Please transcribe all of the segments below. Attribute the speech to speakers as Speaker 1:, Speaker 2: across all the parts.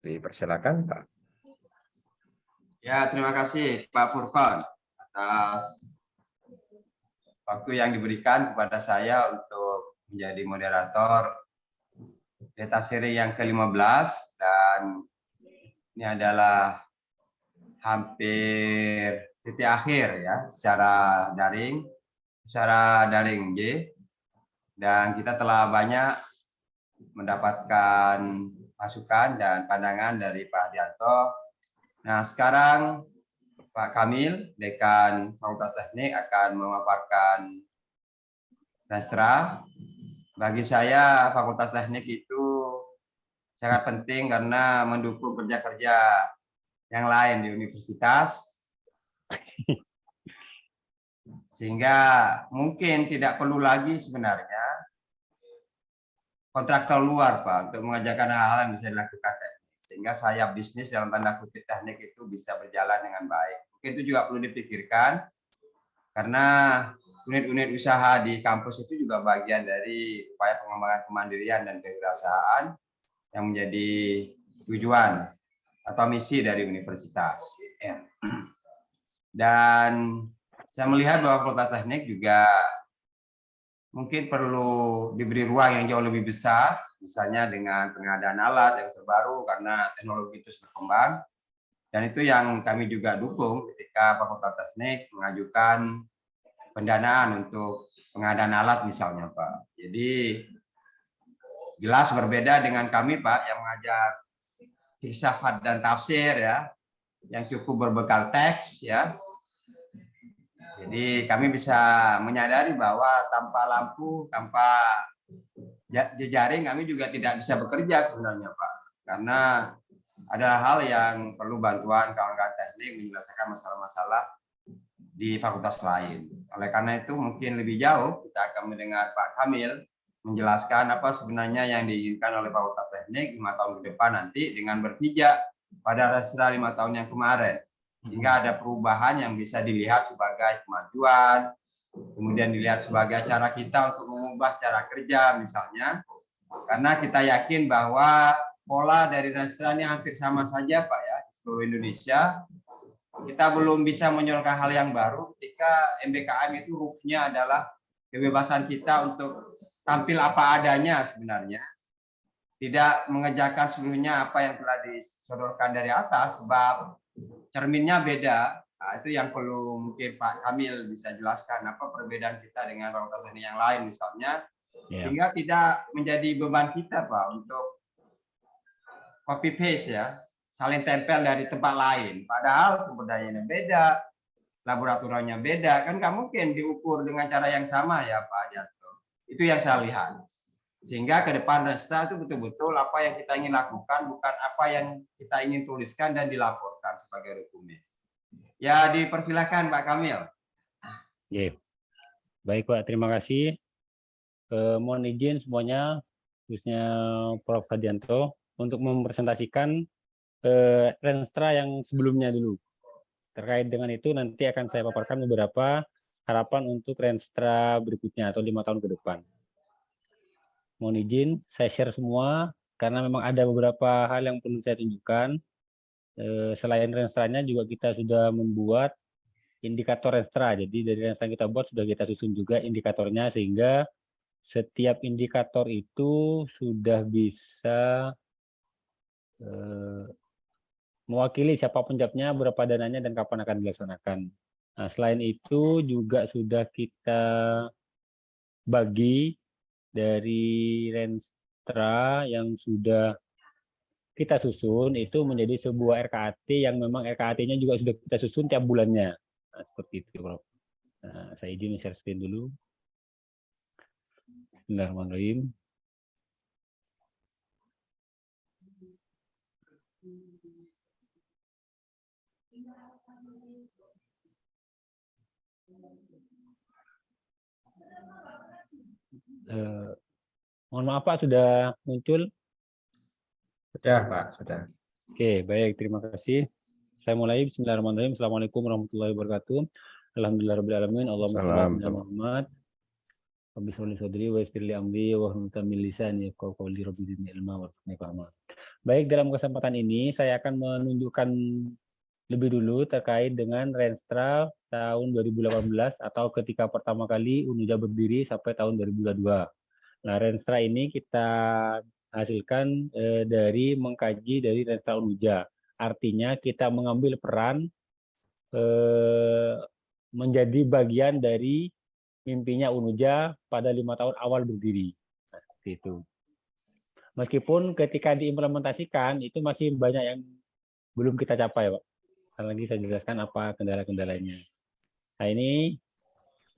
Speaker 1: Dipersilakan, Pak.
Speaker 2: Ya, terima kasih Pak Furqon atas waktu yang diberikan kepada saya untuk menjadi moderator data sharing yang ke-15, dan ini adalah hampir titik akhir ya secara daring dan kita telah banyak mendapatkan masukan dan pandangan dari Pak Dianto. Nah, sekarang Pak Kamil, Dekan Fakultas Teknik, akan memaparkan Rastra. Bagi saya, Fakultas Teknik itu sangat penting karena mendukung kerja-kerja yang lain di universitas. Sehingga mungkin tidak perlu lagi sebenarnya kontraktor luar, Pak, untuk mengerjakan hal-hal yang bisa dilakukan teknik. Sehingga saya bisnis dalam tanda kutip teknik itu bisa berjalan dengan baik. Mungkin itu juga perlu dipikirkan, karena unit-unit usaha di kampus itu juga bagian dari upaya pengembangan kemandirian dan kewirausahaan yang menjadi tujuan atau misi dari universitas. Dan saya melihat bahwa Fakultas Teknik juga mungkin perlu diberi ruang yang jauh lebih besar, misalnya dengan pengadaan alat yang terbaru karena teknologi terus berkembang. Dan itu yang kami juga dukung ketika Fakultas Teknik mengajukan pendanaan untuk pengadaan alat misalnya, Pak. Jadi jelas berbeda dengan kami, Pak, yang mengajar filsafat dan tafsir ya, yang cukup berbekal teks ya. Jadi kami bisa menyadari bahwa tanpa lampu, tanpa jejaring kami juga tidak bisa bekerja sebenarnya, Pak. Karena ada hal yang perlu bantuan kawan-kawan teknik menyelesaikan masalah-masalah di fakultas lain. Oleh karena itu mungkin lebih jauh kita akan mendengar Pak Kamil menjelaskan apa sebenarnya yang diinginkan oleh Fakultas Teknik 5 tahun ke depan nanti dengan berpijak pada Rastra 5 tahun yang kemarin. Sehingga ada perubahan yang bisa dilihat sebagai kemajuan, kemudian dilihat sebagai cara kita untuk mengubah cara kerja misalnya. Karena kita yakin bahwa pola dari Rastra ini hampir sama saja, Pak, ya, di seluruh Indonesia. Kita belum bisa menyorongkan hal yang baru ketika MBKM itu ruhnya adalah kebebasan kita untuk tampil apa adanya sebenarnya. Tidak mengerjakan seluruhnya apa yang telah disodorkan dari atas, sebab cerminnya beda. Nah, itu yang perlu mungkin Pak Kamil bisa jelaskan apa perbedaan kita dengan fakultas teknik yang lain misalnya, sehingga tidak menjadi beban kita, Pak, untuk copy paste ya, saling tempel dari tempat lain. Padahal sumber dayanya beda, laboratoriumnya beda, kan nggak mungkin diukur dengan cara yang sama ya Pak Jarto. Itu yang saya lihat. Sehingga ke depan Rastra itu betul-betul apa yang kita ingin lakukan, bukan apa yang kita ingin tuliskan dan dilaporkan sebagai dokumen. Ya, dipersilakan Pak Kamil.
Speaker 3: Baik Pak, terima kasih. Mohon izin semuanya, khususnya Prof. Hadianto, untuk mempresentasikan Rastra yang sebelumnya dulu. Terkait dengan itu nanti akan saya paparkan beberapa harapan untuk Rastra berikutnya atau 5 tahun ke depan. Mohon izin, saya share semua karena memang ada beberapa hal yang perlu saya tunjukkan. Selain Rastranya juga kita sudah membuat indikator Rastra. Jadi dari Rastra yang kita buat sudah kita susun juga indikatornya sehingga setiap indikator itu sudah bisa mewakili siapa penjawabnya, berapa dananya, dan kapan akan dilaksanakan. Nah, selain itu juga sudah kita bagi dari Rastra yang sudah kita susun itu menjadi sebuah RKAT yang memang RKAT-nya juga sudah kita susun tiap bulannya. Nah, seperti itu, Prof. Nah, saya izin share screen dulu. Bismillahirrahmanirrahim. Mohon maaf Pak, sudah muncul?
Speaker 1: Sudah Pak, sudah.
Speaker 3: Oke, baik, terima kasih. Saya mulai. Bismillahirrahmanirrahim. Assalamualaikum warahmatullahi wabarakatuh. Alhamdulillahirabbil alamin. Allahumma shalli ala Muhammad. Rabbi sholli sadri wa yassir li amri wahlul 'uqdatam min lisani yafqahu qawli rabbi zidni ilma warzuqni fahma. Baik, dalam kesempatan ini saya akan menunjukkan lebih dulu terkait dengan Renstra tahun 2018 atau ketika pertama kali Unuja berdiri sampai tahun 2022. Nah, Renstra ini kita hasilkan dari mengkaji dari Renstra Unuja. Artinya kita mengambil peran menjadi bagian dari mimpinya Unuja pada 5 tahun awal berdiri. Nah, seperti itu. Meskipun ketika diimplementasikan itu masih banyak yang belum kita capai, Pak. Lagi saya jelaskan apa kendala-kendalanya. Nah, ini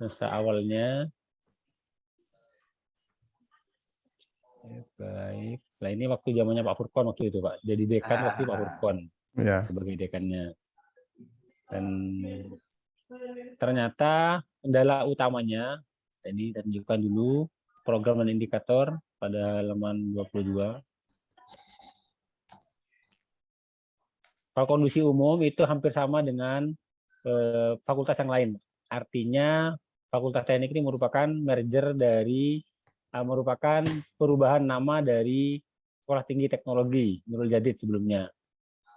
Speaker 3: masa awalnya. Baik. Nah, ini waktu zamannya Pak Furkon waktu itu, Pak. Jadi dekan waktu Pak Furkon sebagai dekannya. Dan ternyata kendala utamanya, ini saya tunjukkan dulu program dan indikator pada halaman 22. Kalau kondisi umum itu hampir sama dengan fakultas yang lain. Artinya Fakultas Teknik ini merupakan merger dari merupakan perubahan nama dari Sekolah Tinggi Teknologi Nurul Jadid sebelumnya.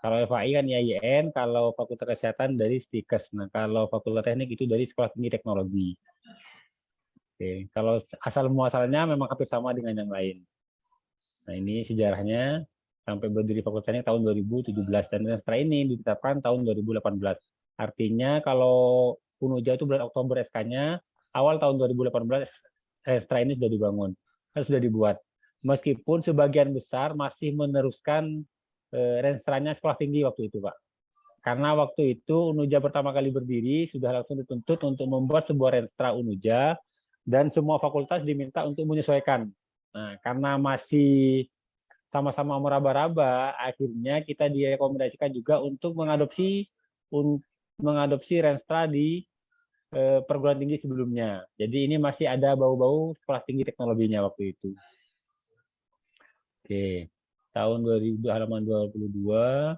Speaker 3: Kalau FAI kan IAIN, kalau Fakultas Kesehatan dari STIKES. Nah, kalau Fakultas Teknik itu dari Sekolah Tinggi Teknologi. Oke, kalau asal muasalnya memang hampir sama dengan yang lain. Nah, ini sejarahnya sampai berdiri Fakultas Teknik tahun 2017 dan Renstra ini ditetapkan tahun 2018. Artinya kalau Unuja itu bulan Oktober SK-nya, awal tahun 2018 Renstra ini sudah dibangun, sudah dibuat. Meskipun sebagian besar masih meneruskan Renstranya sekolah tinggi waktu itu, Pak. Karena waktu itu Unuja pertama kali berdiri sudah langsung dituntut untuk membuat sebuah Renstra Unuja dan semua fakultas diminta untuk menyesuaikan. Nah, karena masih sama-sama meraba-raba, akhirnya kita direkomendasikan juga untuk mengadopsi Renstra di perguruan tinggi sebelumnya. Jadi ini masih ada bau-bau sekolah tinggi teknologinya waktu itu. Oke, tahun 2000 halaman 22.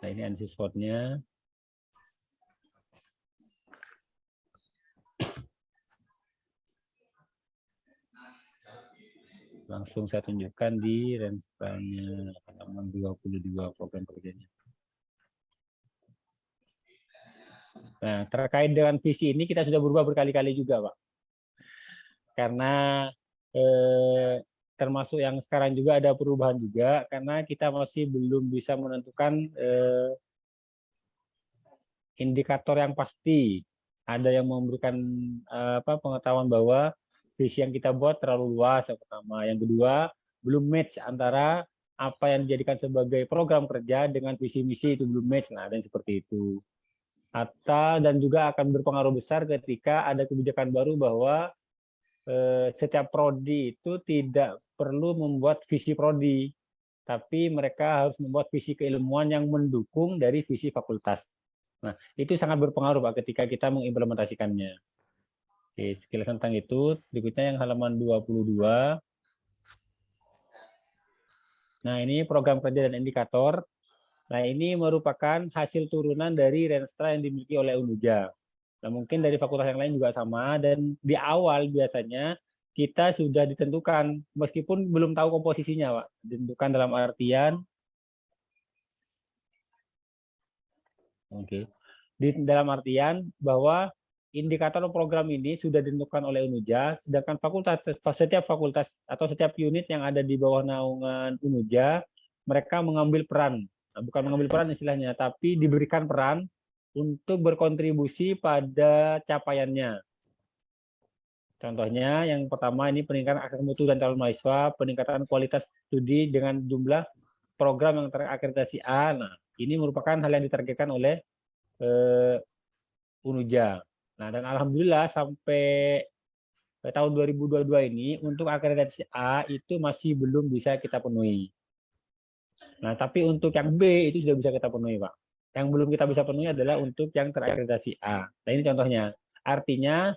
Speaker 3: Nah, ini analisis SWOT-nya. Langsung saya tunjukkan di Renstra-nya halaman 22 program kerjanya. Nah, terkait dengan visi ini kita sudah berubah berkali-kali juga, Pak. Karena termasuk yang sekarang juga ada perubahan juga, karena kita masih belum bisa menentukan indikator yang pasti. Ada yang memberikan pengetahuan bahwa visi yang kita buat terlalu luas, yang pertama. Yang kedua, belum match antara apa yang dijadikan sebagai program kerja dengan visi misi itu belum match. Nah, dan seperti itu. Dan juga akan berpengaruh besar ketika ada kebijakan baru bahwa setiap prodi itu tidak perlu membuat visi prodi, tapi mereka harus membuat visi keilmuan yang mendukung dari visi fakultas. Nah, itu sangat berpengaruh, Pak, ketika kita mengimplementasikannya. Oke, sekilas tentang itu. Berikutnya yang halaman 22. Nah, ini program kerja dan indikator. Nah, ini merupakan hasil turunan dari Renstra yang dimiliki oleh Unuja. Nah, mungkin dari fakultas yang lain juga sama, dan di awal biasanya kita sudah ditentukan, meskipun belum tahu komposisinya, Pak. Ditentukan dalam artian, dalam artian bahwa indikator program ini sudah ditentukan oleh Unuja, sedangkan setiap fakultas atau setiap unit yang ada di bawah naungan Unuja, mereka mengambil peran. Nah, bukan mengambil peran istilahnya, tapi diberikan peran untuk berkontribusi pada capaiannya. Contohnya, yang pertama ini peningkatan akses mutu dan calon mahasiswa, peningkatan kualitas studi dengan jumlah program yang terakreditasi A. Nah, ini merupakan hal yang ditargetkan oleh Unuja. Nah, dan alhamdulillah sampai tahun 2022 ini untuk akreditasi A itu masih belum bisa kita penuhi. Nah, tapi untuk yang B itu sudah bisa kita penuhi, Pak. Yang belum kita bisa penuhi adalah untuk yang terakreditasi A. Nah, ini contohnya. Artinya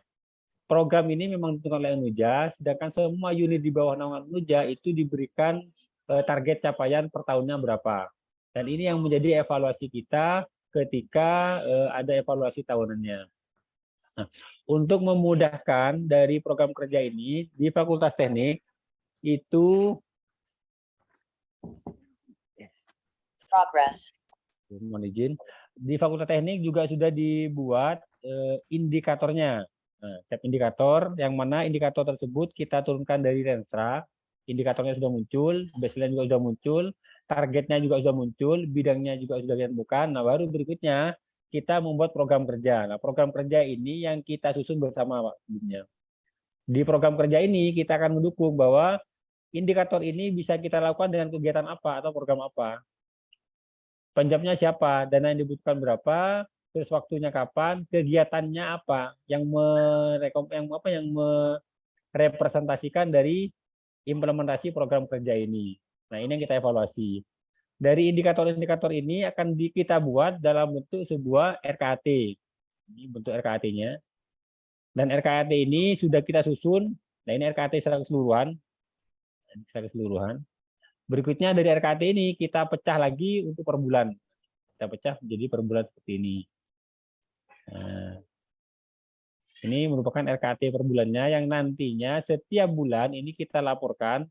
Speaker 3: program ini memang ditentukan oleh Unuja, sedangkan semua unit di bawah naungan Unuja itu diberikan target capaian per tahunnya berapa. Dan ini yang menjadi evaluasi kita ketika ada evaluasi tahunannya. Nah, untuk memudahkan dari program kerja ini di Fakultas Teknik itu
Speaker 4: Progress.
Speaker 3: mohon izin, di Fakultas Teknik juga sudah dibuat indikatornya. Nah, setiap indikator yang mana indikator tersebut kita turunkan dari Renstra, indikatornya sudah muncul, baseline juga sudah muncul, targetnya juga sudah muncul, bidangnya juga sudah ditentukan. Nah, baru berikutnya kita membuat program kerja. Nah, program kerja ini yang kita susun bersama, Pak, sebelumnya. Di program kerja ini kita akan mendukung bahwa indikator ini bisa kita lakukan dengan kegiatan apa atau program apa. Penjamnya siapa, dana yang dibutuhkan berapa, terus waktunya kapan, kegiatannya apa, yang merepresentasikan dari implementasi program kerja ini. Nah, ini yang kita evaluasi. Dari indikator-indikator ini akan kita buat dalam bentuk sebuah RKAT. Ini bentuk RKAT-nya. Dan RKAT ini sudah kita susun. Nah, ini RKAT secara keseluruhan. Berikutnya dari RKAT ini kita pecah lagi untuk per bulan. Kita pecah menjadi per bulan seperti ini. Nah, ini merupakan RKAT per bulannya yang nantinya setiap bulan ini kita laporkan.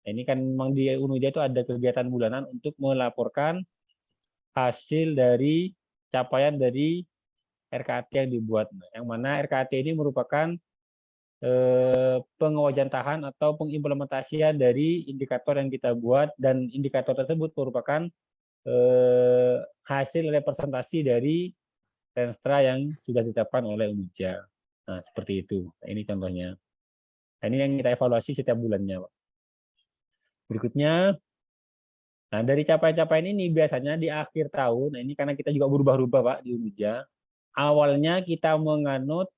Speaker 3: Ini kan memang di Unuja itu ada kegiatan bulanan untuk melaporkan hasil dari capaian dari RKAT yang dibuat. Yang mana RKAT ini merupakan pengewajantahan atau pengimplementasian dari indikator yang kita buat, dan indikator tersebut merupakan hasil representasi dari Renstra yang sudah ditetapkan oleh Unuja. Nah, seperti itu. Nah, ini contohnya. Nah, ini yang kita evaluasi setiap bulannya, Pak. Berikutnya, nah dari capaian-capaian ini biasanya di akhir tahun, nah ini karena kita juga berubah-ubah, Pak, di Unuja. Awalnya kita menganut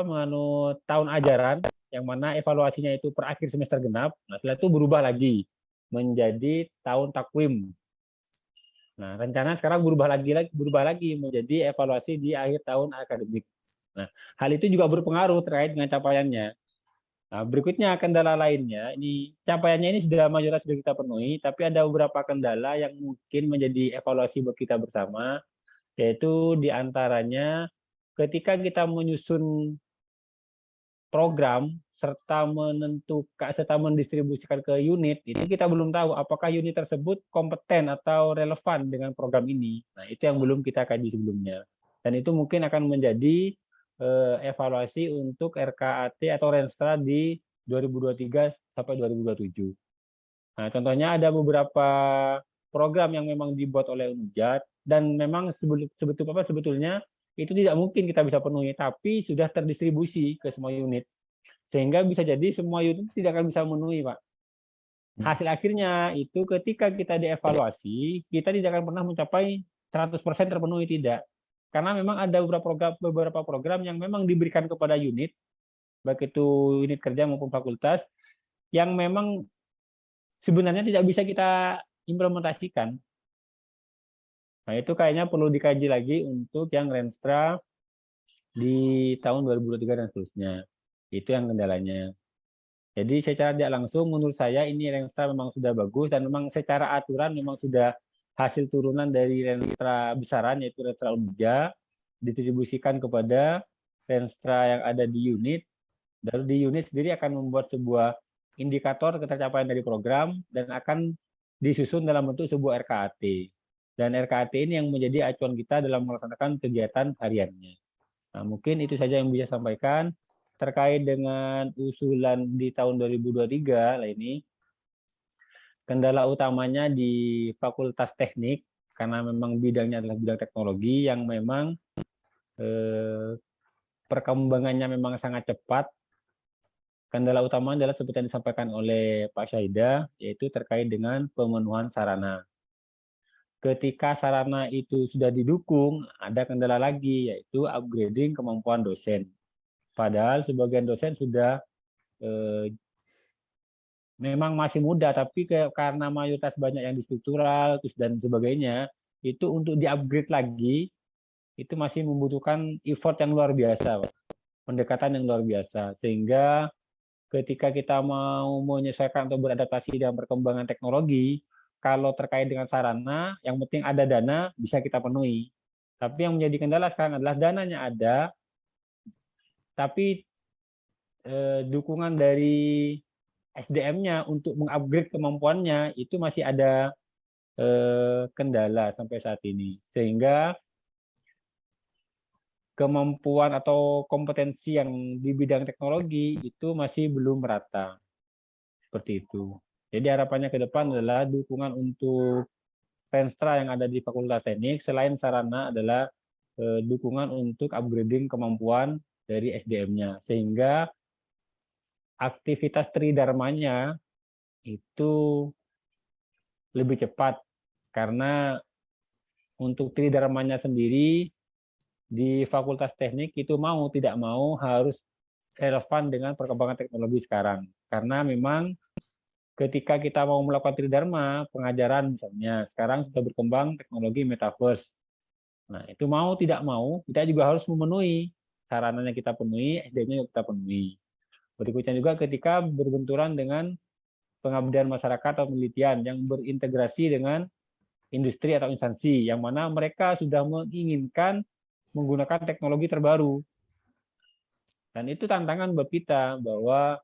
Speaker 3: menganut tahun ajaran, yang mana evaluasinya itu per akhir semester genap. Nah, setelah itu berubah lagi menjadi tahun takwim. Nah, rencana sekarang berubah lagi menjadi evaluasi di akhir tahun akademik. Nah, hal itu juga berpengaruh terkait dengan capaiannya. Nah, berikutnya kendala lainnya, ini capaiannya ini mayoritas sudah kita penuhi, tapi ada beberapa kendala yang mungkin menjadi evaluasi buat kita bersama, yaitu diantaranya ketika kita menyusun program serta mendistribusikan ke unit, itu kita belum tahu apakah unit tersebut kompeten atau relevan dengan program ini. Nah, itu yang belum kita kaji sebelumnya. Dan itu mungkin akan menjadi evaluasi untuk RKAT atau Renstra di 2023 sampai 2027. Nah, contohnya ada beberapa program yang memang dibuat oleh Unjat, dan memang sebetulnya itu tidak mungkin kita bisa penuhi, tapi sudah terdistribusi ke semua unit. Sehingga bisa jadi semua unit tidak akan bisa memenuhi, Pak. Hasil akhirnya itu ketika kita dievaluasi, kita tidak akan pernah mencapai 100% terpenuhi, tidak. Karena memang ada beberapa program yang memang diberikan kepada unit, baik itu unit kerja maupun fakultas, yang memang sebenarnya tidak bisa kita implementasikan. Nah, itu kayaknya perlu dikaji lagi untuk yang Renstra di tahun 2023 dan seterusnya. Itu yang kendalanya. Jadi secara tidak langsung menurut saya ini Renstra memang sudah bagus, dan memang secara aturan memang sudah hasil turunan dari Renstra besaran, yaitu Renstra Unuja, distribusikan kepada Renstra yang ada di unit. Dan di unit sendiri akan membuat sebuah indikator ketercapaian dari program dan akan disusun dalam bentuk sebuah RKAT. Dan RKAT ini yang menjadi acuan kita dalam melaksanakan kegiatan hariannya. Nah, mungkin itu saja yang bisa saya sampaikan terkait dengan usulan di tahun 2023 lah ini. Kendala utamanya di Fakultas Teknik, karena memang bidangnya adalah bidang teknologi yang memang perkembangannya memang sangat cepat. Kendala utama adalah seperti yang disampaikan oleh Pak Syahida, yaitu terkait dengan pemenuhan sarana. Ketika sarana itu sudah didukung, ada kendala lagi, yaitu upgrading kemampuan dosen. Padahal sebagian dosen sudah memang masih muda, tapi karena mayoritas banyak yang di struktural dan sebagainya, itu untuk di-upgrade lagi, itu masih membutuhkan effort yang luar biasa, pendekatan yang luar biasa. Sehingga ketika kita mau menyesuaikan atau beradaptasi dengan perkembangan teknologi, kalau terkait dengan sarana, yang penting ada dana, bisa kita penuhi. Tapi yang menjadi kendala sekarang adalah dananya ada, tapi dukungan dari SDM-nya untuk mengupgrade kemampuannya itu masih ada kendala sampai saat ini. Sehingga kemampuan atau kompetensi yang di bidang teknologi itu masih belum merata. Seperti itu. Jadi harapannya ke depan adalah dukungan untuk Renstra yang ada di Fakultas Teknik, selain sarana adalah dukungan untuk upgrading kemampuan dari SDM-nya. Sehingga aktivitas tridharmanya itu lebih cepat. Karena untuk tridharmanya sendiri di Fakultas Teknik itu mau tidak mau harus relevan dengan perkembangan teknologi sekarang. Karena memang ketika kita mau melakukan tridharma, pengajaran misalnya, sekarang sudah berkembang teknologi metaverse. Nah, itu mau tidak mau, kita juga harus memenuhi. Sarananya kita penuhi, SDM-nya kita penuhi. Berikutnya juga ketika berbenturan dengan pengabdian masyarakat atau penelitian yang berintegrasi dengan industri atau instansi, yang mana mereka sudah menginginkan menggunakan teknologi terbaru. Dan itu tantangan buat kita, bahwa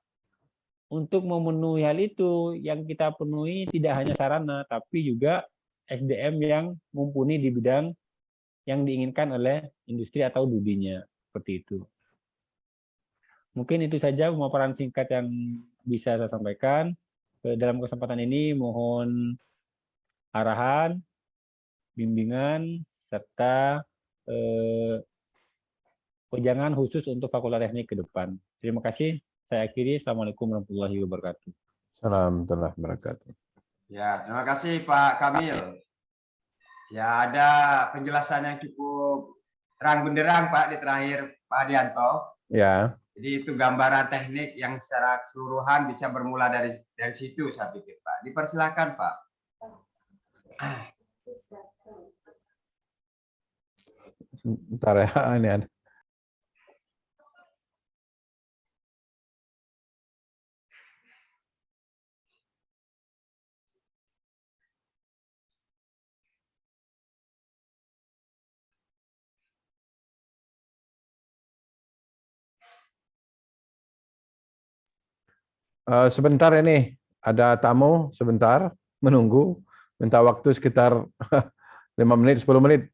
Speaker 3: untuk memenuhi hal itu, yang kita penuhi tidak hanya sarana, tapi juga SDM yang mumpuni di bidang yang diinginkan oleh industri atau dudinya. Seperti itu. Mungkin itu saja pemaparan singkat yang bisa saya sampaikan. Dalam kesempatan ini mohon arahan, bimbingan, serta wejangan khusus untuk Fakultas Teknik ke depan. Terima kasih. Saya akhiri. Assalamualaikum warahmatullahi wabarakatuh.
Speaker 1: Salam warahmatullahi wabarakatuh.
Speaker 2: Ya, terima kasih Pak Kamil. Ya, ada penjelasan yang cukup terang benderang Pak di terakhir Pak Adianto.
Speaker 1: Ya.
Speaker 2: Jadi itu gambaran teknik yang secara keseluruhan bisa bermula dari situ saya pikir Pak. Dipersilakan Pak.
Speaker 1: Bentar ya, ini ada. Sebentar ini, ada tamu sebentar, menunggu, minta waktu sekitar 5 menit, 10 menit.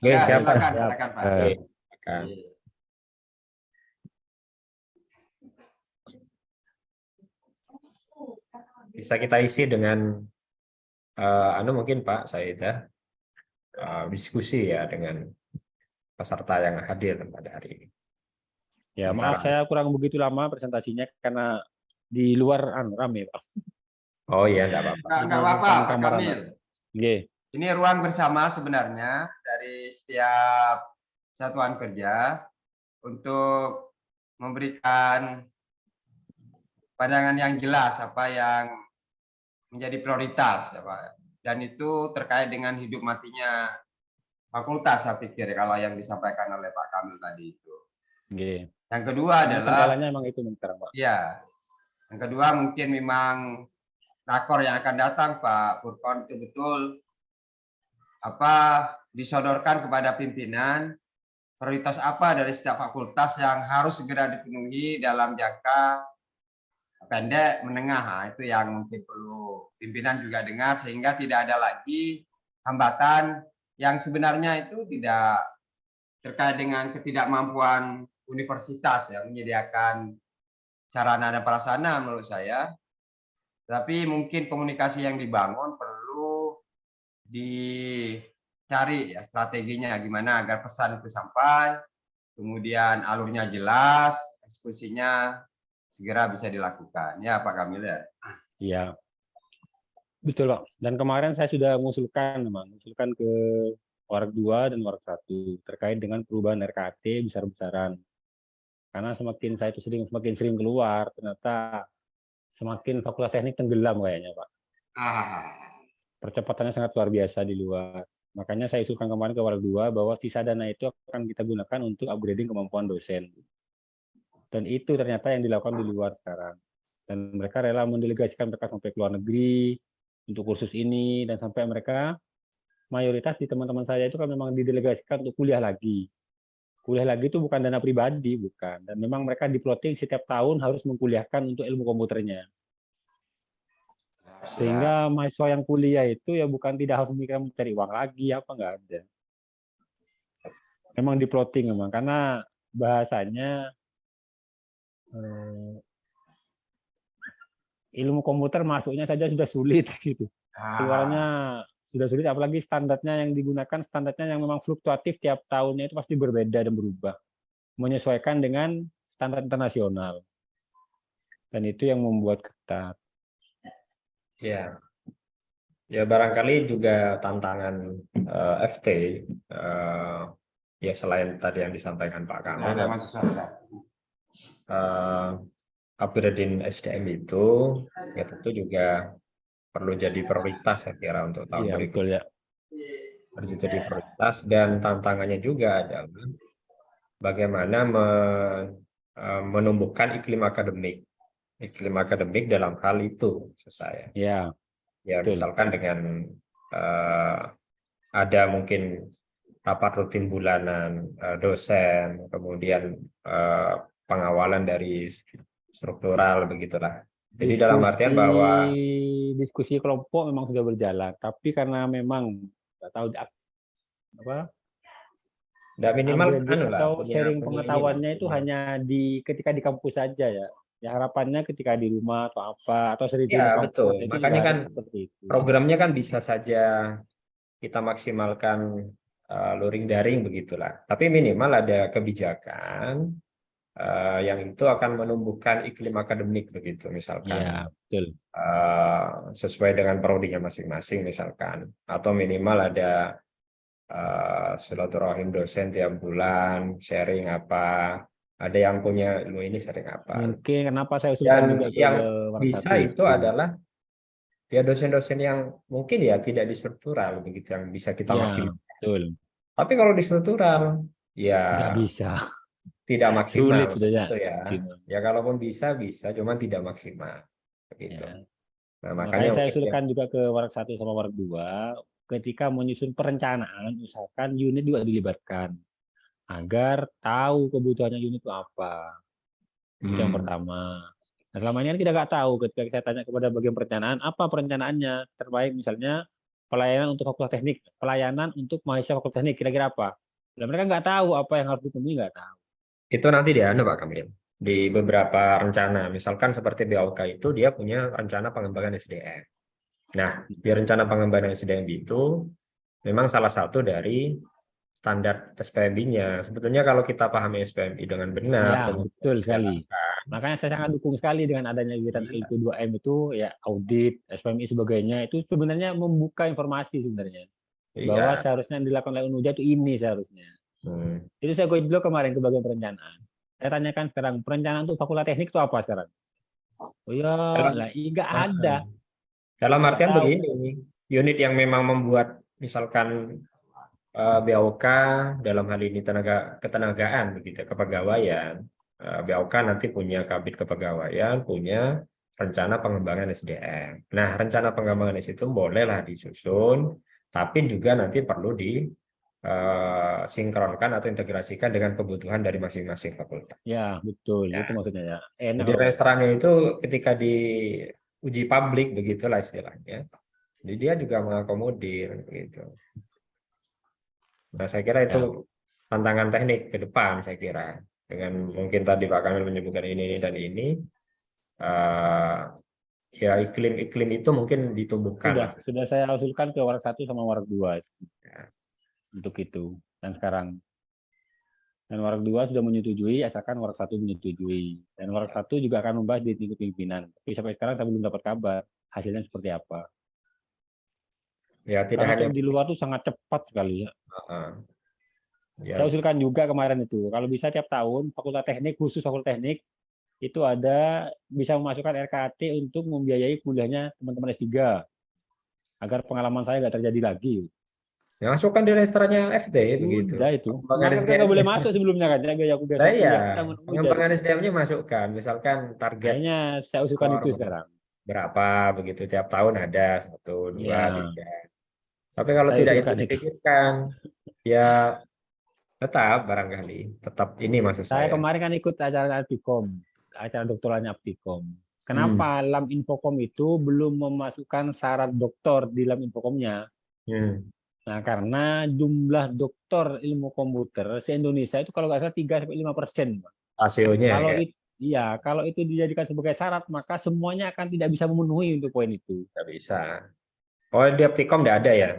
Speaker 2: Ya,
Speaker 1: siap, Pak.
Speaker 2: silakan Pak.
Speaker 1: Bisa kita isi dengan mungkin Pak Saida diskusi ya dengan peserta yang hadir pada hari ini.
Speaker 3: Ya, maaf saya kurang begitu lama presentasinya karena di luar rame, Pak.
Speaker 1: Oh iya, enggak apa-apa.
Speaker 2: Enggak apa-apa, Pak Kamil. Ini ruang bersama sebenarnya dari setiap satuan kerja untuk memberikan pandangan yang jelas apa yang menjadi prioritas ya Pak. Dan itu terkait dengan hidup matinya fakultas saya pikir kalau yang disampaikan oleh Pak Kamil tadi itu. Yang kedua adalah
Speaker 3: emang itu sekarang, Pak.
Speaker 2: Ya. Yang kedua mungkin memang rakor yang akan datang Pak Furkon itu betul disodorkan kepada pimpinan prioritas apa dari setiap fakultas yang harus segera dipenuhi dalam jangka pendek menengah. Nah, itu yang mungkin perlu pimpinan juga dengar sehingga tidak ada lagi hambatan yang sebenarnya itu tidak terkait dengan ketidakmampuan universitas ya menyediakan sarana dan prasarana menurut saya. Tapi mungkin komunikasi yang dibangun perlu dicari ya strateginya gimana agar pesan itu sampai, kemudian alurnya jelas, eksekusinya segera bisa dilakukan. Ya Pak Kamil ya.
Speaker 3: Iya. Betul Pak. Dan kemarin saya sudah mengusulkan ke Warak 2 dan Warak 1 terkait dengan perubahan RKT besar-besaran. Karena semakin saya itu semakin sering keluar, ternyata semakin Fakultas Teknik tenggelam kayaknya Pak. Percepatannya sangat luar biasa di luar. Makanya saya usulkan kemarin ke Warak 2 bahwa sisa dana itu akan kita gunakan untuk upgrading kemampuan dosen. Dan itu ternyata yang dilakukan di luar sekarang. Dan mereka rela mendelegasikan mereka sampai ke luar negeri untuk kursus ini, dan sampai mereka mayoritas di teman-teman saya itu kan memang didelegasikan untuk kuliah lagi. Kuliah lagi itu bukan dana pribadi, bukan. Dan memang mereka diploting setiap tahun harus mengkuliahkan untuk ilmu komputernya. Sehingga mahasiswa yang kuliah itu ya bukan tidak harus memikirkan mencari uang lagi, apa nggak ada. Memang diploting memang, karena bahasanya ilmu komputer masuknya saja sudah sulit gitu. Keluarannya sudah sulit, apalagi standarnya yang digunakan standarnya yang memang fluktuatif tiap tahunnya itu pasti berbeda dan berubah, menyesuaikan dengan standar internasional, dan itu yang membuat ketat.
Speaker 1: Ya, ya barangkali juga tantangan FT ya selain tadi yang disampaikan Pak Kamil, upgrading SDM itu ya tentu juga perlu jadi prioritas saya kira untuk tahun
Speaker 3: Iya, betul
Speaker 1: berikutnya.
Speaker 3: ya.
Speaker 1: Harus jadi prioritas, dan tantangannya juga adalah bagaimana menumbuhkan iklim akademik dalam hal itu saya.
Speaker 3: Ya,
Speaker 1: Ya
Speaker 3: betul.
Speaker 1: misalkan dengan ada mungkin rapat rutin bulanan dosen, kemudian pengawalan dari struktural begitulah. Jadi dalam artian bahwa
Speaker 3: diskusi kelompok memang sudah berjalan, tapi karena memang nggak tahu apa
Speaker 1: nggak minimal
Speaker 3: upgrading atau sharing
Speaker 1: punya
Speaker 3: pengetahuannya
Speaker 1: ini,
Speaker 3: itu hanya ketika di kampus saja ya. Ya harapannya ketika di rumah atau apa atau sering
Speaker 1: ya
Speaker 3: kampus
Speaker 1: betul.
Speaker 3: itu
Speaker 1: Makanya
Speaker 3: juga
Speaker 1: kan
Speaker 3: harus seperti itu.
Speaker 1: programnya kan bisa saja kita maksimalkan luring daring begitulah. Tapi minimal ada kebijakan yang itu akan menumbuhkan iklim akademik begitu, misalkan
Speaker 3: Iya, betul.
Speaker 1: sesuai dengan prodinya masing-masing misalkan, atau minimal ada silaturahim dosen tiap bulan, sharing apa, ada yang punya ilmu ini sharing apa.
Speaker 3: Mungkin kenapa saya usulkan
Speaker 1: Dan
Speaker 3: juga ke
Speaker 1: yang
Speaker 3: Warkatu
Speaker 1: bisa itu adalah ya dosen-dosen yang mungkin ya tidak di struktural begitu yang bisa kita
Speaker 3: ya,
Speaker 1: maksimalkan.
Speaker 3: betul.
Speaker 1: Tapi kalau di struktural ya
Speaker 3: Nggak bisa.
Speaker 1: tidak
Speaker 3: Sulit
Speaker 1: maksimal
Speaker 3: sudah
Speaker 1: gitu ya. Ya kalaupun bisa cuman tidak maksimal begitu.
Speaker 3: ya.
Speaker 1: Nah,
Speaker 3: Makanya
Speaker 1: makanya
Speaker 3: saya
Speaker 1: mungkin
Speaker 3: usulkan juga ke Warak 1 sama Warak 2, ketika menyusun perencanaan, usahakan unit juga dilibatkan agar tahu kebutuhannya unit itu apa. Itu yang pertama. Nah, selama ini kan kita nggak tahu, ketika saya tanya kepada bagian perencanaan, apa perencanaannya terbaik, misalnya pelayanan untuk fakultas teknik, pelayanan untuk mahasiswa fakultas teknik, kira-kira apa? Dan mereka nggak tahu apa yang harus ditemui, nggak tahu.
Speaker 1: itu nanti dia Pak Kamil di beberapa rencana, misalkan seperti BOK itu dia punya rencana pengembangan SDM. Nah, di rencana pengembangan SDM itu memang salah satu dari standar SPMI-nya. Sebetulnya kalau kita pahami SPMI dengan benar,
Speaker 3: Ya,
Speaker 1: kemudian
Speaker 3: betul sekali.
Speaker 1: dijalankan,
Speaker 3: Makanya saya sangat dukung sekali dengan adanya kegiatan L2M itu, ya audit, SPMI sebagainya, itu sebenarnya membuka informasi sebenarnya. Bahwa
Speaker 1: iya.
Speaker 3: seharusnya yang dilakukan oleh Unuja itu ini seharusnya. Jadi saya go dulu kemarin ke bagian perencanaan. Saya tanyakan sekarang, perencanaan untuk fakultas teknik itu apa sekarang? Oh ya, lah nggak ada.
Speaker 1: Dalam artian
Speaker 3: tahu.
Speaker 1: begini, unit yang memang membuat misalkan BAOK dalam hal ini tenaga ketenagaan begitu, kepegawaian. BAOK nanti punya kabit kepegawaian, punya rencana pengembangan SDM. Nah, rencana pengembangan SDM itu bolehlah disusun, tapi juga nanti perlu sinkronkan atau integrasikan dengan kebutuhan dari masing-masing fakultas.
Speaker 3: Ya, betul.
Speaker 1: Ya.
Speaker 3: Itu maksudnya ya. Enak.
Speaker 1: Jadi restorannya itu ketika di uji publik begitulah istilahnya. Jadi dia juga mengakomodir gitu. Nah, saya kira itu tantangan teknik ke depan saya kira. Dengan mungkin tadi Pak Kamil menyebutkan ini dan ini ya iklim itu mungkin ditumbuhkan.
Speaker 3: Sudah saya usulkan ke Warak 1 sama Warak 2
Speaker 1: Ya.
Speaker 3: untuk itu. Dan sekarang Warak 2 sudah menyetujui, asalkan Warak 1 menyetujui. Dan Warak 1 juga akan membahas di tingkat pimpinan. Tapi sampai sekarang saya belum dapat kabar hasilnya seperti apa.
Speaker 1: Ya, tidak
Speaker 3: Karena
Speaker 1: hanya
Speaker 3: di luar tuh sangat cepat sekali ya.
Speaker 1: Ya.
Speaker 3: Saya usulkan juga kemarin itu, kalau bisa tiap tahun fakultas teknik, khusus fakultas teknik itu ada bisa memasukkan RKT untuk membiayai kuliahnya teman-teman S3 agar pengalaman saya nggak terjadi lagi.
Speaker 1: Ya, masukkan di restorannya FT begitu.
Speaker 3: Udah itu.
Speaker 1: Pengembangan
Speaker 3: Maka nggak boleh masuk sebelumnya kan ya biaya kuliah satu
Speaker 1: ya,
Speaker 3: pengembangan
Speaker 1: SDM-nya masukkan, misalkan target
Speaker 3: kayaknya saya usulkan itu sekarang.
Speaker 1: berapa begitu tiap tahun ada 1, 2, 3. Tapi kalau
Speaker 3: Saya
Speaker 1: tidak itu
Speaker 3: usulkan itu.
Speaker 1: dipikirkan, ya tetap ini maksud
Speaker 3: Saya
Speaker 1: saya.
Speaker 3: kemarin kan ikut acara Aptikom, acara doktorannya Aptikom.
Speaker 1: Hmm.
Speaker 3: Kenapa LAM Infokom itu belum memasukkan syarat doktor di LAM Infokomnya?
Speaker 1: Hmm.
Speaker 3: Nah, karena jumlah doktor ilmu komputer se-Indonesia itu kalau nggak salah 3-5%.
Speaker 1: Rasionya ya
Speaker 3: Kalau
Speaker 1: kayak
Speaker 3: itu, iya, kalau itu dijadikan sebagai syarat, maka semuanya akan tidak bisa memenuhi untuk poin itu.
Speaker 1: nggak bisa. Oh, di Optikom nggak ada ya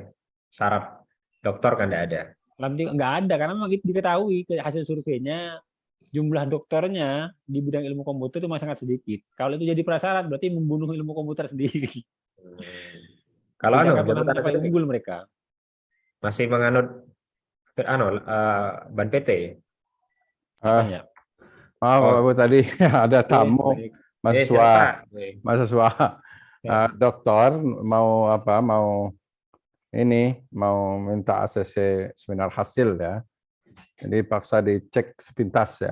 Speaker 1: syarat dokter kan nggak ada.
Speaker 3: LAM itu nggak ada, karena memang itu diketahui hasil surveinya jumlah dokternya di bidang ilmu komputer itu masih sangat sedikit. Kalau itu jadi prasyarat, berarti membunuh ilmu komputer sendiri.
Speaker 1: Hmm. Kalau
Speaker 3: Tidak
Speaker 1: anu
Speaker 3: akan pernah
Speaker 1: jabatan
Speaker 3: mencapai
Speaker 1: akademik
Speaker 3: unggul mereka.
Speaker 1: masih menganut ban PT.
Speaker 4: Ah,
Speaker 3: Apanya?
Speaker 4: maaf
Speaker 1: Oh,
Speaker 4: Bu, tadi ada
Speaker 3: Oke,
Speaker 4: tamu
Speaker 3: baik.
Speaker 4: mahasiswa
Speaker 1: siapa? Oke.
Speaker 4: mahasiswa
Speaker 3: Ya.
Speaker 4: doktor mau apa mau minta ACC seminar hasil ya. Jadi paksa dicek sepintas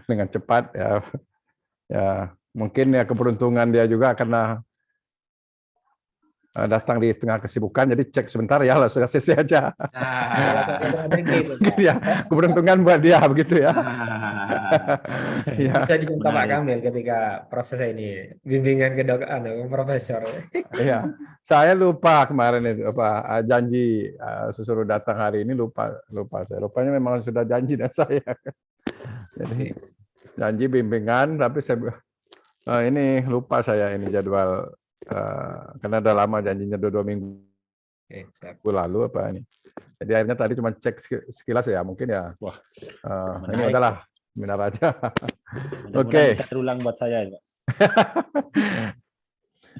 Speaker 4: dengan cepat ya. Ya, mungkin ya keberuntungan dia juga karena datang di tengah kesibukan, jadi cek sebentar ya langsung ACC aja.
Speaker 1: Salah satu strategi itu,
Speaker 4: Mungkin
Speaker 1: Pak.
Speaker 4: ya keberuntungan buat dia begitu ya. Ya,
Speaker 1: Bisa dicontoh Pak
Speaker 3: Menarik.
Speaker 1: Kamil ketika proses ini bimbingan ke profesor.
Speaker 4: iya. Saya lupa kemarin itu apa janji sesuruh datang hari ini lupa saya. Rupanya memang sudah janji dan saya. Jadi janji bimbingan tapi saya ini lupa saya ini jadwal karena udah lama janjinya 2 minggu
Speaker 1: Oke, siap.
Speaker 4: lalu apa ini. Jadi akhirnya tadi cuma cek sekilas ya mungkin ya.
Speaker 3: Wah,
Speaker 4: Ini
Speaker 3: menarik.
Speaker 4: adalah seminar aja.
Speaker 3: Mudah-mudahan
Speaker 4: Oke.
Speaker 3: bisa terulang buat saya. Pak.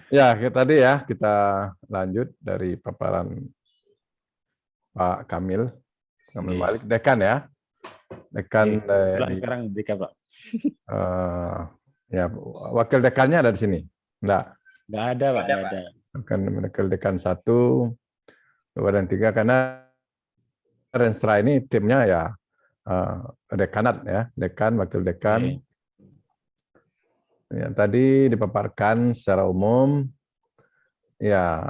Speaker 4: Ya, tadi ya kita lanjut dari paparan Pak Kamil
Speaker 3: Iya.
Speaker 4: Malik, dekan ya. Dekan
Speaker 3: Kebetulan
Speaker 4: di
Speaker 3: sekarang DK, Pak.
Speaker 4: ya wakil dekannya ada di sini. Enggak,
Speaker 3: Nggak ada, Pak.
Speaker 1: Ada,
Speaker 3: Nggak
Speaker 1: Pak.
Speaker 3: ada.
Speaker 4: akan wakil dekan 1, 2 dan 3 karena Renstra ini timnya ya dekanat ya, dekan, wakil dekan.
Speaker 3: Oke.
Speaker 4: Ya, tadi dipaparkan secara umum ya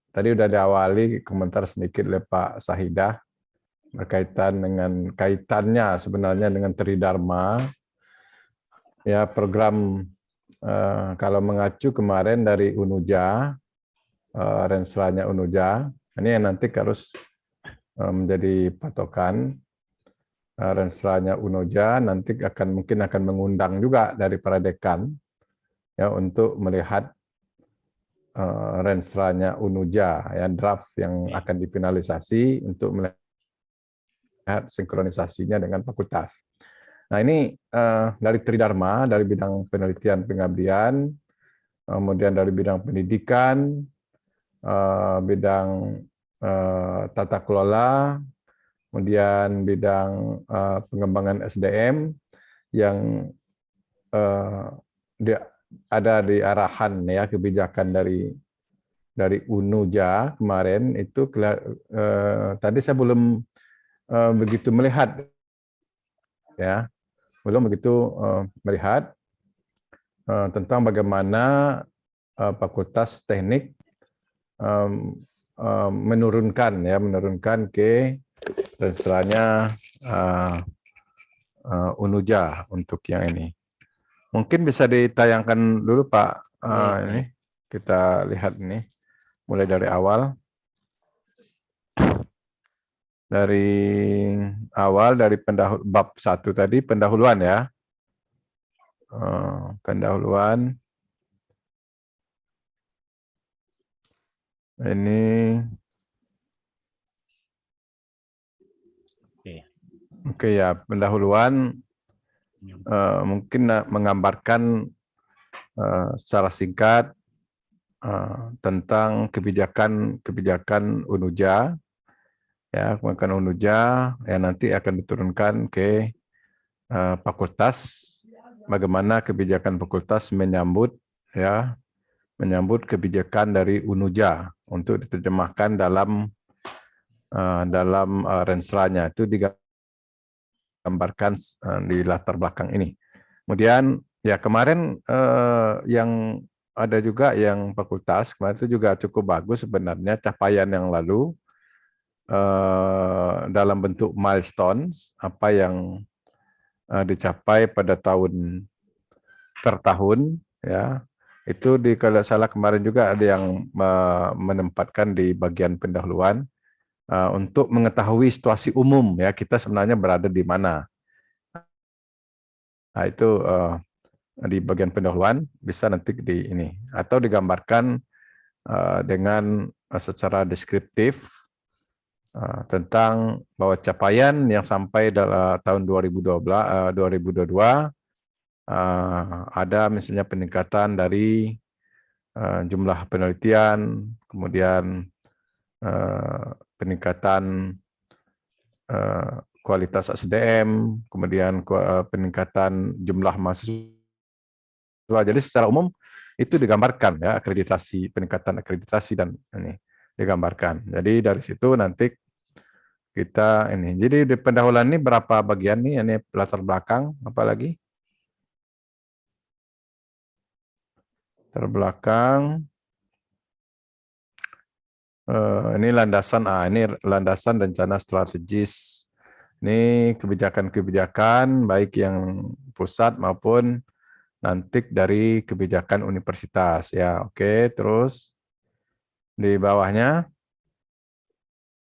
Speaker 4: tadi udah diawali komentar sedikit oleh Pak Sahidah berkaitan dengan kaitannya sebenarnya dengan Tridharma. Ya, program kalau mengacu kemarin dari Unuja, Rensranya Unuja, ini yang nanti harus menjadi patokan. Rensranya Unuja nanti mungkin akan mengundang juga dari para dekan ya untuk melihat Rensranya Unuja ya draft yang akan difinalisasi untuk melihat sinkronisasinya dengan fakultas. Nah ini dari Tridharma, dari bidang penelitian pengabdian, kemudian dari bidang pendidikan, bidang tata kelola, kemudian bidang pengembangan SDM yang ada di arahan ya kebijakan dari Unuja kemarin itu tadi saya belum begitu melihat ya. Belum begitu melihat tentang bagaimana Fakultas Teknik menurunkan ke Rensranya Unuja untuk yang ini. Mungkin bisa ditayangkan dulu Pak. Ini kita lihat ini mulai dari awal. Dari bab 1 tadi pendahuluan ya. Pendahuluan. Ini Oke ya, pendahuluan mungkin menggambarkan secara singkat tentang kebijakan Unuja ya, kebijakan Unuja yang nanti akan diturunkan ke fakultas, bagaimana kebijakan fakultas menyambut kebijakan dari Unuja untuk diterjemahkan dalam Rensranya, itu digambarkan di latar belakang ini. Kemudian ya kemarin yang ada juga yang fakultas kemarin itu juga cukup bagus sebenarnya capaian yang lalu dalam bentuk milestones apa yang dicapai pada tahun per tahun ya. Itu di kalau salah kemarin juga ada yang menempatkan di bagian pendahuluan untuk mengetahui situasi umum ya kita sebenarnya berada di mana. Nah, itu di bagian pendahuluan bisa nanti di ini atau digambarkan dengan secara deskriptif tentang bahwa capaian yang sampai dalam tahun 2022 ada misalnya peningkatan dari jumlah penelitian, kemudian peningkatan kualitas SDM, kemudian peningkatan jumlah mahasiswa. Jadi secara umum itu digambarkan ya akreditasi, peningkatan akreditasi dan ini digambarkan. Jadi dari situ nanti kita ini. Jadi di pendahuluan ini berapa bagian nih? Ini latar belakang, apa lagi? Latar belakang. Ini landasan. Ini landasan rencana strategis. Ini kebijakan-kebijakan baik yang pusat maupun nanti dari kebijakan universitas ya. Oke, terus di bawahnya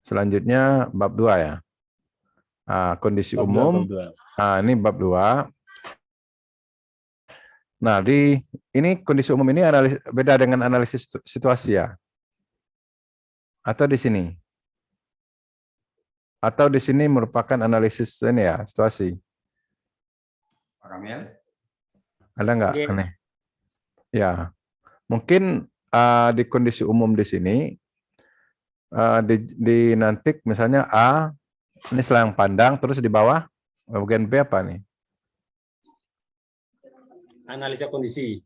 Speaker 4: selanjutnya bab 2 ya. Kondisi
Speaker 3: Bab 2,
Speaker 4: umum.
Speaker 3: bab 2.
Speaker 4: Ini bab 2. Nah, ini kondisi umum ini beda dengan analisis situasi ya. Atau di sini. Atau di sini merupakan analisis ini ya, situasi.
Speaker 2: Pak Kamil.
Speaker 4: Ada nggak
Speaker 3: Oke.
Speaker 4: aneh? Ya, mungkin di kondisi umum di sini di nanti misalnya A ini selang pandang, terus di bawah bagian B apa nih?
Speaker 3: Analisa kondisi.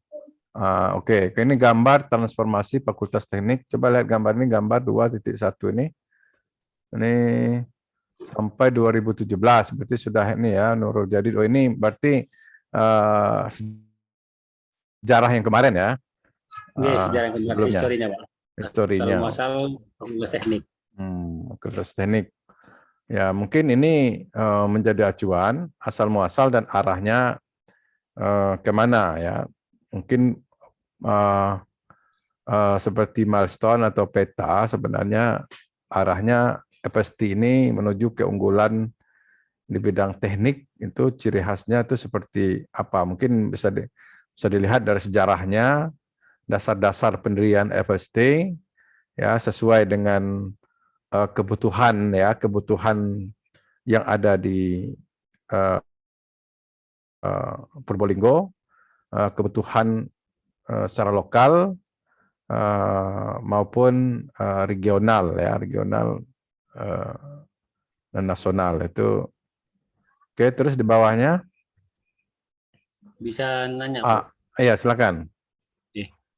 Speaker 4: Oke. Ini gambar transformasi Fakultas Teknik. Coba lihat gambar ini, gambar 2.1 ini. Ini sampai 2017, berarti sudah ini ya, Nurul Jadid. Oh ini berarti sejarah yang kemarin ya.
Speaker 3: Ini sejarah yang kemarin,
Speaker 4: sebelumnya.
Speaker 3: historinya, Pak.
Speaker 4: Historinya.
Speaker 3: Asal Fakultas Teknik.
Speaker 4: Fakultas Teknik. Ya, mungkin ini menjadi acuan asal muasal dan arahnya kemana ya. Mungkin seperti milestone atau peta sebenarnya arahnya FST ini menuju keunggulan di bidang teknik itu ciri khasnya itu seperti apa? Mungkin bisa dilihat dari sejarahnya, dasar-dasar pendirian FST ya sesuai dengan kebutuhan ya, kebutuhan yang ada di Probolinggo, kebutuhan secara lokal maupun regional ya, regional dan nasional itu. Oke, terus di bawahnya
Speaker 3: Bisa nanya, Prof.
Speaker 4: Iya, silakan.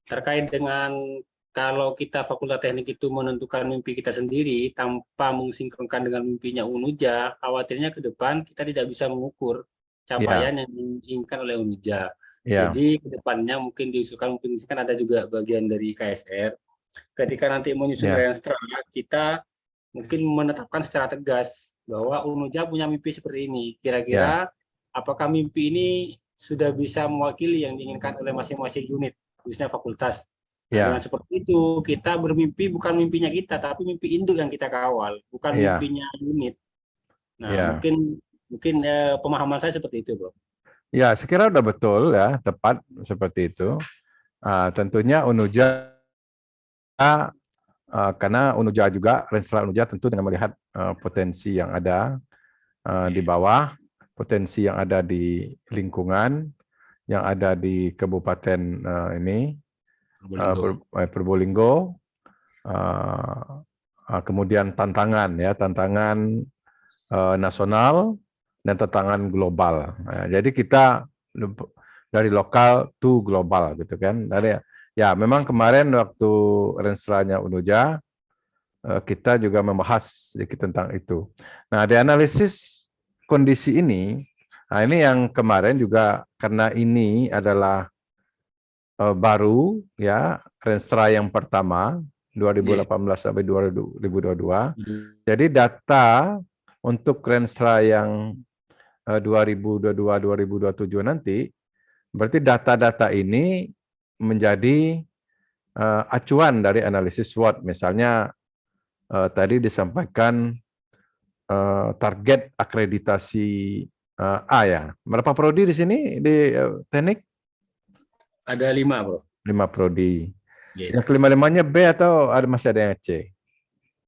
Speaker 3: Terkait dengan kalau kita Fakultas Teknik itu menentukan mimpi kita sendiri tanpa mensinkronkan dengan mimpinya UNUJA, khawatirnya ke depan kita tidak bisa mengukur capaian yang diinginkan oleh UNUJA.
Speaker 4: Ya.
Speaker 3: Jadi ke depannya mungkin diusulkan ada juga bagian dari KSR. Ketika nanti menyusun Renstra, kita mungkin menetapkan secara tegas bahwa UNUJA punya mimpi seperti ini. Kira-kira apakah mimpi ini sudah bisa mewakili yang diinginkan oleh masing-masing unit, khususnya fakultas. Dengan seperti itu, kita bermimpi bukan mimpinya kita, tapi mimpi induk yang kita kawal, bukan mimpinya unit. Nah, mungkin pemahaman saya seperti itu, Bro.
Speaker 4: Ya, sekira udah betul ya, tepat seperti itu. Tentunya UNUJA karena UNUJA juga, Renstra UNUJA tentu dengan melihat potensi yang ada di bawah, potensi yang ada di lingkungan, yang ada di kabupaten ini, Probolinggo, kemudian tantangan ya, tantangan nasional dan tantangan global. Jadi kita dari lokal to global gitu kan. Ya, memang kemarin waktu Renstranya UNUJA kita juga membahas sedikit tentang itu. Nah, di analisis kondisi ini, nah ini yang kemarin juga karena ini adalah baru ya, Renstra yang pertama 2018 sampai 2022. Jadi data untuk Renstra yang 2022-2027 nanti, berarti data-data ini menjadi acuan dari analisis SWOT. Misalnya tadi disampaikan target akreditasi A ya. Berapa prodi di sini di teknik?
Speaker 3: Ada 5, Prof.
Speaker 4: 5 prodi.
Speaker 3: Iya.
Speaker 4: Yang kelima-limanya B atau masih ada yang C?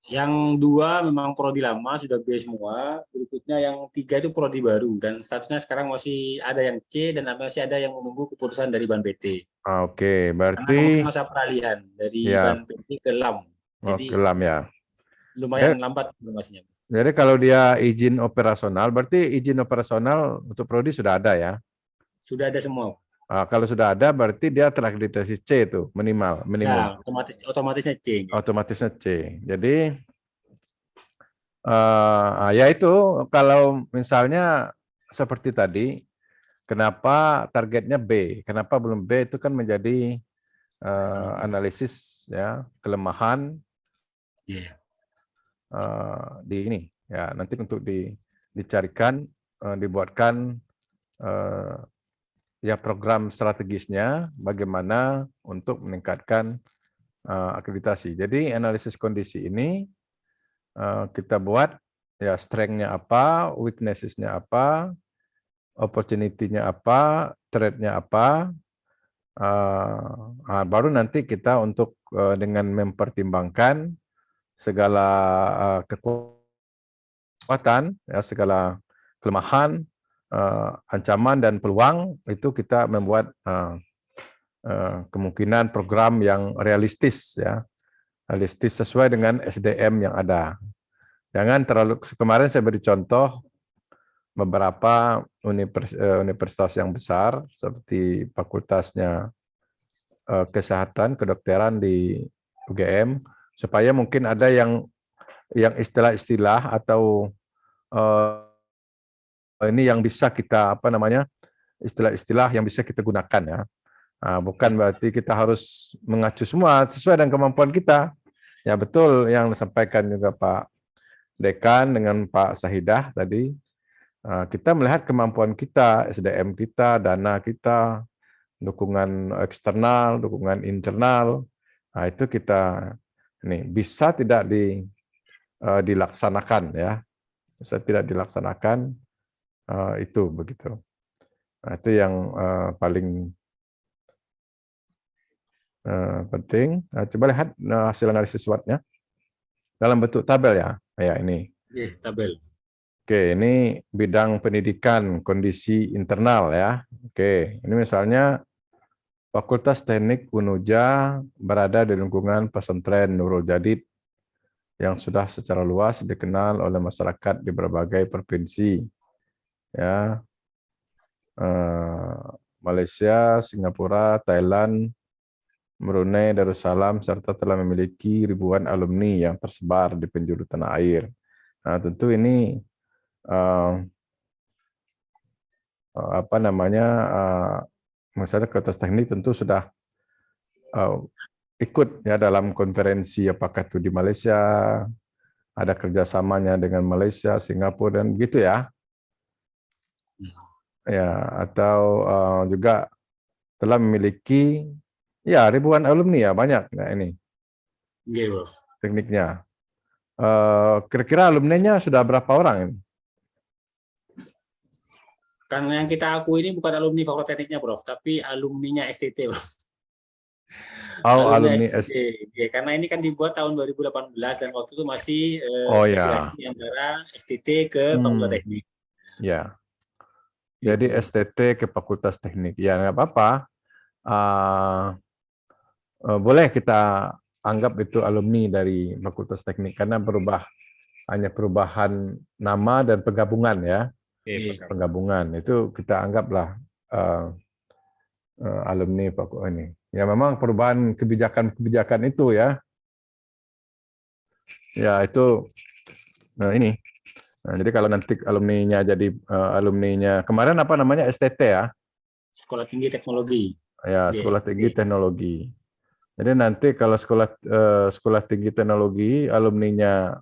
Speaker 3: Yang 2 memang prodi lama, sudah B semua. Berikutnya yang 3 itu prodi baru. Dan statusnya sekarang masih ada yang C dan masih ada yang menunggu keputusan dari Ban PT.
Speaker 4: Oke,
Speaker 3: Karena
Speaker 4: berarti
Speaker 3: kemarin masa peralihan dari
Speaker 4: ya,
Speaker 3: Ban PT ke LAM. Jadi
Speaker 4: kelam ya.
Speaker 3: lumayan lambat informasinya.
Speaker 4: Jadi kalau dia izin operasional, berarti izin operasional untuk prodi sudah ada ya?
Speaker 3: Sudah ada semua.
Speaker 4: Kalau sudah ada, berarti dia terakreditasi C itu minimal, minimum.
Speaker 3: Ya, otomatisnya C.
Speaker 4: Otomatisnya C. Jadi ya itu kalau misalnya seperti tadi, kenapa targetnya B? Kenapa belum B? Itu kan menjadi analisis ya kelemahan
Speaker 3: Yeah.
Speaker 4: di ini ya, nanti untuk dicarikan, dibuatkan ya program strategisnya bagaimana untuk meningkatkan akreditasi. Jadi analisis kondisi ini kita buat ya, strength-nya apa, weakness-nya apa, opportunity-nya apa, threat-nya apa. Baru nanti kita untuk dengan mempertimbangkan segala kekuatan, ya, segala kelemahan, ancaman dan peluang, itu kita membuat kemungkinan program yang realistis, ya, realistis sesuai dengan SDM yang ada. Jangan terlalu, kemarin saya beri contoh beberapa universitas yang besar seperti fakultasnya kesehatan, kedokteran di UGM, supaya mungkin ada yang istilah-istilah atau ini yang bisa kita istilah-istilah yang bisa kita gunakan ya. Bukan berarti kita harus mengacu semua sesuai dengan kemampuan kita. Ya betul yang disampaikan juga Pak Dekan dengan Pak Sahidah tadi. Kita melihat kemampuan kita, SDM kita, dana kita, dukungan eksternal, dukungan internal. Itu kita bisa tidak dilaksanakan ya. Bisa tidak dilaksanakan, itu begitu. Itu yang paling penting. Coba lihat hasil analisis SWOT-nya dalam bentuk tabel ya. Ya ini.
Speaker 3: Tabel.
Speaker 4: Oke, ini bidang pendidikan, kondisi internal ya. Oke, ini misalnya Fakultas Teknik Unuja berada di lingkungan pesantren Nurul Jadid yang sudah secara luas dikenal oleh masyarakat di berbagai provinsi. Ya, Malaysia, Singapura, Thailand, Brunei Darussalam, serta telah memiliki ribuan alumni yang tersebar di penjuru tanah air. Nah, tentu ini misalnya Fakultas Teknik tentu sudah ikut ya dalam konferensi, apakah itu di Malaysia, ada kerjasamanya dengan Malaysia, Singapura dan begitu ya. Ya, atau juga telah memiliki ya ribuan alumni ya, banyak ya ini tekniknya. Kira-kira alumninya sudah berapa orang ini?
Speaker 3: Karena yang kita akui ini bukan alumni Fakultas Tekniknya, Prof, tapi alumninya STT, Prof.
Speaker 4: Alumni
Speaker 3: STT. Ya, karena ini kan dibuat tahun 2018 dan waktu itu masih
Speaker 4: ya.
Speaker 3: antara STT ke Fakultas Teknik.
Speaker 4: Ya. Jadi STT ke Fakultas Teknik. Ya, nggak apa-apa. Boleh kita anggap itu alumni dari Fakultas Teknik karena hanya perubahan nama dan penggabungan ya. Penggabungan itu kita anggaplah alumni fakultas ini. Ya memang perubahan kebijakan itu ya. Ya itu ini. Nah, jadi kalau nanti alumninya jadi alumninya kemarin apa namanya STT ya?
Speaker 3: Sekolah Tinggi Teknologi.
Speaker 4: Ya,
Speaker 3: Oke,
Speaker 4: sekolah tinggi
Speaker 3: oke.
Speaker 4: teknologi. Jadi nanti kalau sekolah tinggi teknologi alumninya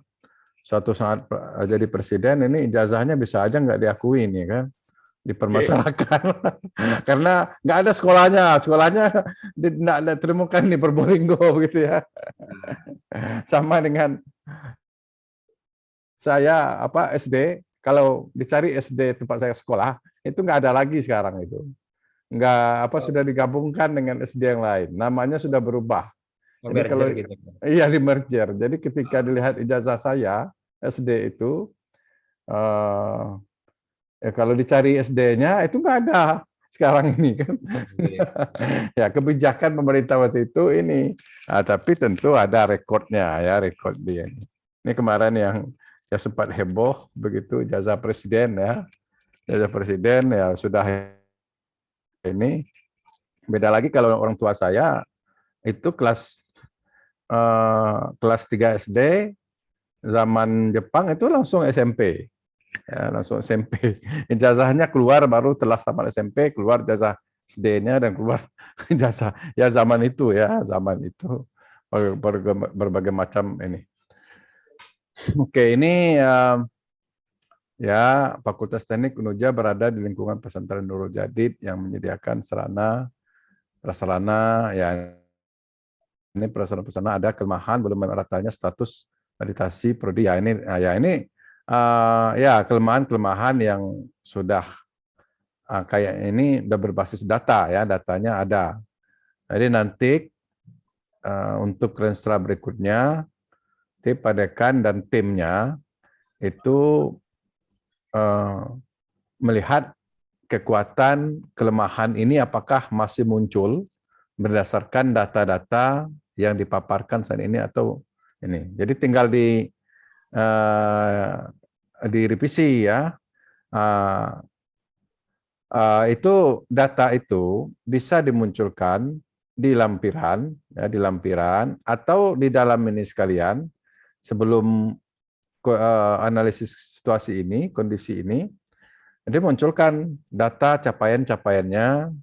Speaker 4: suatu saat jadi presiden, ini ijazahnya bisa aja nggak diakuin ya kan, dipermasalahkan karena nggak ada sekolahnya nggak ditemukan di Probolinggo gitu ya. Sama dengan saya SD, kalau dicari SD tempat saya sekolah itu nggak ada lagi sekarang itu. Nggak sudah digabungkan dengan SD yang lain. Namanya sudah berubah. Jadi
Speaker 1: merger
Speaker 4: kalau
Speaker 1: gitu.
Speaker 4: iya di merger. Jadi ketika dilihat ijazah saya SD itu, kalau dicari SD-nya itu nggak ada sekarang ini kan. Ya kebijakan pemerintah waktu itu ini. Nah, tapi tentu ada rekodnya ya, rekod dia. Ini kemarin yang ya sempat heboh begitu ijazah presiden ya. Ijazah presiden ya sudah ini. Beda lagi kalau orang tua saya itu kelas 3 SD zaman Jepang itu langsung SMP. Ya, langsung SMP. Ijazahnya keluar baru telah tamat SMP, keluar ijazah SD-nya dan keluar ijazah. Ya zaman itu ya, zaman itu berbagai macam ini. Oke, ini ya Fakultas Teknik Unuja berada di lingkungan pesantren Nurul Jadid yang menyediakan prasarana ya. Ini prasarana ada kelemahan belum meratanya status akreditasi prodi ya ini ya kelemahan yang sudah kayak ini udah berbasis data ya, datanya ada. Jadi nanti untuk renstra berikutnya tim Padekan dan timnya itu melihat kekuatan kelemahan ini apakah masih muncul berdasarkan data-data yang dipaparkan saat ini atau ini. Jadi tinggal direvisi ya. Itu data itu bisa dimunculkan di lampiran, ya, di lampiran atau di dalam ini sekalian sebelum analisis situasi ini, kondisi ini, jadi munculkan data capaian-capaiannya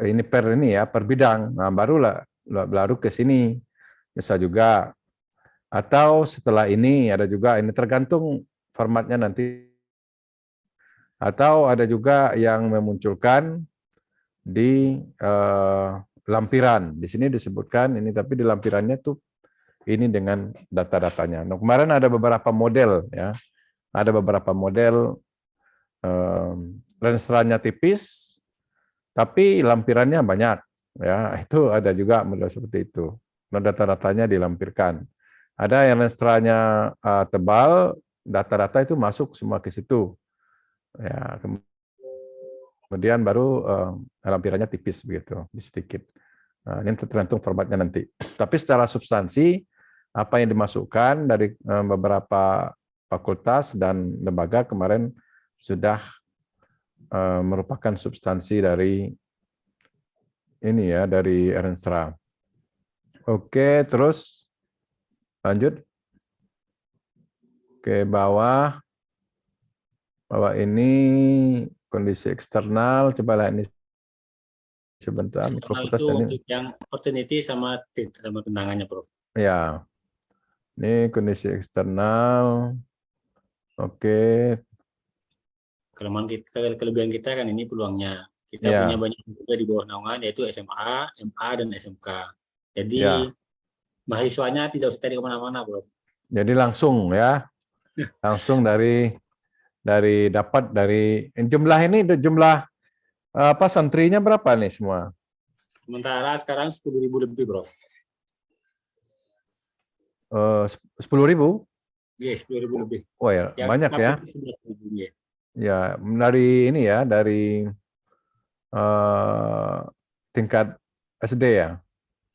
Speaker 4: ini per bidang. Nah, baru ke sini bisa juga, atau setelah ini ada juga, ini tergantung formatnya nanti. Atau ada juga yang memunculkan di lampiran. Di sini disebutkan ini, tapi di lampirannya tuh ini dengan data-datanya. Nah, kemarin ada beberapa model ya, ada beberapa model renstranya tipis, tapi lampirannya banyak ya. Itu ada juga model seperti itu. Nah, data-datanya dilampirkan. Ada yang renstranya tebal, data-data itu masuk semua ke situ. Ya, kemudian baru lampirannya tipis begitu, sedikit. Nah, ini tergantung formatnya nanti. Tapi secara substansi apa yang dimasukkan dari beberapa fakultas dan lembaga kemarin sudah merupakan substansi dari ini ya, dari Renstra. Oke, terus lanjut ke bawah. Bahwa ini kondisi eksternal, coba lihat ini sebentar.
Speaker 3: Eksternal itu untuk yang opportunity sama tendangannya, Prof.
Speaker 4: Ya, ini kondisi eksternal. Oke.
Speaker 3: Kelebihan kita kan ini peluangnya. Kita
Speaker 4: Ya.
Speaker 3: punya banyak juga di bawah naungan, yaitu SMA, MA, dan SMK. Jadi
Speaker 4: Ya.
Speaker 3: mahasiswanya tidak usah cari kemana-mana, Prof.
Speaker 4: Jadi langsung ya, langsung dari dapat dari jumlah ini, jumlah santrinya berapa nih semua?
Speaker 3: Sementara sekarang 10.000 lebih, Prof.
Speaker 4: 10.000?
Speaker 3: Iya, 10.000 lebih.
Speaker 4: Oh ya, banyak ya.
Speaker 3: 11.000, ya.
Speaker 4: Ya, dari ini ya, dari tingkat SD ya.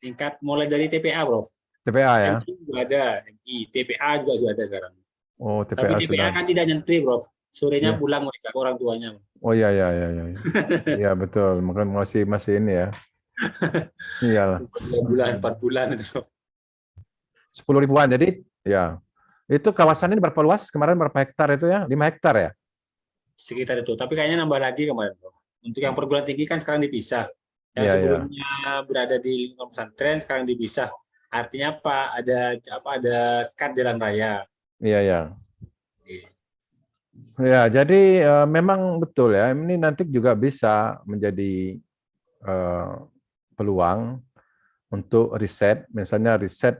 Speaker 3: Tingkat mulai dari TPA, Prof.
Speaker 4: TPA ya.
Speaker 3: MI juga ada, MI, TPA juga sudah ada sekarang.
Speaker 4: Oh,
Speaker 3: Tapi
Speaker 4: TPA
Speaker 3: TPA
Speaker 4: sudah.
Speaker 3: kan tidak nyentri, Prof. Sorenya
Speaker 4: Ya.
Speaker 3: pulang mereka ke orang tuanya.
Speaker 4: Oh ya. Iya betul, mungkin masih ini ya. Iyalah.
Speaker 3: 3 bulan, 4 bulan itu, Prof.
Speaker 4: 10.000-an. Jadi ya. Itu kawasan ini berapa luas? Kemarin berapa hektar itu ya? 5 hektar ya?
Speaker 5: sekitar itu. Tapi kayaknya nambah lagi kemarin, Prof. Untuk yang perguruan tinggi kan sekarang dipisah. Yang
Speaker 4: Iya, iya.
Speaker 5: sebelumnya berada di lingkungan pesantren sekarang dipisah. Artinya apa? Ada sekat jalan raya.
Speaker 4: Iya, iya.
Speaker 5: Oke.
Speaker 4: Ya, jadi memang betul ya. Ini nanti juga bisa menjadi peluang untuk riset, misalnya riset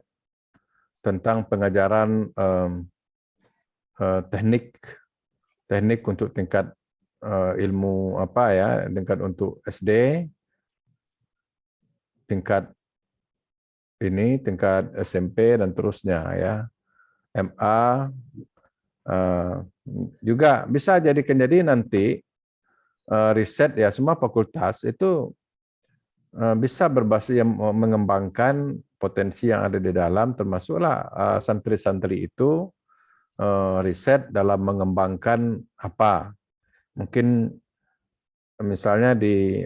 Speaker 4: tentang pengajaran teknik untuk tingkat ilmu apa ya, tingkat untuk SD, tingkat SMP dan terusnya ya, MA juga bisa jadi nanti riset ya, semua fakultas itu bisa berbasis yang mengembangkan potensi yang ada di dalam, termasuklah santri-santri itu riset dalam mengembangkan apa, mungkin misalnya di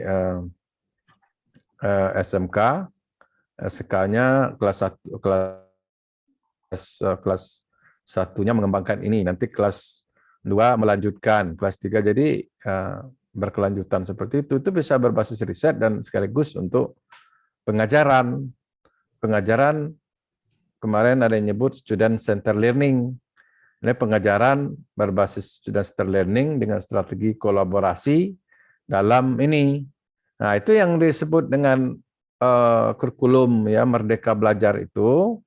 Speaker 4: SMK, SK-nya kelas 1-nya mengembangkan ini, nanti kelas 2 melanjutkan, kelas 3 jadi berkelanjutan seperti itu bisa berbasis riset dan sekaligus untuk pengajaran kemarin ada yang nyebut student center learning. Ini pengajaran berbasis student center learning dengan strategi kolaborasi dalam ini. Nah, itu yang disebut dengan kurikulum ya, Merdeka Belajar itu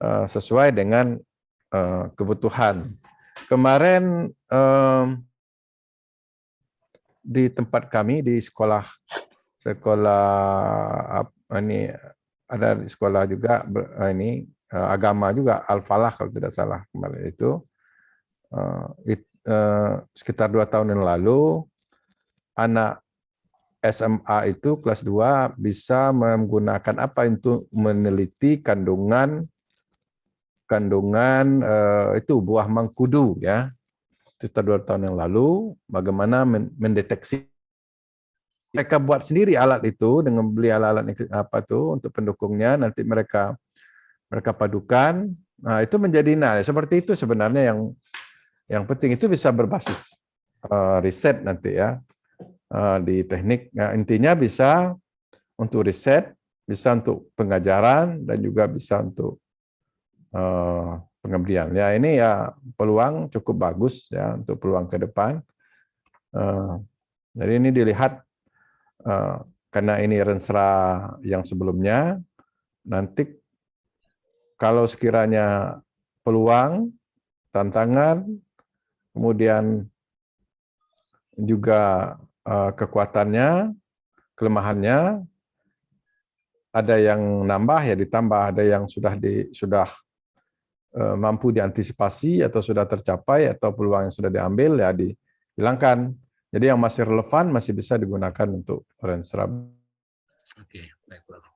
Speaker 4: sesuai dengan kebutuhan. Kemarin di tempat kami di sekolah ini ada di sekolah juga ini agama juga, Al-Falah kalau tidak salah kemarin itu sekitar 2 tahun yang lalu anak SMA itu kelas 2 bisa menggunakan apa itu meneliti kandungan itu buah mangkudu ya. Sekitar 2 tahun yang lalu, bagaimana mendeteksi. Mereka buat sendiri alat itu dengan beli alat-alat apa tuh untuk pendukungnya, nanti mereka padukan. Nah, itu menjadi seperti itu sebenarnya yang penting, itu bisa berbasis riset nanti ya di teknik. Nah, intinya bisa untuk riset, bisa untuk pengajaran dan juga bisa untuk pengabdian. Ya, ini ya peluang cukup bagus ya untuk peluang ke depan. Jadi ini dilihat karena ini Renstra yang sebelumnya, nanti kalau sekiranya peluang, tantangan, kemudian juga kekuatannya, kelemahannya, ada yang nambah ya ditambah, ada yang sudah mampu diantisipasi atau sudah tercapai atau peluang yang sudah diambil ya dihilangkan. Jadi yang masih relevan masih bisa digunakan untuk Renstra.
Speaker 5: Oke, baik, Prof.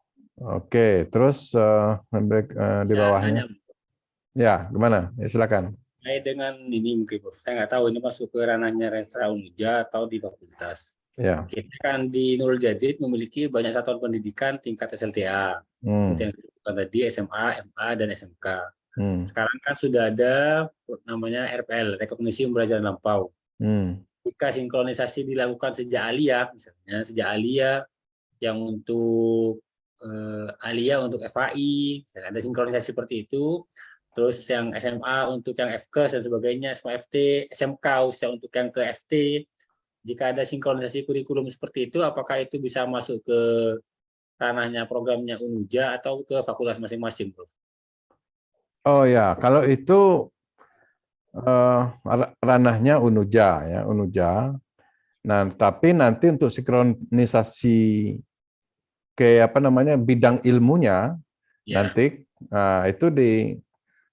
Speaker 4: Oke, terus di bawahnya.
Speaker 5: Nanya,
Speaker 4: Ya, gimana? Ya, silakan.
Speaker 5: dengan ini mungkin, Prof. Saya nggak tahu ini masuk ke ranahnya Renstra Unuja atau di fakultas.
Speaker 4: Ya.
Speaker 5: Kita kan di Nurul Jadid memiliki banyak satuan pendidikan tingkat SLTA, seperti yang disebutkan tadi SMA, MA, dan SMK. Sekarang kan sudah ada namanya RPL, Rekognisi Pembelajaran Lampau. Jika sinkronisasi dilakukan sejak aliyah, misalnya sejak aliyah yang untuk aliyah untuk FAI, ada sinkronisasi seperti itu. Terus yang SMA untuk yang FKes dan sebagainya, SMA FT, SMK untuk yang ke FT. Jika ada sinkronisasi kurikulum seperti itu, apakah itu bisa masuk ke ranahnya programnya Unuja atau ke fakultas masing-masing, Prof?
Speaker 4: Oh ya, kalau itu ranahnya Unuja ya, Unuja. Nah, tapi nanti untuk sinkronisasi ke bidang ilmunya nanti itu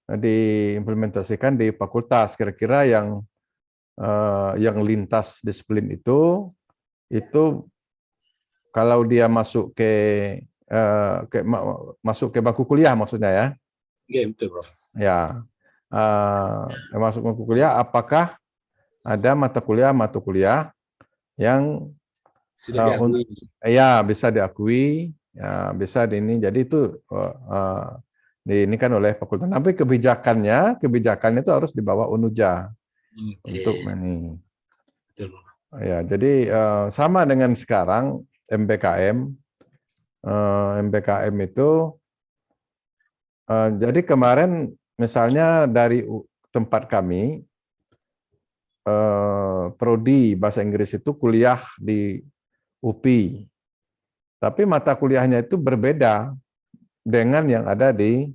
Speaker 4: diimplementasikan di fakultas. Kira-kira yang lintas disiplin itu kalau dia masuk masuk ke bangku kuliah maksudnya ya.
Speaker 5: Iya, betul, Prof.
Speaker 4: Ya, masuk bangku kuliah, apakah ada mata kuliah yang
Speaker 5: sudah diakui?
Speaker 4: Ya bisa diakui, ya bisa ini. Jadi itu ini kan oleh fakultas. Tapi kebijakannya itu harus dibawa Unuja untuk ini.
Speaker 5: betul.
Speaker 4: Ya, jadi sama dengan sekarang MPKM. MPKM itu jadi kemarin misalnya dari tempat kami prodi bahasa Inggris itu kuliah di UPI. Tapi mata kuliahnya itu berbeda dengan yang ada di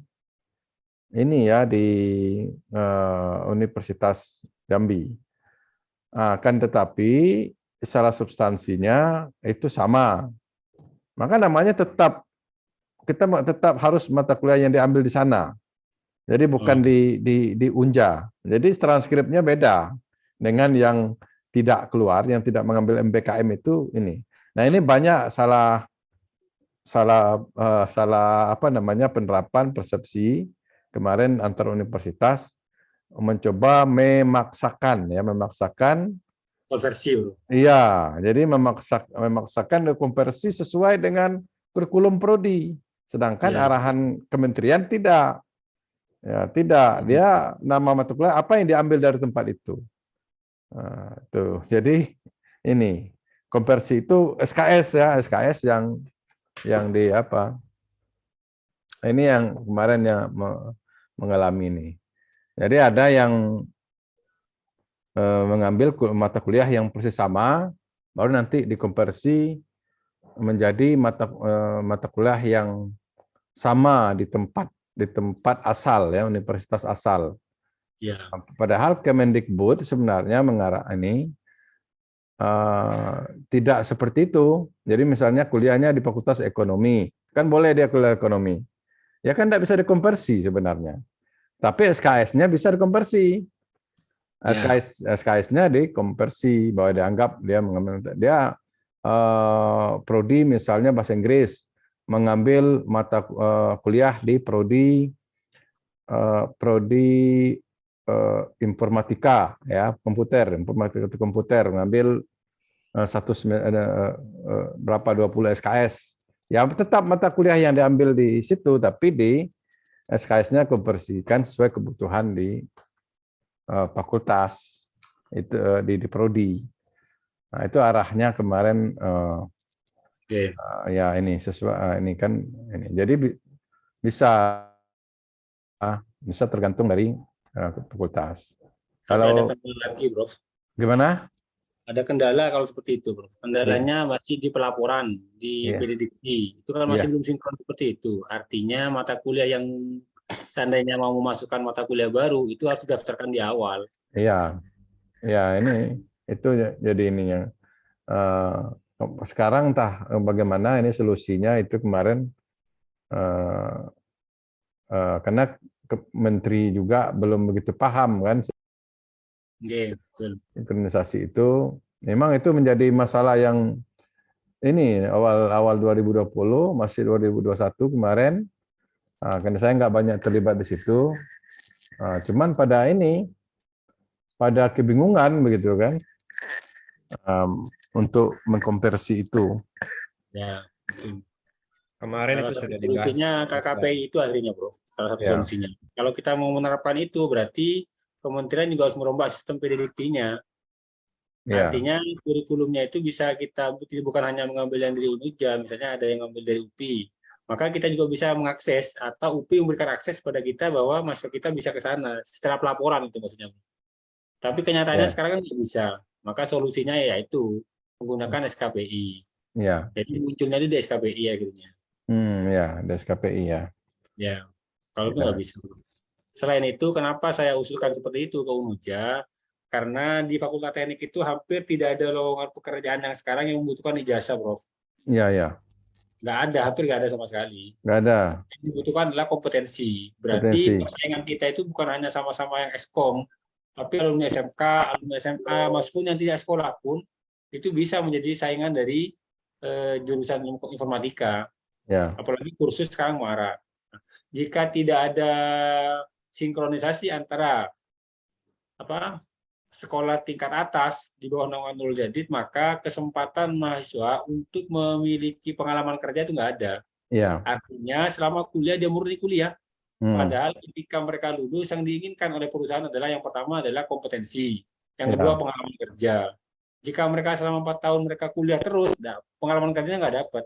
Speaker 4: ini ya di Universitas Jambi. Akan tetapi secara substansinya itu sama. Maka namanya tetap kita tetap harus mata kuliah yang diambil di sana. Jadi bukan di Unja. Jadi transkripnya beda dengan yang tidak keluar, yang tidak mengambil MPKM itu ini. Nah, ini banyak salah apa namanya penerapan persepsi kemarin antar universitas mencoba memaksakan
Speaker 5: Konversi.
Speaker 4: iya, jadi memaksakan konversi sesuai dengan kurikulum prodi, sedangkan
Speaker 5: Ya.
Speaker 4: arahan kementerian tidak. Ya, tidak. Dia nama mata kuliah apa yang diambil dari tempat itu. Nah, tuh. Jadi ini konversi itu SKS ya, SKS yang di apa? Ini yang kemarin yang mengalami ini. Jadi ada yang mengambil mata kuliah yang persis sama, baru nanti dikonversi menjadi mata kuliah yang sama di tempat asal ya, universitas asal.
Speaker 5: Ya.
Speaker 4: Padahal Kemendikbud sebenarnya mengarah ini tidak seperti itu. Jadi misalnya kuliahnya di Fakultas Ekonomi, kan boleh dia kuliah ekonomi. Ya kan tidak bisa dikonversi sebenarnya. Tapi SKS-nya bisa dikonversi. SKS-nya dikonversi bahwa dianggap dia mengambil prodi misalnya bahasa Inggris, mengambil mata kuliah di prodi informatika ya, komputer mengambil berapa 20 SKS. Ya tetap mata kuliah yang diambil di situ, tapi di SKS-nya konversikan sesuai kebutuhan di fakultas itu di prodi. Nah, itu arahnya kemarin ya ini sesuai ini kan ini. Jadi bisa tergantung dari fakultas.
Speaker 5: Tapi ada
Speaker 4: Kalau
Speaker 5: kendala lagi, Bro.
Speaker 4: gimana?
Speaker 5: Ada kendala kalau seperti itu, Bro. Kendalanya masih di pelaporan di PDDikti. Itu kan masih belum sinkron seperti itu. Artinya mata kuliah yang seandainya mau memasukkan mata kuliah baru itu harus didaftarkan di awal.
Speaker 4: Iya, ya ini itu jadi ininya. Sekarang entah bagaimana ini solusinya itu kemarin karena menteri juga belum begitu paham kan
Speaker 5: Betul.
Speaker 4: sinkronisasi itu. Memang itu menjadi masalah yang ini awal 2020 masih 2021 kemarin. Karena saya nggak banyak terlibat di situ. Cuman pada kebingungan begitu kan untuk mengkonversi itu.
Speaker 5: Ya, betul.
Speaker 1: Kemarin
Speaker 5: Salah
Speaker 1: itu
Speaker 5: satu
Speaker 1: sudah dibahas.
Speaker 5: solusinya KKPI itu artinya, Bro. Salah satu solusinya. Kalau kita mau menerapkan itu, berarti kementerian juga harus merombak sistem PDDikti-nya. Artinya kurikulumnya itu bisa kita bukan hanya mengambil yang dari Unja, misalnya ada yang ngambil dari UPI. Maka kita juga bisa mengakses atau UPI memberikan akses kepada kita bahwa mahasiswa kita bisa ke sana setelah pelaporan itu maksudnya. Tapi kenyataannya sekarang kan tidak bisa. Maka solusinya yaitu menggunakan SKPI. Jadi munculnya itu di SKPI akhirnya.
Speaker 4: Di SKPI ya.
Speaker 5: Ya, kalau itu nggak bisa. Selain itu, kenapa saya usulkan seperti itu ke Unja? Karena di Fakultas Teknik itu hampir tidak ada lowongan pekerjaan yang sekarang yang membutuhkan ijazah, Prof.
Speaker 4: Iya.
Speaker 5: Nggak ada, hampir nggak ada sama sekali.
Speaker 4: Nggak ada.
Speaker 5: Yang dibutuhkan adalah kompetensi. Berarti persaingan kita itu bukan hanya sama-sama yang Eskom, tapi alumni SMK, alumni SMA, meskipun yang tidak sekolah pun, itu bisa menjadi saingan dari jurusan informatika. Apalagi kursus sekarang marak. Jika tidak ada sinkronisasi antara sekolah tingkat atas di bawah naungan Nurul Jadid, maka kesempatan mahasiswa untuk memiliki pengalaman kerja itu nggak ada. Artinya selama kuliah dia murni kuliah. Padahal ketika mereka lulus yang diinginkan oleh perusahaan adalah yang pertama adalah kompetensi, yang kedua pengalaman kerja. Jika mereka selama 4 tahun mereka kuliah terus, pengalaman kerjanya nggak dapat.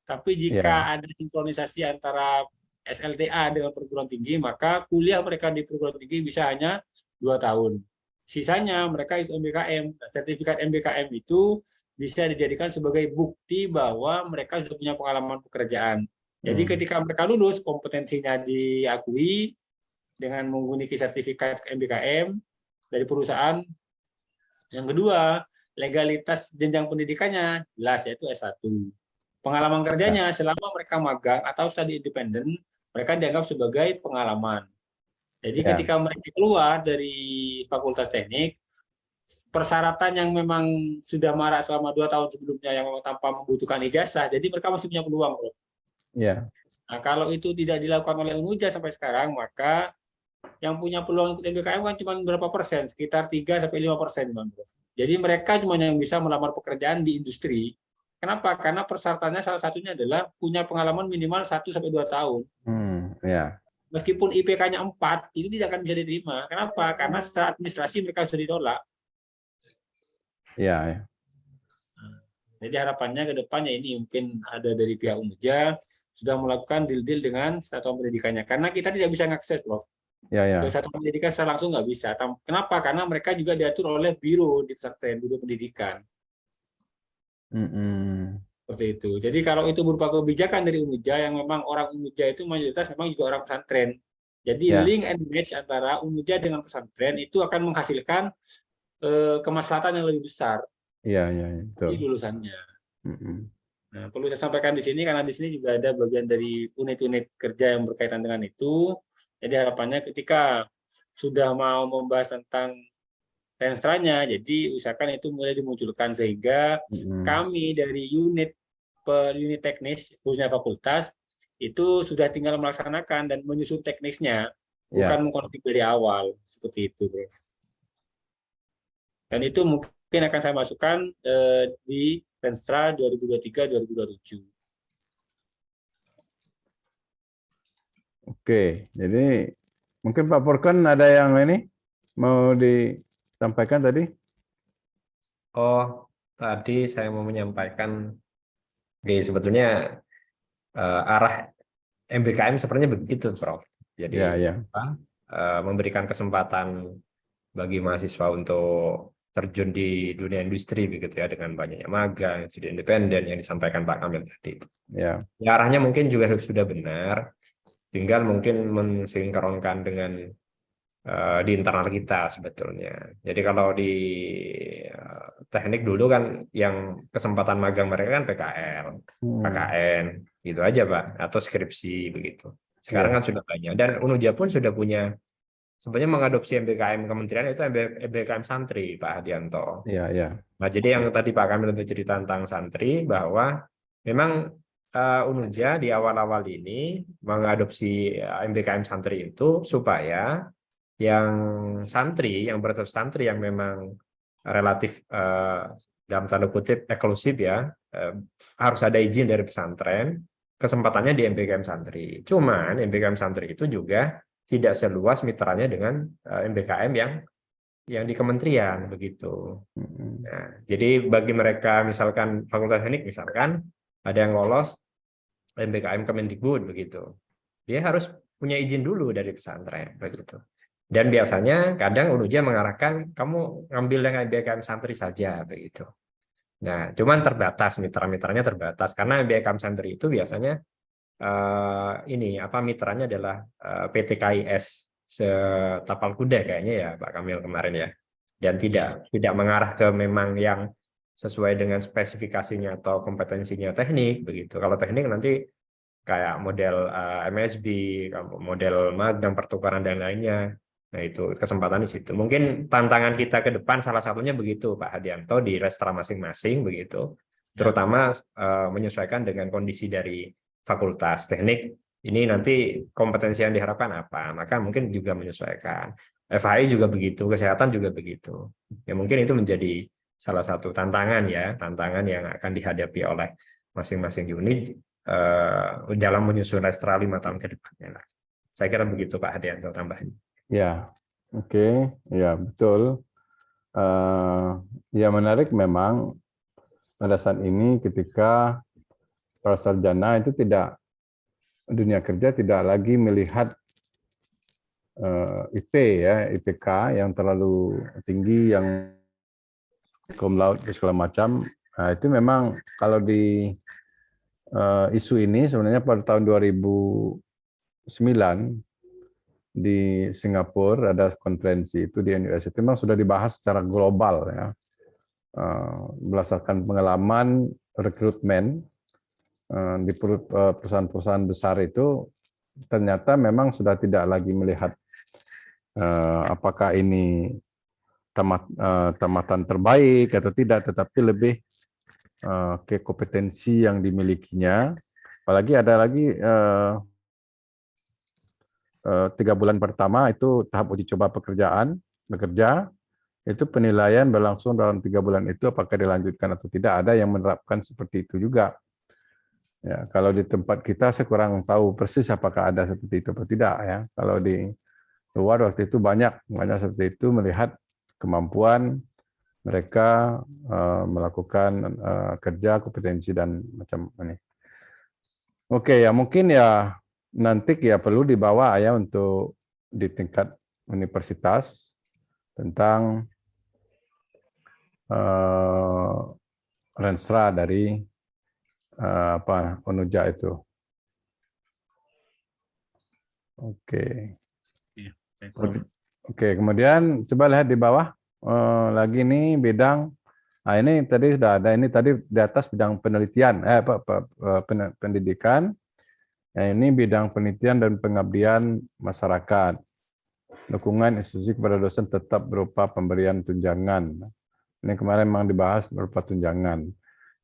Speaker 5: Tapi jika ada sinkronisasi antara SLTA dengan perguruan tinggi, maka kuliah mereka di perguruan tinggi bisa hanya 2 tahun. Sisanya mereka ikut MBKM. Sertifikat MBKM itu bisa dijadikan sebagai bukti bahwa mereka sudah punya pengalaman pekerjaan. Jadi ketika mereka lulus, kompetensinya diakui dengan memiliki sertifikat MBKM dari perusahaan. Yang kedua, legalitas jenjang pendidikannya jelas, yaitu S1. Pengalaman kerjanya selama mereka magang atau studi independen, mereka dianggap sebagai pengalaman. Jadi ketika mereka keluar dari Fakultas Teknik, persyaratan yang memang sudah marak selama 2 tahun sebelumnya yang tanpa membutuhkan ijazah, jadi mereka masih punya peluang, Prof. Nah, kalau itu tidak dilakukan oleh Unuja sampai sekarang, maka yang punya peluang ikut MBKM kan cuma berapa persen, sekitar 3-5%. Jadi mereka cuma yang bisa melamar pekerjaan di industri. Kenapa? Karena persyaratannya salah satunya adalah punya pengalaman minimal 1-2 tahun. Meskipun IPK-nya 4, itu tidak akan bisa diterima. Kenapa? Karena secara administrasi mereka sudah ditolak. Jadi harapannya ke depannya ini mungkin ada dari pihak Unuja sudah melakukan deal-deal dengan satuan pendidikannya. Karena kita tidak bisa mengakses, Prof. Ke satuan pendidikan secara langsung nggak bisa. Kenapa? Karena mereka juga diatur oleh biro di pesantren, biro pendidikan. Seperti itu. Jadi kalau itu berupa kebijakan dari Unuja, yang memang orang Unuja itu mayoritas memang juga orang pesantren. Jadi link and match antara Unuja dengan pesantren itu akan menghasilkan kemaslahatan yang lebih besar. Di lulusannya. Nah, perlu saya sampaikan di sini karena di sini juga ada bagian dari unit-unit kerja yang berkaitan dengan itu. Jadi harapannya ketika sudah mau membahas tentang renstranya, jadi usahakan itu mulai dimunculkan sehingga kami dari unit teknis khususnya fakultas itu sudah tinggal melaksanakan dan menyusun teknisnya, bukan mengkonfig dari awal seperti itu, Prof. Dan itu mungkin akan saya masukkan di Renstra 2023-2027.
Speaker 4: Oke, jadi mungkin Pak Furkan ada yang ini mau disampaikan tadi?
Speaker 1: Oh, tadi saya mau menyampaikan, sebetulnya arah MBKM sebenarnya begitu, Prof. Jadi memberikan kesempatan bagi mahasiswa untuk terjun di dunia industri begitu ya, dengan banyaknya magang, studi independen yang disampaikan Pak Kamil tadi. Ya, arahnya mungkin juga sudah benar. Tinggal mungkin mensinkronkan dengan di internal kita sebetulnya. Jadi kalau di teknik dulu kan yang kesempatan magang mereka kan PKL, KKN, gitu aja Pak, atau skripsi begitu. Sekarang kan sudah banyak, dan Unuja pun sudah punya sebenarnya mengadopsi MBKM kementerian itu MBKM santri, Pak Hadianto. Nah, jadi yang tadi Pak Kamil bercerita tentang santri, bahwa memang Unuja di awal-awal ini mengadopsi MBKM santri itu supaya yang santri, yang berstatus santri yang memang relatif dalam tanda kutip eksklusif ya, harus ada izin dari pesantren, kesempatannya di MBKM santri. Cuman MBKM santri itu juga tidak seluas mitranya dengan MBKM yang di kementerian begitu. Nah, jadi bagi mereka misalkan Fakultas Teknik misalkan ada yang lolos MBKM Kemendikbud begitu, dia harus punya izin dulu dari pesantren begitu. Dan biasanya kadang Unuja mengarahkan kamu ngambil yang MBKM santri saja begitu. Nah, cuman terbatas, mitra-mitranya terbatas karena MBKM santri itu biasanya mitranya adalah PT KIS setapal kuda kayaknya ya Pak Kamil kemarin ya. Dan tidak mengarah ke memang yang sesuai dengan spesifikasinya atau kompetensinya teknik begitu. Kalau teknik nanti kayak model MSB, model magang, pertukaran dan lainnya. Nah, itu kesempatan di situ. Mungkin tantangan kita ke depan salah satunya begitu Pak Hadianto di Restra masing-masing begitu. Terutama menyesuaikan dengan kondisi dari Fakultas Teknik. Ini nanti kompetensi yang diharapkan apa, maka mungkin juga menyesuaikan. FHI juga begitu, kesehatan juga begitu. Ya mungkin itu menjadi salah satu tantangan yang akan dihadapi oleh masing-masing unit dalam menyusun Restra 5 tahun ke depannya. Saya kira begitu Pak Hadianto tambahannya.
Speaker 4: Ya, oke, ya betul. Ya menarik memang pada saat ini ketika para sarjana itu tidak, dunia kerja tidak lagi melihat IP ya, IPK yang terlalu tinggi, yang cum laude segala macam. Nah, itu memang kalau di isu ini sebenarnya pada tahun 2009 di Singapura ada konferensi itu di NUS, itu memang sudah dibahas secara global ya. Berdasarkan pengalaman rekrutmen di perusahaan-perusahaan besar itu, ternyata memang sudah tidak lagi melihat apakah ini tamatan terbaik atau tidak, tetapi lebih ke kompetensi yang dimilikinya. Apalagi ada lagi 3 bulan pertama itu tahap uji coba bekerja, itu penilaian berlangsung dalam 3 bulan itu apakah dilanjutkan atau tidak. Ada yang menerapkan seperti itu juga. Ya, kalau di tempat kita saya kurang tahu persis apakah ada seperti itu atau tidak ya. Kalau di luar waktu itu banyak seperti itu, melihat kemampuan mereka melakukan kerja, kompetensi dan macam ini. Oke ya, mungkin ya nanti ya perlu dibawa ya untuk di tingkat universitas tentang Renstra dari Onuja itu. Oke. Oke, kemudian coba lihat di bawah lagi nih bidang. Nah, ini tadi sudah ada, ini tadi di atas bidang penelitian, pendidikan. Nah, ini bidang penelitian dan pengabdian masyarakat. Dukungan institusi kepada dosen tetap berupa pemberian tunjangan. Ini kemarin memang dibahas berupa tunjangan.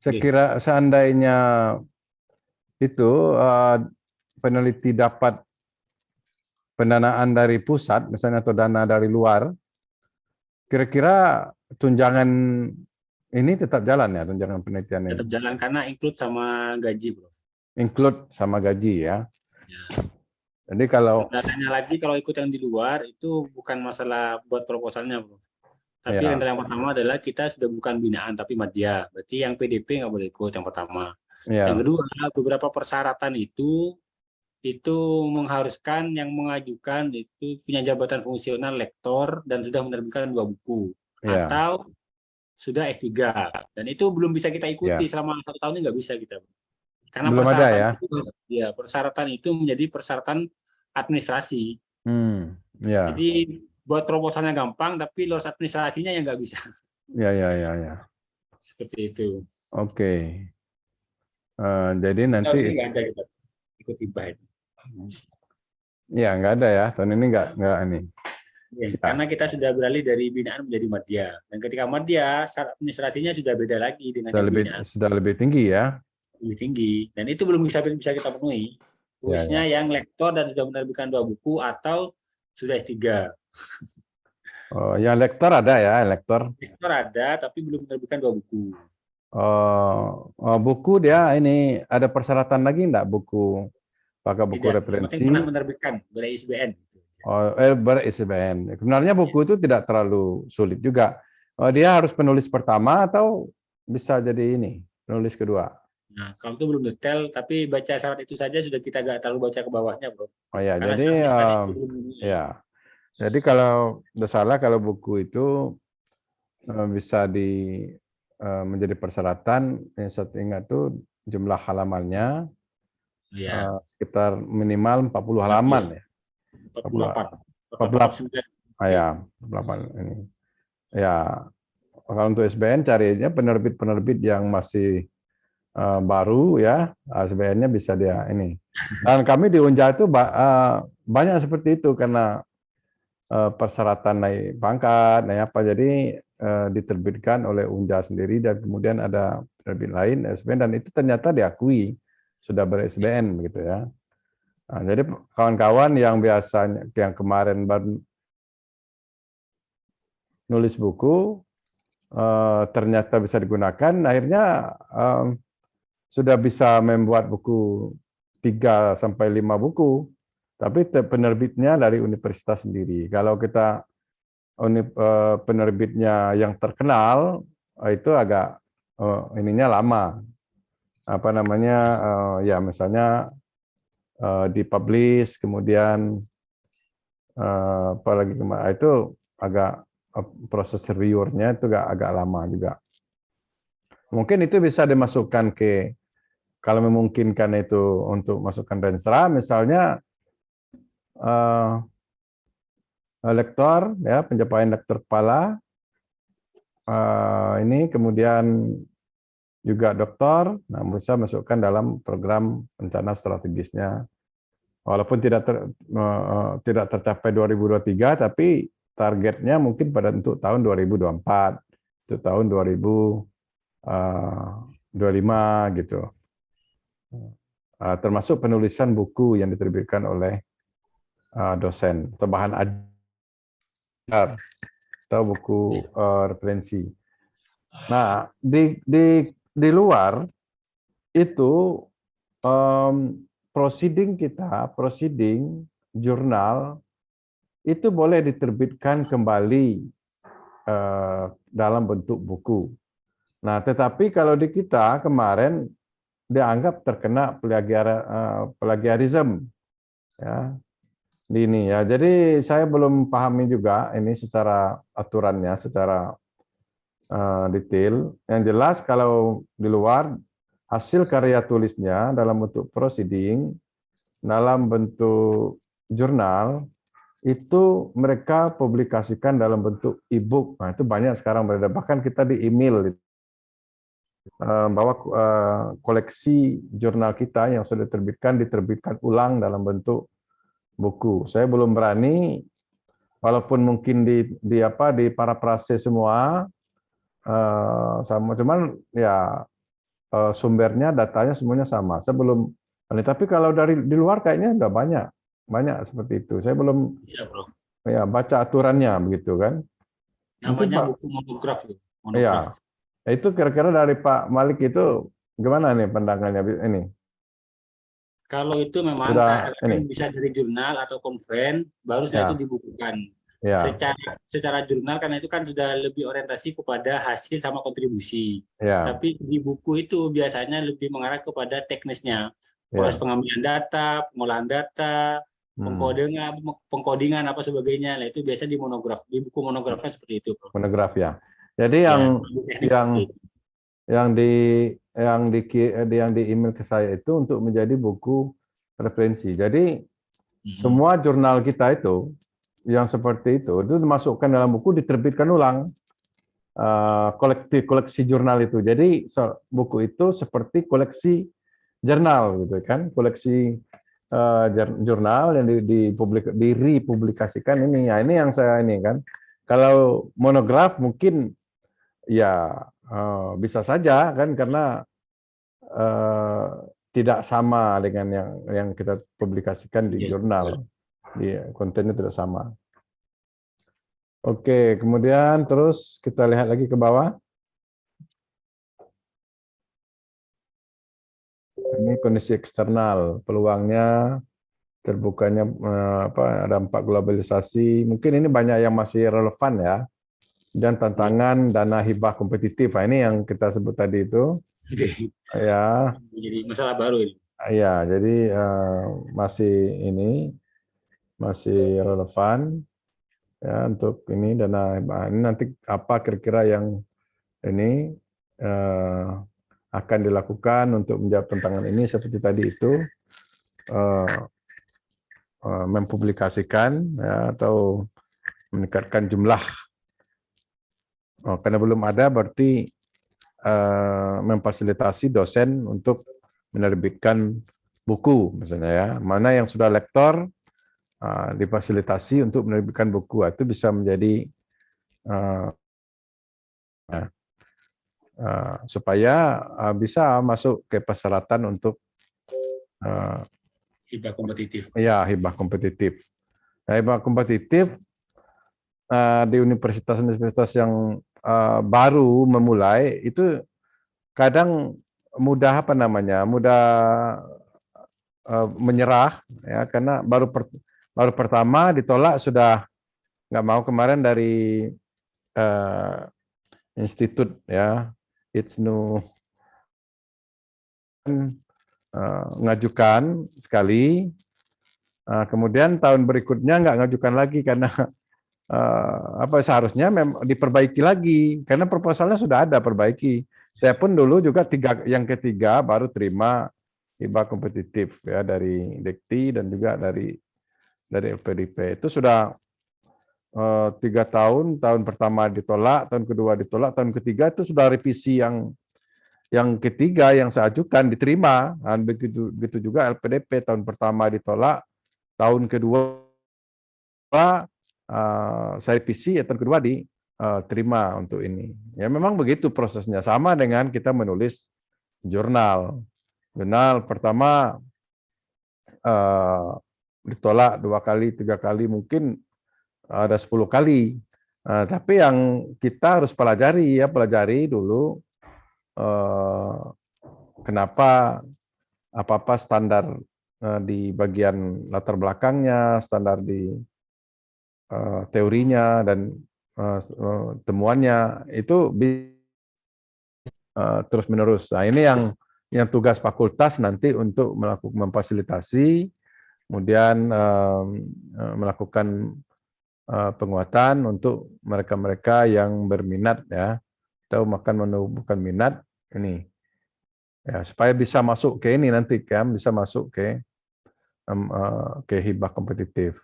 Speaker 4: Saya kira seandainya itu peneliti dapat pendanaan dari pusat, misalnya, atau dana dari luar, kira-kira tunjangan ini tetap jalan ya, tunjangan penelitian ini?
Speaker 5: Tetap jalan karena include sama gaji, Bro.
Speaker 4: Include sama gaji ya. Jadi kalau
Speaker 5: dananya lagi kalau ikut yang di luar itu bukan masalah buat proposalnya, Bro. Tapi
Speaker 4: ya,
Speaker 5: yang pertama adalah kita sudah bukan binaan tapi madya. Berarti yang PDP nggak boleh ikut, yang pertama.
Speaker 4: ya.
Speaker 5: Yang kedua, beberapa persyaratan itu mengharuskan yang mengajukan itu punya jabatan fungsional lektor dan sudah menerbitkan 2 buku
Speaker 4: Ya.
Speaker 5: atau sudah S3. Dan itu belum bisa kita ikuti
Speaker 4: Ya.
Speaker 5: selama 1 tahun ini, nggak bisa kita. Karena
Speaker 4: Belum ada ya?
Speaker 5: Persyaratan itu menjadi persyaratan administrasi.
Speaker 4: Ya.
Speaker 5: Jadi buat proposalnya gampang, tapi lulus administrasinya yang nggak bisa.
Speaker 4: Ya.
Speaker 5: Seperti itu.
Speaker 4: Oke. Jadi nanti
Speaker 5: nggak ada kita ikut hibah.
Speaker 4: Ya, nggak ada ya. Tahun ini nggak ini.
Speaker 5: Ya, karena kita sudah beralih dari binaan menjadi madya. Dan ketika madya, syarat administrasinya sudah beda lagi dengan binaan.
Speaker 4: Sudah lebih tinggi ya.
Speaker 5: Lebih tinggi. Dan itu belum bisa kita penuhi. Khususnya yang lektor dan sudah menerbitkan 2 buku atau sudah S3.
Speaker 4: Oh, yang lektor ada ya, lektor.
Speaker 5: Lektor ada, tapi belum menerbitkan 2 buku.
Speaker 4: Buku dia ini ada persyaratan lagi enggak, buku? Pakai buku
Speaker 5: Tidak,
Speaker 4: referensi.
Speaker 5: pernah menerbitkan ber-ISBN.
Speaker 4: Ber-ISBN. Sebenarnya buku itu tidak terlalu sulit juga. Dia harus penulis pertama atau bisa jadi ini, penulis kedua?
Speaker 5: Nah, kalau itu belum detail, tapi baca syarat itu saja sudah kita nggak terlalu baca ke bawahnya, Bro.
Speaker 4: Oh ya,
Speaker 5: karena
Speaker 4: jadi ya. Jadi kalau tidak salah, kalau buku itu bisa menjadi persyaratan, yang saya ingat tuh jumlah halamannya sekitar minimal 40 halaman ya. 48. Ya, 48 ini. Ya, kalau untuk SBN carinya penerbit-penerbit yang masih baru ya, SBN-nya bisa dia ini. Dan kami di Unja itu banyak seperti itu karena persyaratan naik pangkat, naik apa, jadi diterbitkan oleh Unja sendiri dan kemudian ada penerbit lain SBN dan itu ternyata diakui sudah ber-SBN begitu ya. Nah, jadi kawan-kawan yang biasanya yang kemarin baru nulis buku ternyata bisa digunakan, akhirnya sudah bisa membuat buku 3 sampai 5 buku, tapi penerbitnya dari universitas sendiri. Kalau kita penerbitnya yang terkenal itu agak ininya lama. Apa namanya, ya misalnya dipublish, kemudian apalagi kemarin itu agak proses reviewnya itu agak lama juga. Mungkin itu bisa dimasukkan ke, kalau memungkinkan itu untuk masukkan Renstra, misalnya lektor, ya pencapaian lektor kepala, ini kemudian juga doktor, nah bisa masukkan dalam program rencana strategisnya. Walaupun tidak tercapai 2023, tapi targetnya mungkin untuk tahun 2024, itu tahun 2025 gitu. Termasuk penulisan buku yang diterbitkan oleh dosen, atau bahan ajar, atau buku referensi. Nah, di luar itu proceeding jurnal itu boleh diterbitkan kembali dalam bentuk buku. Nah, tetapi kalau di kita kemarin dianggap terkena plagiarism, ya. Ini ya. Jadi saya belum pahami juga ini secara aturannya, secara detail. Yang jelas kalau di luar hasil karya tulisnya dalam bentuk proceeding, dalam bentuk jurnal, itu mereka publikasikan dalam bentuk e-book. Nah, itu banyak sekarang beredar. Bahkan kita di email bahwa koleksi jurnal kita yang sudah diterbitkan ulang dalam bentuk buku. Saya belum berani, walaupun mungkin di parafrase semua sama, cuman ya sumbernya, datanya semuanya sama. Saya belum, tapi kalau di luar kayaknya udah banyak seperti itu. Saya belum baca aturannya begitu kan.
Speaker 5: Namanya buku monograf.
Speaker 4: Iya. Itu kira-kira dari Pak Malik itu gimana nih pandangannya ini?
Speaker 5: Kalau itu memang bisa dari jurnal atau konven, baru setelah itu dibukukan. Ya. Secara jurnal karena itu kan sudah lebih orientasi kepada hasil sama kontribusi. Ya. Tapi di buku itu biasanya lebih mengarah kepada teknisnya, proses pengambilan data, pengolahan data, pengkodingan apa sebagainya. Nah, itu biasa di monograf, di buku monografnya seperti itu, Bro.
Speaker 4: Monograf ya. Jadi yang di email ke saya itu untuk menjadi buku referensi. Jadi semua jurnal kita itu yang seperti itu dimasukkan dalam buku, diterbitkan ulang koleksi jurnal itu. Jadi buku itu seperti koleksi jurnal gitu kan, koleksi jurnal yang dipublikasikan ini. Ya, ini yang saya ini kan. Kalau monograf mungkin ya bisa saja kan, karena tidak sama dengan yang kita publikasikan di jurnal. Kontennya tidak sama. Oke, kemudian terus kita lihat lagi ke bawah. Ini kondisi eksternal, peluangnya, terbukanya dampak globalisasi. Mungkin ini banyak yang masih relevan ya. Dan tantangan dana hibah kompetitif. Nah, ini yang kita sebut tadi itu. Ya.
Speaker 5: Jadi masalah baru ini.
Speaker 4: Ya, jadi masih relevan ya untuk ini dana hibah. Ini nanti apa kira-kira yang ini akan dilakukan untuk menjawab tantangan ini seperti tadi itu, mempublikasikan ya, atau meningkatkan jumlah. Karena belum ada berarti memfasilitasi dosen untuk menerbitkan buku misalnya ya. Mana yang sudah lektor difasilitasi untuk menerbitkan buku, itu bisa menjadi supaya bisa masuk ke persyaratan untuk
Speaker 5: hibah kompetitif.
Speaker 4: Ya, hibah kompetitif. Nah, hibah kompetitif di universitas-universitas yang baru memulai itu kadang mudah menyerah ya, karena baru pertama ditolak sudah nggak mau kemarin dari institut ya, ITSNU ngajukan sekali, kemudian tahun berikutnya nggak ngajukan lagi karena seharusnya diperbaiki lagi karena proposalnya sudah ada perbaiki. Saya pun dulu juga yang ketiga baru terima hibah kompetitif ya dari Dekti dan juga dari LPDP. Itu sudah 3 tahun, tahun pertama ditolak, tahun kedua ditolak, tahun ketiga itu sudah revisi yang ketiga yang saya ajukan diterima. Dan begitu juga LPDP tahun pertama ditolak, tahun kedua saya revisi, tahun kedua diterima untuk ini. Ya memang begitu prosesnya, sama dengan kita menulis jurnal. Jurnal pertama ditolak 2 kali, 3 kali, mungkin ada 10 kali. Tapi yang kita harus pelajari dulu kenapa apa-apa standar di bagian latar belakangnya, standar di teorinya dan temuannya itu terus menerus. Nah, ini yang tugas fakultas nanti untuk melakukan memfasilitasi, kemudian melakukan penguatan untuk mereka-mereka yang berminat ya, atau menumbuhkan minat ini ya, supaya bisa masuk ke ini nanti kan, bisa masuk ke hibah kompetitif.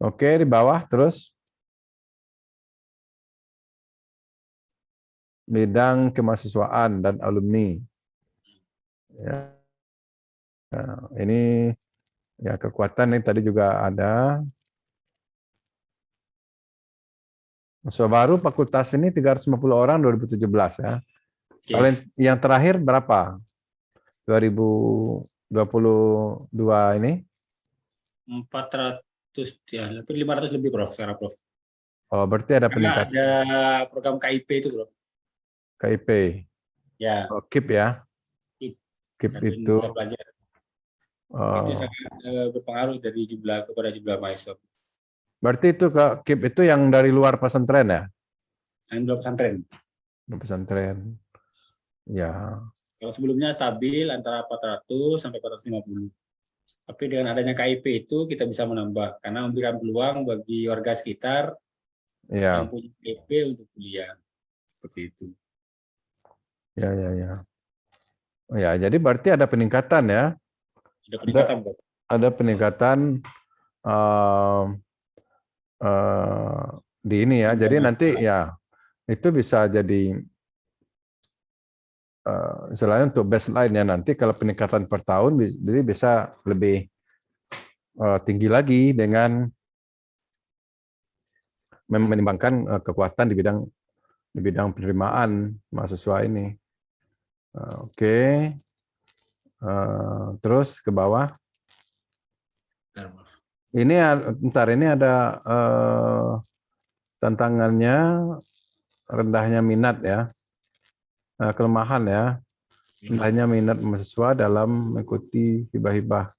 Speaker 4: Oke, di bawah terus bidang kemahasiswaan dan alumni. Ya. Nah, ini ya kekuatan ini tadi juga ada. Mahasiswa baru fakultas ini 350 orang 2017 ya. Kalau yang terakhir berapa? 2022 ini?
Speaker 5: 400 ya, lebih 500 lebih Prof, sekarang Prof.
Speaker 4: Oh, berarti ada
Speaker 5: Karena
Speaker 4: peningkatan.
Speaker 5: ada program KIP itu Prof.
Speaker 4: KIP.
Speaker 5: Ya.
Speaker 4: Oh, KIP ya. KIP itu.
Speaker 5: Itu sangat berpengaruh dari kepada jumlah mahasiswa.
Speaker 4: Berarti itu KIP itu yang dari luar pesantren ya?
Speaker 5: Yang belum pesantren.
Speaker 4: Pesantren. Ya.
Speaker 5: Kalau sebelumnya stabil antara 400 sampai 450. Tapi dengan adanya KIP itu kita bisa menambah karena memberikan peluang bagi warga sekitar yang punya KIP untuk kuliah. Seperti itu.
Speaker 4: Ya. Oh ya, jadi berarti ada peningkatan ya?
Speaker 5: Ada peningkatan, Pak.
Speaker 4: Ada peningkatan di ini ya. Jadi nanti ya itu bisa jadi istilahnya untuk baseline ya, nanti kalau peningkatan per tahun jadi bisa lebih tinggi lagi dengan menimbangkan kekuatan di bidang penerimaan mahasiswa ini. Oke. Terus ke bawah. Ini ada tantangannya, rendahnya minat ya. Kelemahan ya, rendahnya minat mahasiswa dalam mengikuti hibah-hibah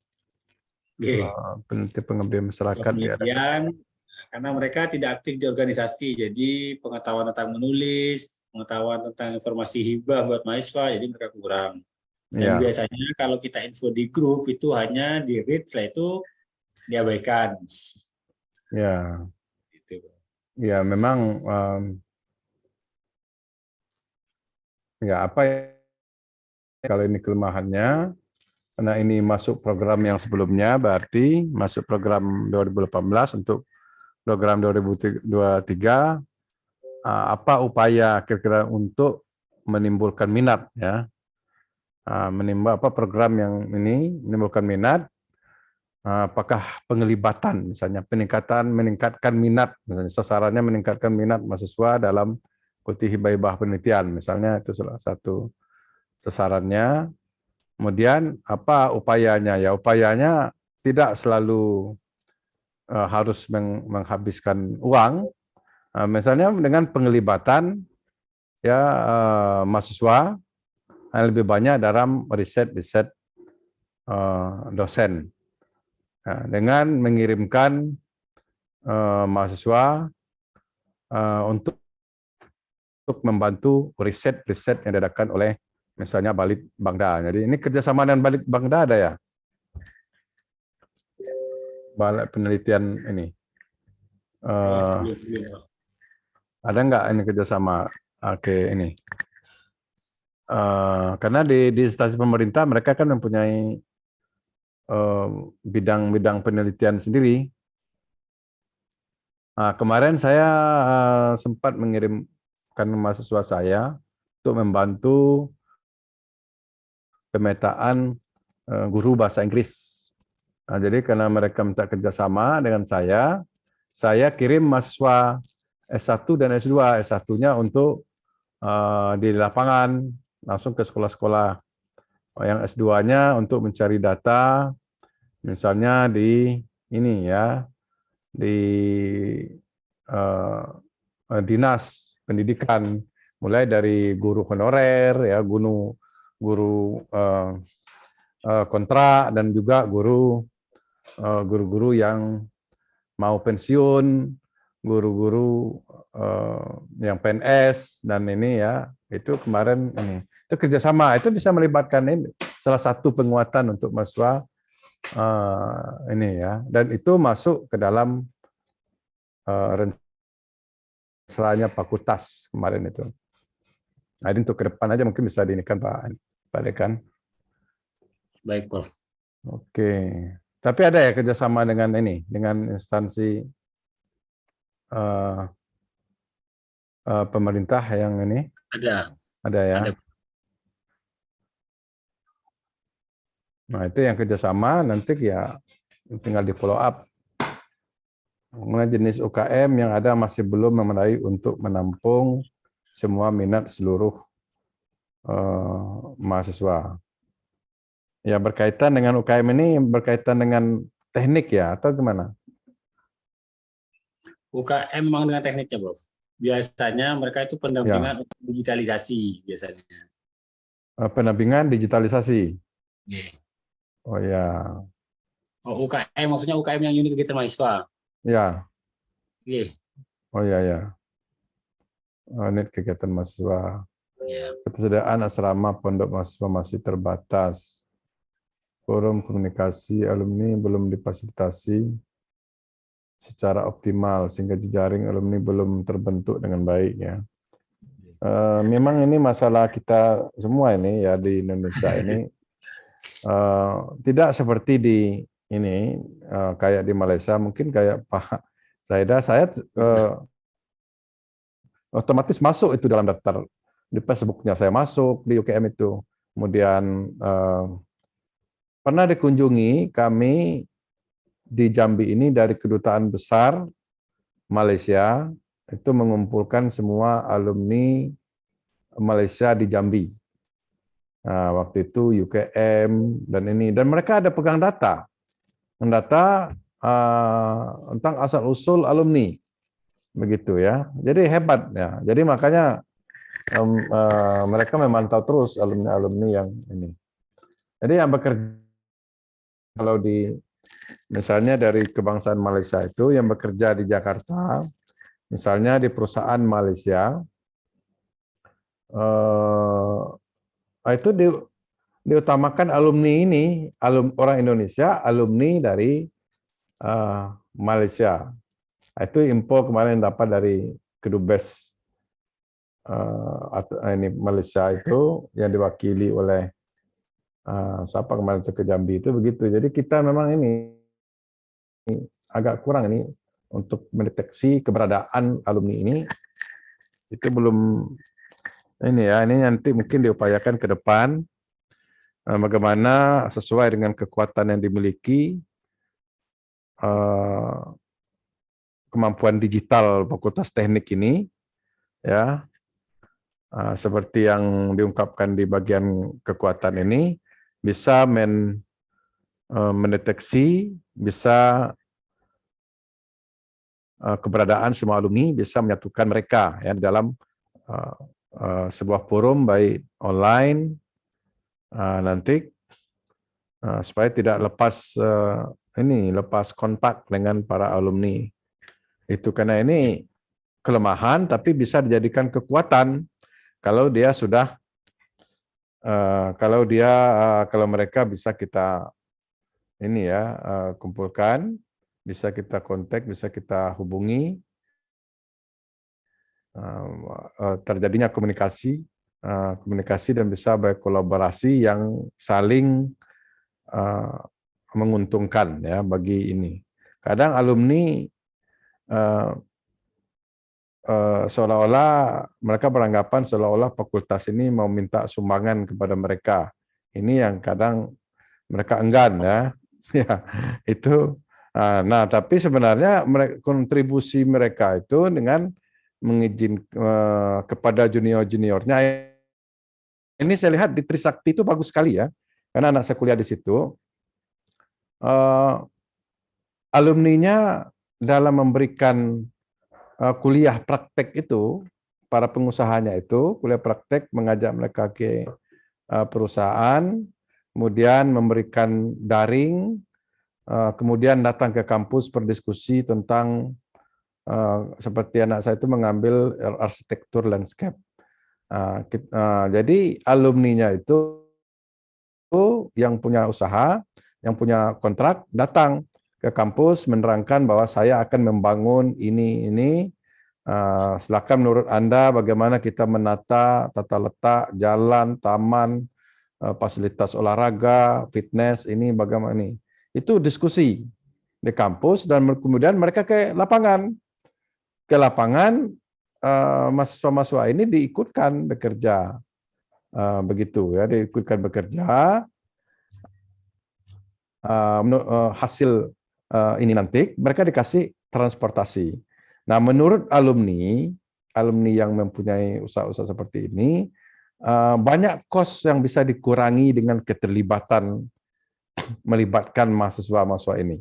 Speaker 4: pengabdian masyarakat.
Speaker 5: Kemudian karena mereka tidak aktif di organisasi, jadi pengetahuan tentang menulis, pengetahuan tentang informasi hibah buat mahasiswa, jadi mereka kurang. Dan biasanya kalau kita info di grup itu hanya di read, setelah itu diabaikan.
Speaker 4: Ya,
Speaker 5: gitu.
Speaker 4: Ya memang ya apa ya, kalau ini kelemahannya, karena ini masuk program yang sebelumnya, berarti masuk program 2018 untuk program 2023, apa upaya kira-kira untuk menimbulkan minat ya, program yang ini menimbulkan minat, apakah pengelibatan misalnya meningkatkan minat, misalnya sasarannya meningkatkan minat mahasiswa dalam ikuti hibah-hibah penelitian, misalnya itu salah satu sasarannya. Kemudian apa upayanya? Ya upayanya tidak selalu harus menghabiskan uang, misalnya dengan pengelibatan ya mahasiswa yang lebih banyak dalam riset dosen, dengan mengirimkan mahasiswa untuk membantu riset yang diadakan oleh misalnya Balit Bangda. Jadi ini kerjasama dengan Balit Bangda ada ya? Balai penelitian ini. Ada nggak ini kerjasama? Oke, ini. Karena di instansi pemerintah mereka kan mempunyai bidang-bidang penelitian sendiri. Kemarin saya sempat mengirimkan mahasiswa saya untuk membantu pemetaan guru bahasa Inggris. Jadi karena mereka minta kerjasama dengan saya kirim mahasiswa S1 dan S2. S1-nya untuk di lapangan, langsung ke sekolah-sekolah. Yang S2-nya untuk mencari data, misalnya di ini ya, di dinas pendidikan, mulai dari guru honorer, ya, guru kontrak, dan juga guru-guru yang mau pensiun, guru-guru yang PNS, dan ini ya, itu kemarin ini. Itu kerjasama, itu bisa melibatkan ini, salah satu penguatan untuk mahasiswa ini ya, dan itu masuk ke dalam rencananya fakultas kemarin itu. Nah, ini untuk ke depan aja mungkin bisa diinikan Pak Dekan.
Speaker 5: Baik, Prof.
Speaker 4: Oke, tapi ada ya kerjasama dengan ini, dengan instansi pemerintah yang ini? Ada ya.
Speaker 5: Ada.
Speaker 4: Nah, itu yang kerjasama, nanti ya tinggal di follow up. Mengenai jenis UKM yang ada masih belum memenuhi untuk menampung semua minat seluruh mahasiswa. Ya, berkaitan dengan UKM ini berkaitan dengan teknik ya, atau gimana?
Speaker 5: UKM memang dengan tekniknya, Prof. Biasanya mereka itu pendampingan untuk digitalisasi biasanya.
Speaker 4: Pendampingan digitalisasi.
Speaker 5: Yeah.
Speaker 4: Oh ya.
Speaker 5: Oh, UKM maksudnya UKM yang unit kegiatan mahasiswa.
Speaker 4: Ya.
Speaker 5: Yeah.
Speaker 4: Oh ya. Unit kegiatan mahasiswa.
Speaker 5: Yeah.
Speaker 4: Ketersediaan asrama pondok mahasiswa masih terbatas. Forum komunikasi alumni belum difasilitasi secara optimal sehingga jejaring alumni belum terbentuk dengan baik ya. Memang ini masalah kita semua ini ya di Indonesia ini tidak seperti di ini kayak di Malaysia, mungkin kayak Pak Zaida, saya otomatis masuk itu dalam daftar di Facebook-nya, saya masuk di UKM itu. Kemudian pernah dikunjungi kami di Jambi ini dari Kedutaan Besar Malaysia, itu mengumpulkan semua alumni Malaysia di Jambi. Nah, waktu itu UKM dan mereka ada pegang data tentang asal-usul alumni, begitu ya. Jadi hebat ya. Jadi makanya mereka memantau terus alumni-alumni yang ini. Jadi yang bekerja kalau di misalnya dari kebangsaan Malaysia itu yang bekerja di Jakarta, misalnya di perusahaan Malaysia, itu diutamakan alumni ini, orang Indonesia, alumni dari Malaysia. Itu info kemarin dapat dari Kedubes ini Malaysia itu yang diwakili oleh siapa kemarin ke Jambi itu begitu. Jadi kita memang ini agak kurang ini untuk mendeteksi keberadaan alumni ini. Itu belum ini ya, ini nanti mungkin diupayakan ke depan bagaimana sesuai dengan kekuatan yang dimiliki kemampuan digital Fakultas Teknik ini ya, seperti yang diungkapkan di bagian kekuatan ini, bisa mendeteksi, bisa keberadaan semua alumni, bisa menyatukan mereka ya dalam sebuah forum baik online nanti supaya tidak lepas kontak dengan para alumni. Itu karena ini kelemahan, tapi bisa dijadikan kekuatan kalau dia sudah, kalau mereka bisa kita ini ya kumpulkan, bisa kita kontak, bisa kita hubungi, terjadinya komunikasi dan bisa berkolaborasi yang saling menguntungkan ya bagi ini. Kadang alumni seolah-olah mereka beranggapan seolah-olah fakultas ini mau minta sumbangan kepada mereka. Ini yang kadang mereka enggan ya. Ya, itu. Nah, tapi sebenarnya kontribusi mereka itu dengan kepada junior-juniornya. Ini saya lihat di Trisakti itu bagus sekali ya, karena anak saya kuliah di situ. Alumninya dalam memberikan kuliah praktek itu, para pengusahanya itu kuliah praktek mengajak mereka ke perusahaan, kemudian memberikan daring, kemudian datang ke kampus berdiskusi tentang seperti anak saya itu mengambil arsitektur landscape. Jadi alumninya itu yang punya usaha, yang punya kontrak datang ke kampus menerangkan bahwa saya akan membangun ini. Silakan menurut Anda bagaimana kita menata tata letak jalan, taman, fasilitas olahraga, fitness, ini bagaimana ini. Itu diskusi di kampus dan kemudian mereka ke lapangan. Ke lapangan mahasiswa-mahasiswa ini diikutkan bekerja. Begitu ya, diikutkan bekerja. Hasil ini nanti mereka dikasih transportasi. Nah, menurut alumni yang mempunyai usaha-usaha seperti ini, banyak kos yang bisa dikurangi dengan keterlibatan melibatkan mahasiswa-mahasiswa ini.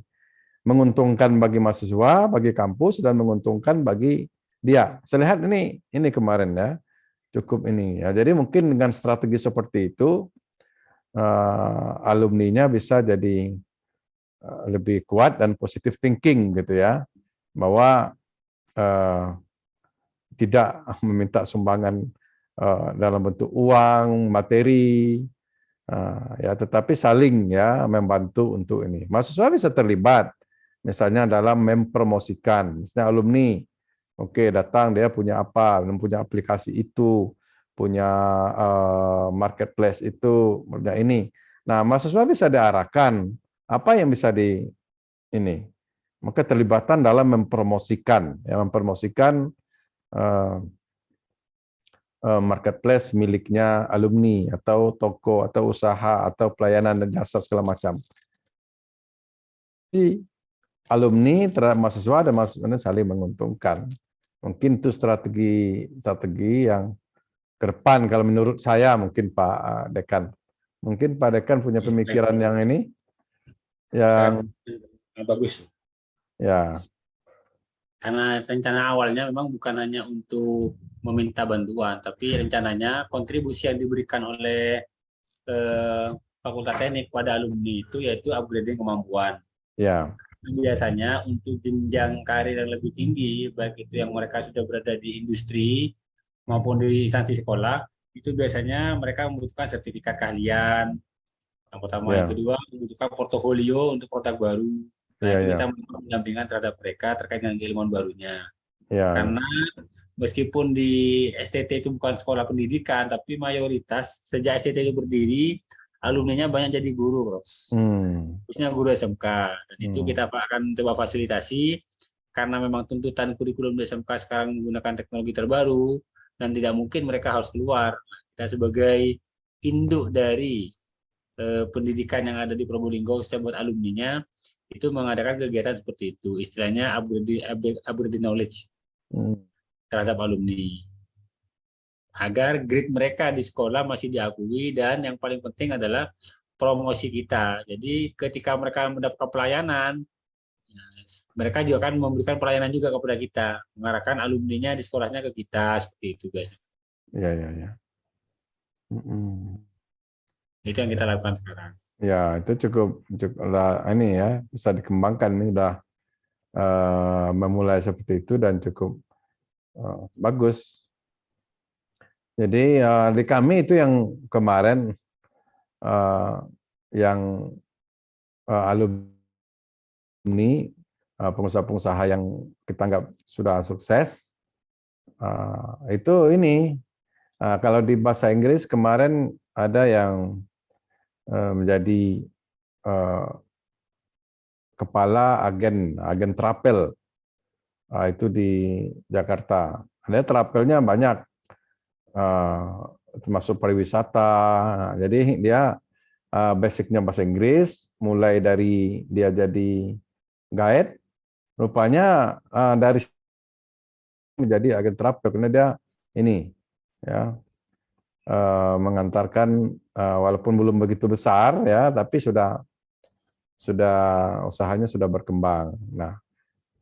Speaker 4: Menguntungkan bagi mahasiswa, bagi kampus, dan menguntungkan bagi dia. Saya lihat ini kemarin ya, cukup ini ya. Jadi mungkin dengan strategi seperti itu, alumninya bisa jadi lebih kuat dan positive thinking gitu ya, bahwa tidak meminta sumbangan dalam bentuk uang, materi, ya, tetapi saling ya membantu untuk ini. Mahasiswa bisa terlibat, misalnya dalam mempromosikan, misalnya alumni, oke datang dia punya apa, punya aplikasi itu, punya marketplace itu, punya ini. Nah, mahasiswa bisa diarahkan apa yang bisa ini. Maka terlibatan dalam mempromosikan marketplace miliknya alumni atau toko atau usaha atau pelayanan dan jasa segala macam. Jadi alumni terhadap mahasiswa dan mahasiswa saling menguntungkan. Mungkin itu strategi yang ke depan kalau menurut saya, mungkin Pak Dekan. Mungkin Pak Dekan punya pemikiran yang ini yang
Speaker 5: bagus.
Speaker 4: Ya.
Speaker 5: Karena rencana awalnya memang bukan hanya untuk meminta bantuan, tapi rencananya kontribusi yang diberikan oleh Fakultas Teknik pada alumni itu yaitu upgrading kemampuan.
Speaker 4: Ya.
Speaker 5: Biasanya untuk jenjang karir yang lebih tinggi, baik itu yang mereka sudah berada di industri maupun di instansi sekolah, itu biasanya mereka membutuhkan sertifikat keahlian. Yang pertama, yang kedua membutuhkan portofolio untuk produk baru. Nah, itu kita melakukan pendampingan terhadap mereka terkait dengan keilmuan barunya. Karena meskipun di STT itu bukan sekolah pendidikan, tapi mayoritas sejak STT itu berdiri, alumninya banyak jadi guru, khususnya guru SMK. Dan itu kita akan coba fasilitasi, karena memang tuntutan kurikulum di SMK sekarang menggunakan teknologi terbaru, dan tidak mungkin mereka harus keluar. Kita sebagai induk dari pendidikan yang ada di Probolinggo, setiap buat alumninya, itu mengadakan kegiatan seperti itu, istilahnya upgrade knowledge terhadap alumni, agar grade mereka di sekolah masih diakui, dan yang paling penting adalah promosi kita. Jadi ketika mereka mendapatkan pelayanan, mereka juga akan memberikan pelayanan juga kepada kita, mengarahkan alumninya di sekolahnya ke kita, seperti itu guys.
Speaker 4: Ya.
Speaker 5: Itu yang kita lakukan sekarang.
Speaker 4: Ya, itu cukup ini ya, bisa dikembangkan, ini udah memulai seperti itu dan cukup bagus. Jadi di kami itu yang kemarin yang alumni pengusaha-pengusaha yang kita anggap sudah sukses itu ini kalau di bahasa Inggris kemarin ada yang menjadi kepala agen travel itu di Jakarta. Ada travelnya banyak, termasuk pariwisata. Jadi dia basicnya bahasa Inggris, mulai dari dia jadi guide, rupanya dari menjadi agen travel karena dia ini ya mengantarkan walaupun belum begitu besar ya, tapi sudah usahanya sudah berkembang. Nah,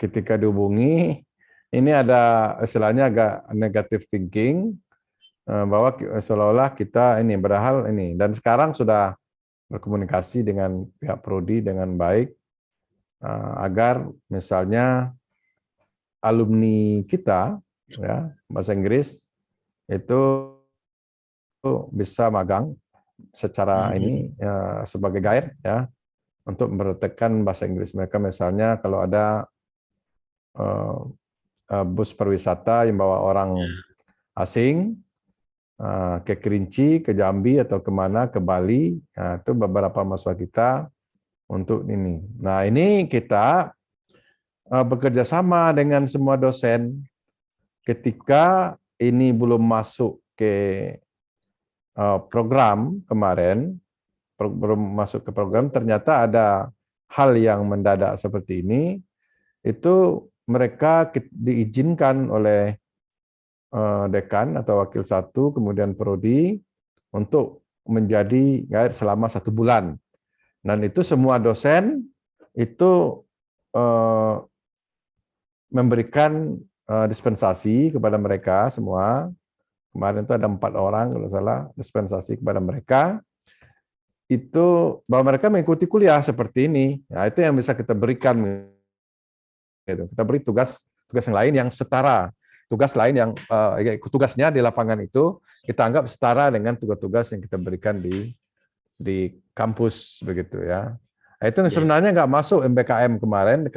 Speaker 4: ketika dihubungi, ini ada istilahnya agak negative thinking bahwa seolah-olah kita ini padahal ini, dan sekarang sudah berkomunikasi dengan pihak prodi dengan baik agar misalnya alumni kita ya bahasa Inggris itu bisa magang secara ini sebagai guide ya untuk mempraktekkan bahasa Inggris mereka. Misalnya kalau ada bus pariwisata yang bawa orang asing ke Kerinci, ke Jambi atau kemana, ke Bali, itu beberapa mahasiswa kita untuk ini. Nah ini kita bekerja sama dengan semua dosen. Ketika ini belum masuk ke program kemarin, belum masuk ke program, ternyata ada hal yang mendadak seperti ini, itu mereka diizinkan oleh dekan atau wakil satu, kemudian prodi, untuk menjadi guide selama 1 bulan. Dan itu semua dosen itu memberikan dispensasi kepada mereka semua. Kemarin itu ada 4 orang kalau salah dispensasi kepada mereka. Itu bahwa mereka mengikuti kuliah seperti ini. Nah, itu yang bisa kita berikan. Kita beri tugas yang lain yang setara. Tugas lain yang tugasnya di lapangan itu kita anggap setara dengan tugas-tugas yang kita berikan di kampus begitu ya. Nah, itu sebenarnya nggak masuk MBKM kemarin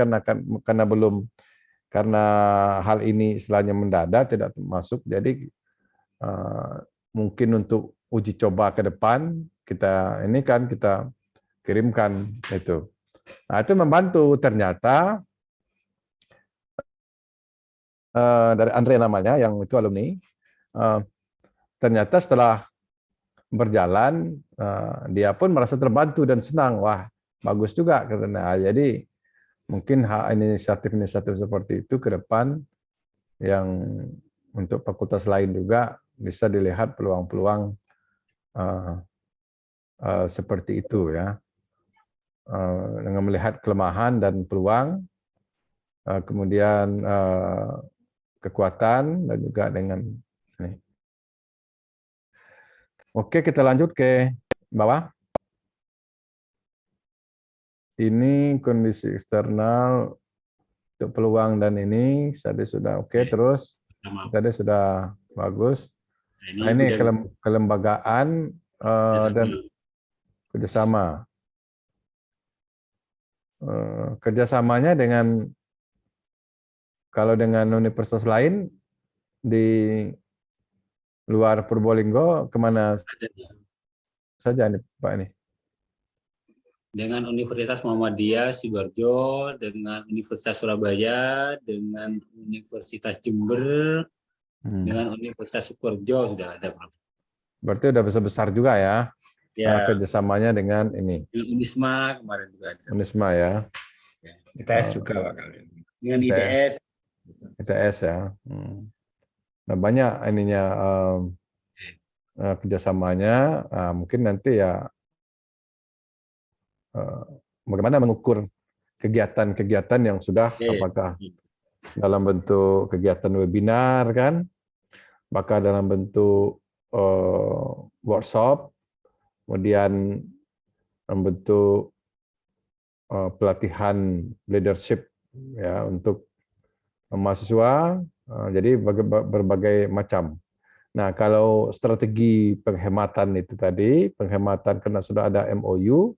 Speaker 4: karena hal ini istilahnya mendadak tidak masuk. Jadi mungkin untuk uji coba ke depan kita kirimkan itu. Nah, itu membantu. Ternyata dari Andre namanya yang itu alumni, ternyata setelah berjalan dia pun merasa terbantu dan senang. Wah, bagus juga karena jadi mungkin inisiatif-inisiatif seperti itu ke depan yang untuk fakultas lain juga bisa dilihat peluang-peluang seperti itu ya, dengan melihat kelemahan dan peluang, kemudian kekuatan dan juga dengan ini. Oke, kita lanjut ke bawah. Ini kondisi eksternal untuk peluang dan ini tadi sudah oke. Terus tadi sudah bagus. Nah, ini kelembagaan dan kerjasama. Kerjasamanya kalau dengan universitas lain di luar Purbolinggo kemana saja nih Pak ini?
Speaker 5: Dengan Universitas Muhammadiyah Sidoarjo, dengan Universitas Surabaya, dengan Universitas Jember, dengan Universitas Sukoharjo sudah ada.
Speaker 4: Berarti udah besar-besar juga ya? Ya. Kerjasamanya dengan ini.
Speaker 5: Dengan Unisma kemarin juga ada.
Speaker 4: Unisma ya.
Speaker 1: ITS juga Pak.
Speaker 5: Dengan ITS.
Speaker 4: ITS ya. Nah banyak ininya kerjasamanya. Mungkin nanti ya bagaimana mengukur kegiatan-kegiatan yang sudah apakah dalam bentuk kegiatan webinar kan, apakah dalam bentuk workshop, kemudian dalam bentuk pelatihan leadership ya untuk mahasiswa. Jadi berbagai macam. Nah, kalau strategi penghematan itu tadi, penghematan karena sudah ada MOU,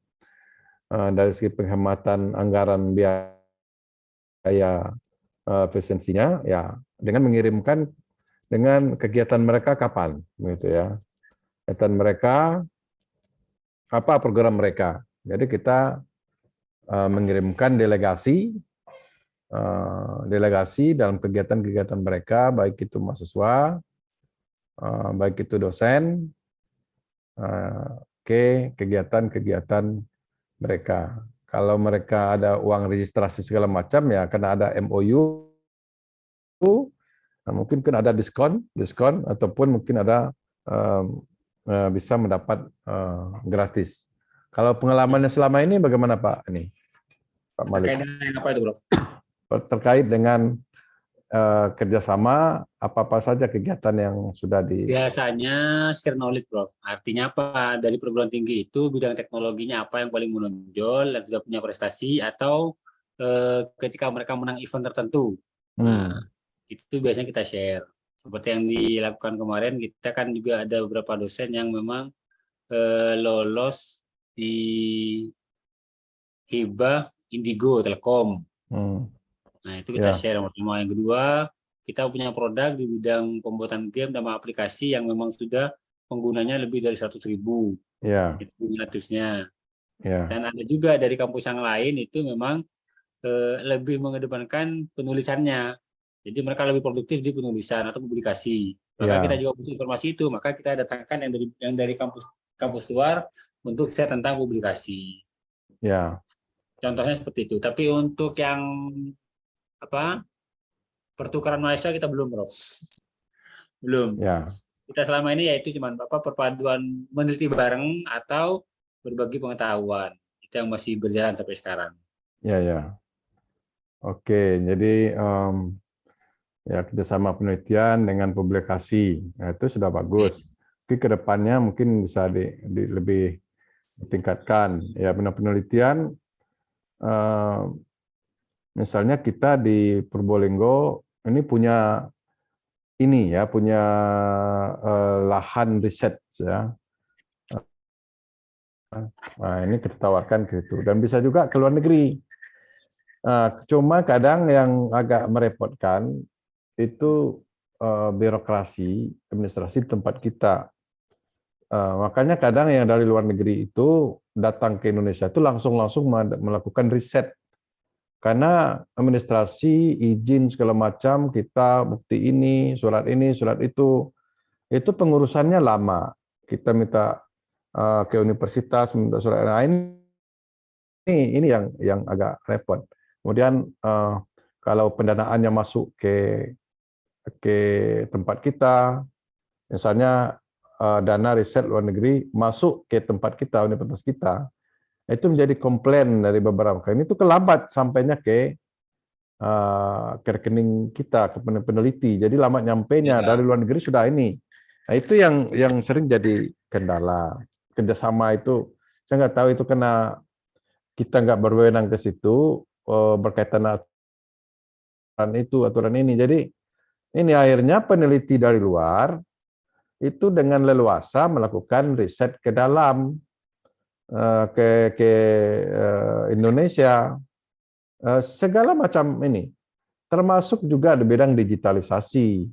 Speaker 4: dari segi penghematan anggaran biaya efisiensinya, ya dengan mengirimkan dengan kegiatan mereka kapan, gitu ya. Kegiatan mereka, apa program mereka. Jadi kita mengirimkan delegasi dalam kegiatan-kegiatan mereka, baik itu mahasiswa, baik itu dosen, ke kegiatan-kegiatan mereka. Kalau mereka ada uang registrasi segala macam, ya karena ada MOU, mungkin ada diskon ataupun mungkin ada bisa mendapat gratis. Kalau pengalamannya selama ini bagaimana Pak? Ini Pak Malik.
Speaker 5: Terkait dengan apa itu, Prof?
Speaker 4: Terkait dengan kerjasama, apa-apa saja kegiatan yang sudah
Speaker 5: Biasanya share knowledge, Prof. Artinya apa? Dari perguruan tinggi itu bidang teknologinya apa yang paling menonjol dan sudah punya prestasi, atau ketika mereka menang event tertentu. Nah, itu biasanya kita share. Seperti yang dilakukan kemarin, kita kan juga ada beberapa dosen yang memang lolos di hibah Indigo Telkom. Nah, itu kita share yang pertama. Yang kedua, kita punya produk di bidang pembuatan game dan aplikasi yang memang sudah penggunanya lebih dari 100.000. Itu gratisnya. Dan ada juga dari kampus yang lain itu memang lebih mengedepankan penulisannya. Jadi mereka lebih produktif di penulisan atau publikasi. Maka kita juga butuh informasi itu, maka kita datangkan yang dari kampus luar untuk share tentang publikasi. Contohnya seperti itu. Tapi untuk yang pertukaran mahasiswa kita belum, Prof. Belum. Kita selama ini yaitu cuma perpaduan meneliti bareng atau berbagi pengetahuan. Itu yang masih berjalan sampai sekarang.
Speaker 4: Oke, jadi ya kerjasama penelitian dengan publikasi, nah, itu sudah bagus. Tapi kedepannya mungkin bisa lebih ditingkatkan. Ya, benar penelitian. Misalnya kita di Purbolinggo ini punya lahan riset ya. Nah, ini kita tawarkan gitu, dan bisa juga ke luar negeri. Cuma kadang yang agak merepotkan itu birokrasi, administrasi di tempat kita. Makanya kadang yang dari luar negeri itu datang ke Indonesia itu langsung melakukan riset. Karena administrasi, izin segala macam, kita bukti ini, surat itu pengurusannya lama. Kita minta ke universitas, minta surat lain. Ini yang agak repot. Kemudian kalau pendanaannya masuk ke tempat kita, misalnya dana riset luar negeri masuk ke tempat kita, universitas kita, itu menjadi komplain dari beberapa. Ini tuh kelambat sampainya ke rekening kita, ke peneliti. Jadi lama nyampainya dari luar negeri sudah ini. Nah, itu yang sering jadi kendala. Kerjasama itu, saya nggak tahu itu karena kita nggak berwenang ke situ, berkaitan aturan ini. Jadi ini akhirnya peneliti dari luar itu dengan leluasa melakukan riset ke dalam ke Indonesia, segala macam ini, termasuk juga di bidang digitalisasi.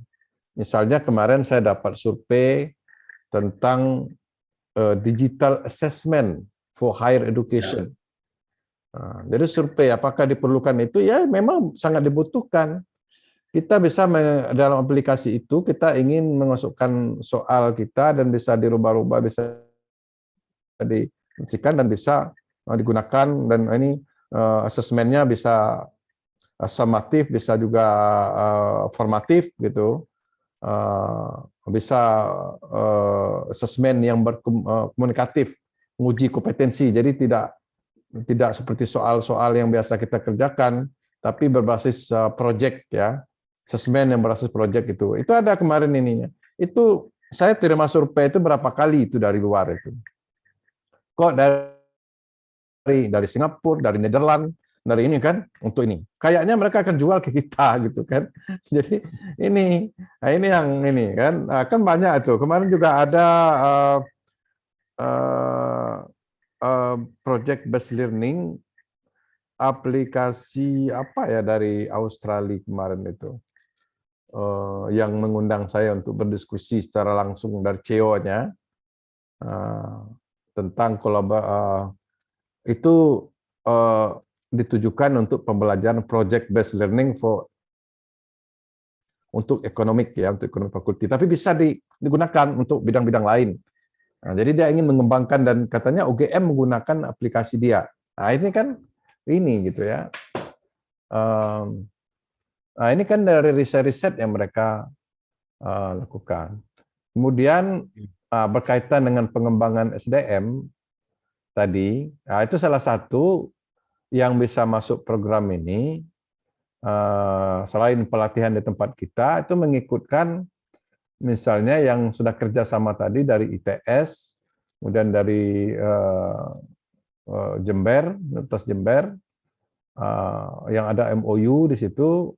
Speaker 4: Misalnya kemarin saya dapat survei tentang digital assessment for higher education. Jadi survei apakah diperlukan itu, ya memang sangat dibutuhkan. Kita bisa dalam aplikasi itu kita ingin memasukkan soal kita dan bisa dirubah-rubah, bisa difungsikan dan bisa digunakan, dan ini asesmennya bisa summatif, bisa juga formatif gitu, bisa asesmen yang berkomunikatif, menguji kompetensi. Jadi tidak seperti soal-soal yang biasa kita kerjakan, tapi berbasis project ya. Asesmen yang berbasis project itu ada kemarin ininya. Itu saya terima survei itu berapa kali itu dari luar itu. Kok dari Singapura, dari Nederland, dari ini kan untuk ini. Kayaknya mereka akan jual ke kita gitu kan. Jadi ini, nah ini yang ini kan, kan banyak itu. Kemarin juga ada project based learning aplikasi apa ya dari Australia kemarin itu, yang mengundang saya untuk berdiskusi secara langsung dari CEO-nya tentang itu ditujukan untuk pembelajaran project based learning untuk ekonomik ya, untuk ekonomi fakulti, tapi bisa digunakan untuk bidang-bidang lain. Nah, jadi dia ingin mengembangkan dan katanya UGM menggunakan aplikasi dia. Nah, ini kan ini gitu ya. Nah, ini kan dari riset-riset yang mereka lakukan. Kemudian berkaitan dengan pengembangan SDM tadi, nah, itu salah satu yang bisa masuk program ini. Selain pelatihan di tempat kita, itu mengikutkan misalnya yang sudah kerjasama tadi dari ITS, kemudian dari Jember, Universitas Jember, yang ada MOU di situ,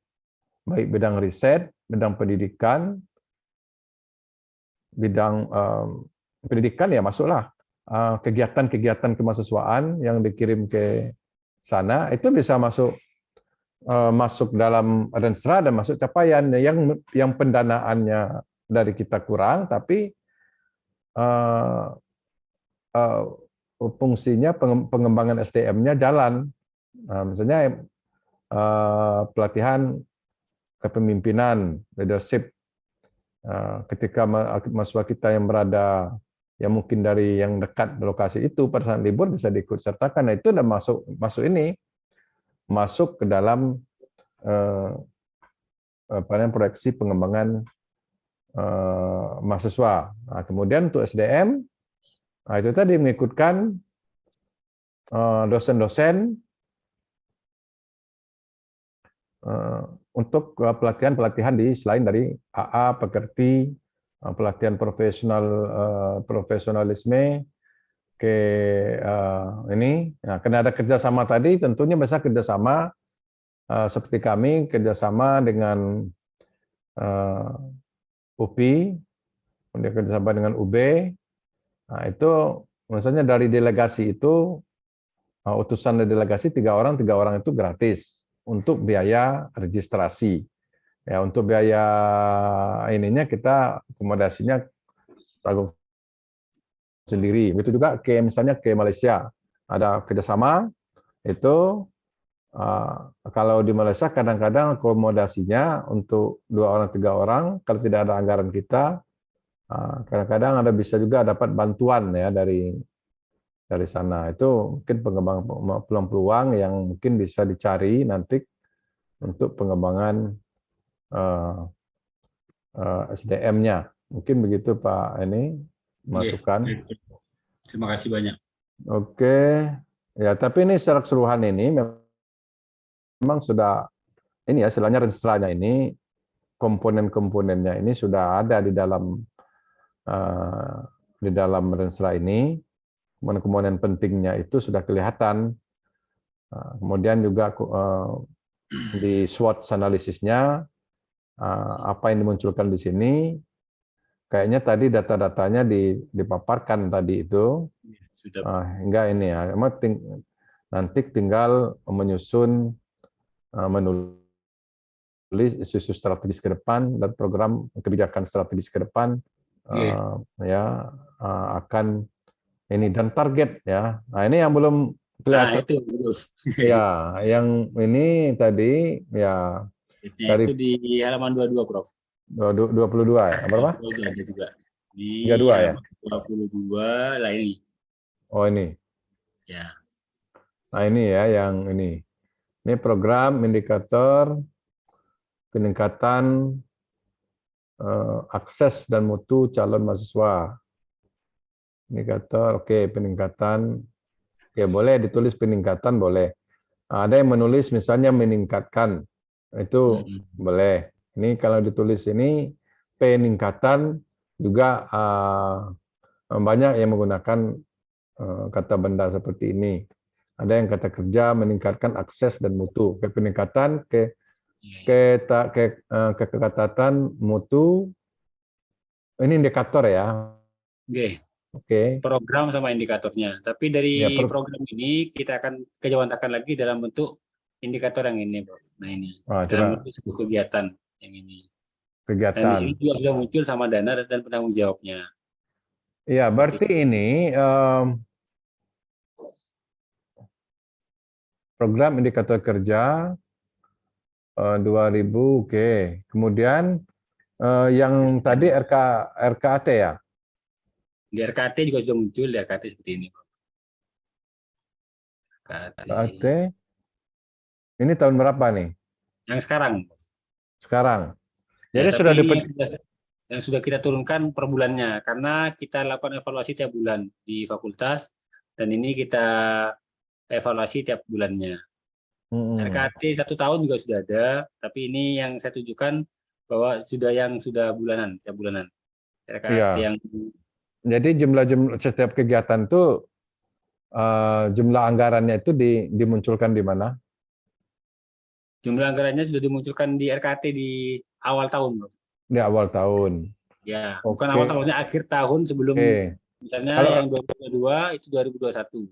Speaker 4: baik bidang riset, bidang pendidikan, bidang pendidikan ya masuklah kegiatan-kegiatan kemahasiswaan yang dikirim ke sana itu bisa masuk dalam Renstra dan masuk capaian yang pendanaannya dari kita kurang, tapi fungsinya pengembangan SDM-nya jalan. Misalnya pelatihan kepemimpinan, leadership, ketika mahasiswa kita yang berada yang mungkin dari yang dekat lokasi itu pada saat libur bisa diikut sertakan. Nah, itu udah masuk ke dalam proyeksi pengembangan mahasiswa. Nah, kemudian untuk SDM, nah itu tadi mengikutkan dosen-dosen untuk pelatihan-pelatihan selain dari AA, pekerti, pelatihan profesionalisme ke ini. Nah, karena ada kerjasama tadi, tentunya bisa kerjasama seperti kami kerjasama dengan UPI, kemudian kerjasama dengan UB. Nah, itu misalnya dari delegasi itu utusan dari delegasi 3 orang itu gratis untuk biaya registrasi. Ya, untuk biaya ininya kita akomodasinya tanggung sendiri. Begitu juga misalnya ke Malaysia ada kerjasama itu. Kalau di Malaysia kadang-kadang akomodasinya untuk 2 orang 3 orang kalau tidak ada anggaran kita, kadang-kadang ada bisa juga dapat bantuan ya dari sana. Itu mungkin peluang-peluang yang mungkin bisa dicari nanti untuk pengembangan SDM-nya. Mungkin begitu Pak ini masukan.
Speaker 5: Terima kasih banyak.
Speaker 4: Oke. Ya, tapi ini secara keseluruhan ini memang sudah ini ya istilahnya Renstranya ini komponen-komponennya ini sudah ada di dalam Renstra ini. Komponen pentingnya itu sudah kelihatan. Kemudian juga di SWOT analisisnya apa yang dimunculkan di sini, kayaknya tadi data-datanya dipaparkan tadi itu, hingga ini ya, nanti tinggal menyusun, menulis isu-isu strategis ke depan dan program kebijakan strategis ke depan ya akan ini dan target ya. Nah ini yang belum kelihatan.
Speaker 5: Itu
Speaker 4: ya, yang ini tadi ya.
Speaker 5: Itu di halaman 22, Prof.
Speaker 4: 22 ya? Berapa?
Speaker 5: Ada juga. Di
Speaker 4: 32 ya?
Speaker 5: 22 lah ini.
Speaker 4: Oh ini.
Speaker 5: Ya.
Speaker 4: Nah ini ya yang ini. Ini program indikator peningkatan akses dan mutu calon mahasiswa. Indikator, oke, peningkatan. Oke, boleh ditulis peningkatan, boleh. Ada yang menulis misalnya meningkatkan. Itu boleh. Ini kalau ditulis ini peningkatan juga banyak yang menggunakan kata benda seperti ini. Ada yang kata kerja meningkatkan akses dan mutu, peningkatan keketatan mutu. Ini indikator ya.
Speaker 5: Oke.
Speaker 4: Oke.
Speaker 5: Program sama indikatornya. Tapi dari
Speaker 4: Ya,
Speaker 5: program ini kita akan kejawantahkan lagi dalam bentuk indikator yang ini, Prof. Nah ini dalam
Speaker 4: coba
Speaker 5: bentuk sebuah kegiatan yang ini. Dan di sini
Speaker 4: kegiatan.
Speaker 5: juga sudah muncul sama dana dan penanggung jawabnya.
Speaker 4: Ya,
Speaker 5: Seperti
Speaker 4: berarti ini program indikator kerja 2000, oke. Kemudian yang tadi RKAT ya?
Speaker 5: Di RKT juga sudah muncul di RKT seperti ini, Prof.
Speaker 4: RKAT. Ini tahun berapa nih?
Speaker 5: Yang sekarang.
Speaker 4: Sekarang.
Speaker 5: Ya,
Speaker 4: Jadi sudah
Speaker 5: tapi ini yang sudah kita turunkan per bulannya karena kita lakukan evaluasi tiap bulan di fakultas dan ini kita evaluasi tiap bulannya. RKT 1 tahun juga sudah ada, tapi ini yang saya tunjukkan bahwa sudah bulanan, tiap bulanan. RKT
Speaker 4: Iya.
Speaker 5: yang
Speaker 4: Jadi jumlah setiap kegiatan itu jumlah anggarannya itu dimunculkan di mana?
Speaker 5: jumlah anggarannya sudah dimunculkan di RKT di awal tahun, Prof.
Speaker 4: Di awal tahun.
Speaker 5: Ya,
Speaker 4: Oke.
Speaker 5: bukan awal tahunnya, akhir tahun sebelum misalnya yang 2022 itu 2021.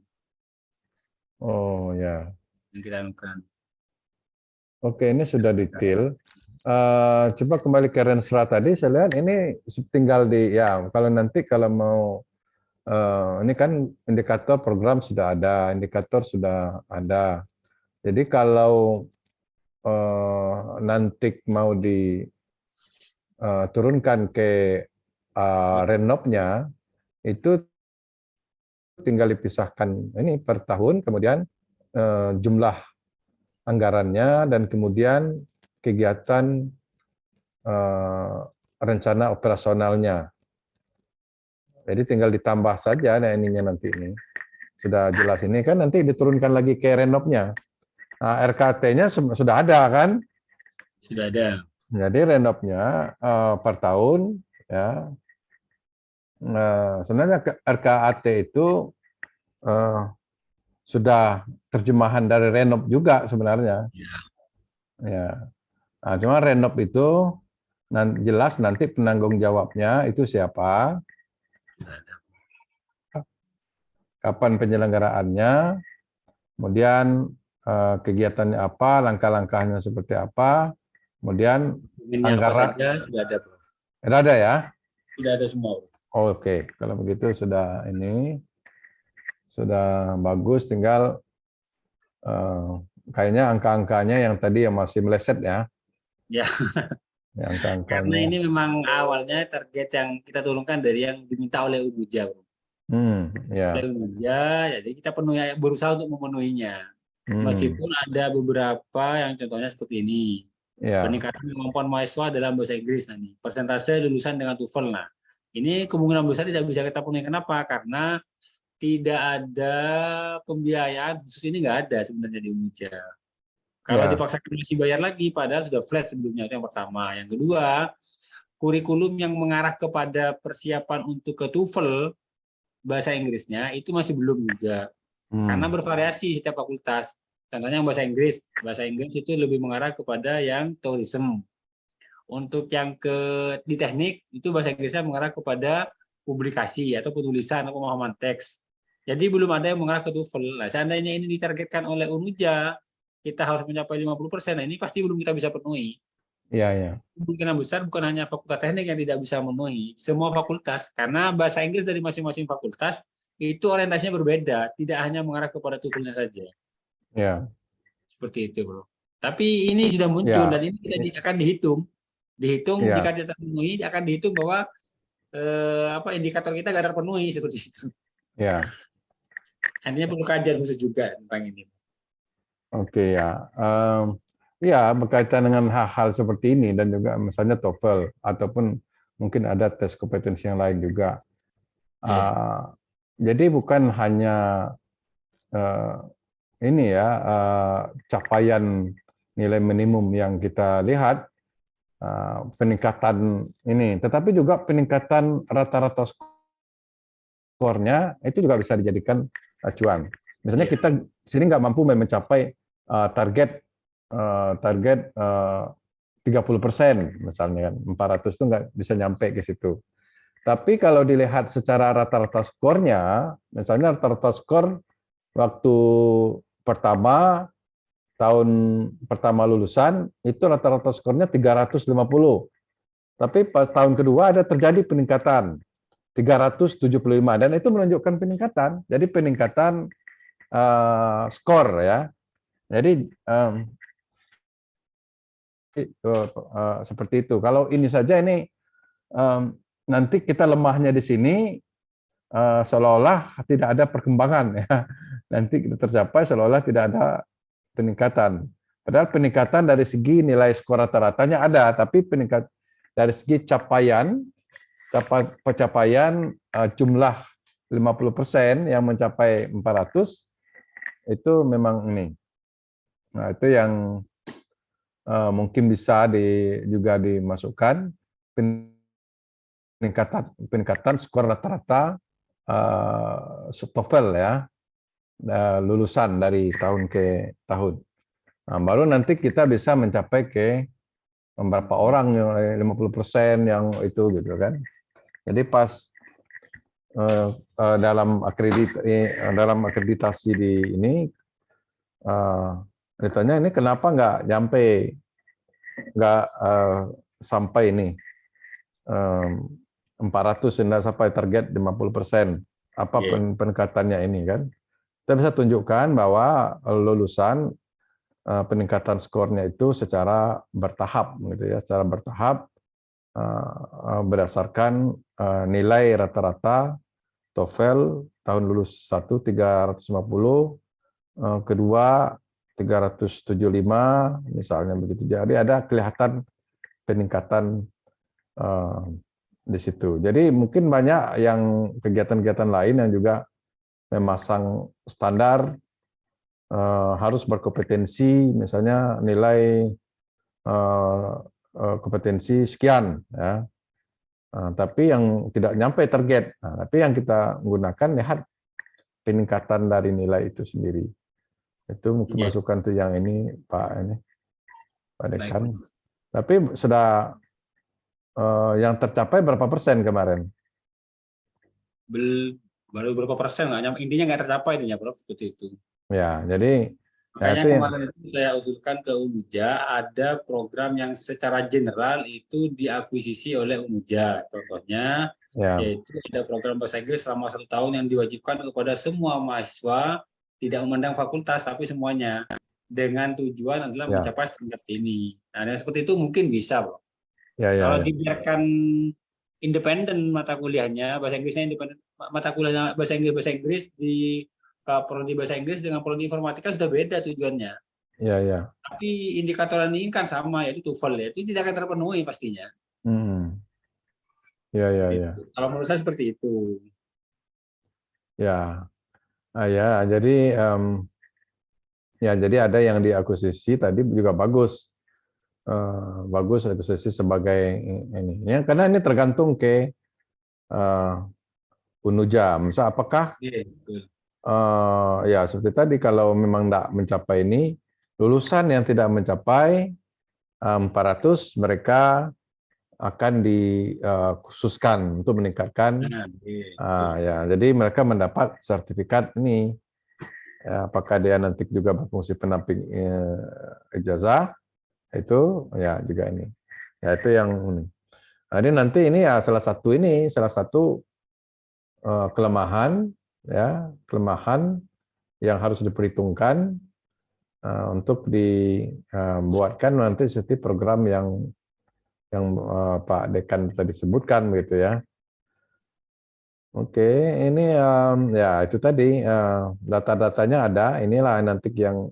Speaker 4: Oh ya.
Speaker 5: Yang kita lakukan.
Speaker 4: Oke, ini sudah detail. Coba kembali ke Renstra tadi, saya lihat ini tinggal kalau nanti kalau mau ini kan indikator program sudah ada, indikator sudah ada. Jadi kalau nanti mau diturunkan ke renopnya, itu tinggal dipisahkan ini per tahun, kemudian jumlah anggarannya, dan kemudian kegiatan rencana operasionalnya. Jadi tinggal ditambah saja ininya nanti ini. Sudah jelas ini kan nanti diturunkan lagi ke renopnya. Nah, RKT-nya sudah ada kan?
Speaker 5: Sudah ada.
Speaker 4: Jadi renopnya per tahun ya. Sebenarnya RKAT itu sudah terjemahan dari renop juga sebenarnya. Ya. Nah, cuma renop itu jelas nanti penanggung jawabnya itu siapa, kapan penyelenggaraannya, kemudian kegiatannya apa, langkah-langkahnya seperti apa, kemudian anggaran
Speaker 5: Sudah ada, Bro.
Speaker 4: Ada ya?
Speaker 5: Sudah ada semua, Bro.
Speaker 4: Oke, kalau begitu sudah sudah bagus, tinggal kayaknya angka-angkanya yang tadi yang masih meleset ya.
Speaker 5: Ya. Karena ini memang awalnya target yang kita turunkan dari yang diminta oleh Unuja, Bro.
Speaker 4: Ya.
Speaker 5: Oleh Unuja, jadi kita berusaha untuk memenuhinya. Meskipun ada beberapa yang contohnya seperti ini. Ya. Peningkatan kemampuan mahasiswa dalam bahasa Inggris nanti. Persentase lulusan dengan TOEFL. Nah, ini kemungkinan besar tidak bisa kita penuhi. Kenapa? Karena tidak ada pembiayaan khusus, ini nggak ada sebenarnya di Unuja. Kalau dipaksakan masih bayar lagi, padahal sudah flat sebelumnya, itu yang pertama. Yang kedua, kurikulum yang mengarah kepada persiapan untuk ke TOEFL bahasa Inggrisnya itu masih belum juga, karena bervariasi setiap fakultas. Contohnya yang bahasa Inggris itu lebih mengarah kepada yang tourism. Untuk yang di teknik itu bahasa Inggrisnya mengarah kepada publikasi atau penulisan atau pemahaman teks. Jadi belum ada yang mengarah ke TOEFL. Nah, seandainya ini ditargetkan oleh Unuja, kita harus mencapai 50%, nah ini pasti belum kita bisa penuhi.
Speaker 4: Iya.
Speaker 5: Kemungkinan besar bukan hanya fakultas teknik yang tidak bisa memenuhi, semua fakultas, karena bahasa Inggris dari masing-masing fakultas itu orientasinya berbeda, tidak hanya mengarah kepada TOEFL-nya saja.
Speaker 4: Ya.
Speaker 5: Seperti itu, Bro. Tapi ini sudah muncul dan ini akan dihitung jika kita terpenuhi, akan dihitung bahwa indikator kita nggak terpenuhi seperti itu.
Speaker 4: Ya.
Speaker 5: Artinya perlu kajian khusus juga tentang ini.
Speaker 4: Oke ya. Ya, berkaitan dengan hal-hal seperti ini dan juga misalnya TOEFL ataupun mungkin ada tes kompetensi yang lain juga. Jadi bukan hanya capaian nilai minimum yang kita lihat peningkatan ini, tetapi juga peningkatan rata-rata skornya itu juga bisa dijadikan acuan. Misalnya kita sini nggak mampu mencapai target 30% misalnya kan, 400 itu nggak bisa nyampe ke situ. Tapi kalau dilihat secara rata-rata skornya, misalnya rata-rata skor waktu pertama, tahun pertama lulusan, itu rata-rata skornya 350. Tapi pas tahun kedua ada terjadi peningkatan 375, dan itu menunjukkan peningkatan. Jadi peningkatan skor ya. Jadi seperti itu. Kalau ini saja ini nanti kita lemahnya di sini seolah-olah tidak ada perkembangan ya. Nanti kita tercapai seolah-olah tidak ada peningkatan. Padahal peningkatan dari segi nilai skor rata-ratanya ada, tapi peningkat dari segi pencapaian jumlah 50% yang mencapai 400 itu memang ini. Nah, itu yang mungkin bisa juga dimasukkan peningkatan skor rata-rata TOEFL ya, lulusan dari tahun ke tahun. Nah, baru nanti kita bisa mencapai ke berapa orang yang 50% yang itu gitu kan. Jadi pas dalam akreditasi di ini ditanya ini kenapa nggak sampai ini 400 tidak sampai target 50%. Apa peningkatannya ini kan? Kita bisa tunjukkan bahwa lulusan peningkatan skornya itu secara bertahap gitu ya, secara bertahap berdasarkan nilai rata-rata TOEFL tahun lulus 1 350, kedua 375 misalnya begitu. Jadi ada kelihatan peningkatan di situ. Jadi mungkin banyak yang kegiatan-kegiatan lain yang juga memasang standar harus berkompetensi, misalnya nilai kompetensi sekian ya. Tapi yang tidak nyampe target. Nah, tapi yang kita gunakan lihat peningkatan dari nilai itu sendiri. Itu mungkin masukan tuh yang ini Pak Dekan. Tapi sudah yang tercapai berapa persen kemarin?
Speaker 5: Baru berapa persen, intinya nggak tercapai intinya Prof, seperti itu.
Speaker 4: Ya, jadi
Speaker 5: makanya kemarin itu saya usulkan ke Unmuja ada program yang secara general itu diakuisisi oleh Unmuja. Contohnya yaitu ada program bahasa Inggris selama 1 tahun yang diwajibkan kepada semua mahasiswa, tidak memandang fakultas tapi semuanya, dengan tujuan adalah mencapai standar ini. Nah, yang seperti itu mungkin bisa, Bro. Kalau dibiarkan independen mata kuliahnya, bahasa Inggrisnya independen, mata kuliahnya bahasa Inggris di prodi bahasa Inggris dengan prodi informatika sudah beda tujuannya.
Speaker 4: Iya.
Speaker 5: Tapi indikator ini kan sama, yaitu TOEFL ya, itu tidak akan terpenuhi pastinya.
Speaker 4: Iya.
Speaker 5: Kalau menurut saya seperti itu.
Speaker 4: Ya, jadi jadi ada yang diakuisisi tadi juga bagus. Bagus akuisisi sebagai ini. Ya, karena ini tergantung ke Unmuja. Misal apakah ya seperti tadi kalau memang tidak mencapai ini, lulusan yang tidak mencapai 400 mereka akan dikhususkan untuk meningkatkan. Ya, jadi mereka mendapat sertifikat ini. Ya, apakah dia nanti juga berfungsi pendamping ijazah itu ya juga ini. Ya itu yang ini. Jadi nanti ini ya salah satu kelemahan yang harus diperhitungkan untuk dibuatkan nanti seperti program yang Pak Dekan tadi sebutkan begitu ya. Oke, ini ya itu tadi data-datanya ada. Inilah nanti yang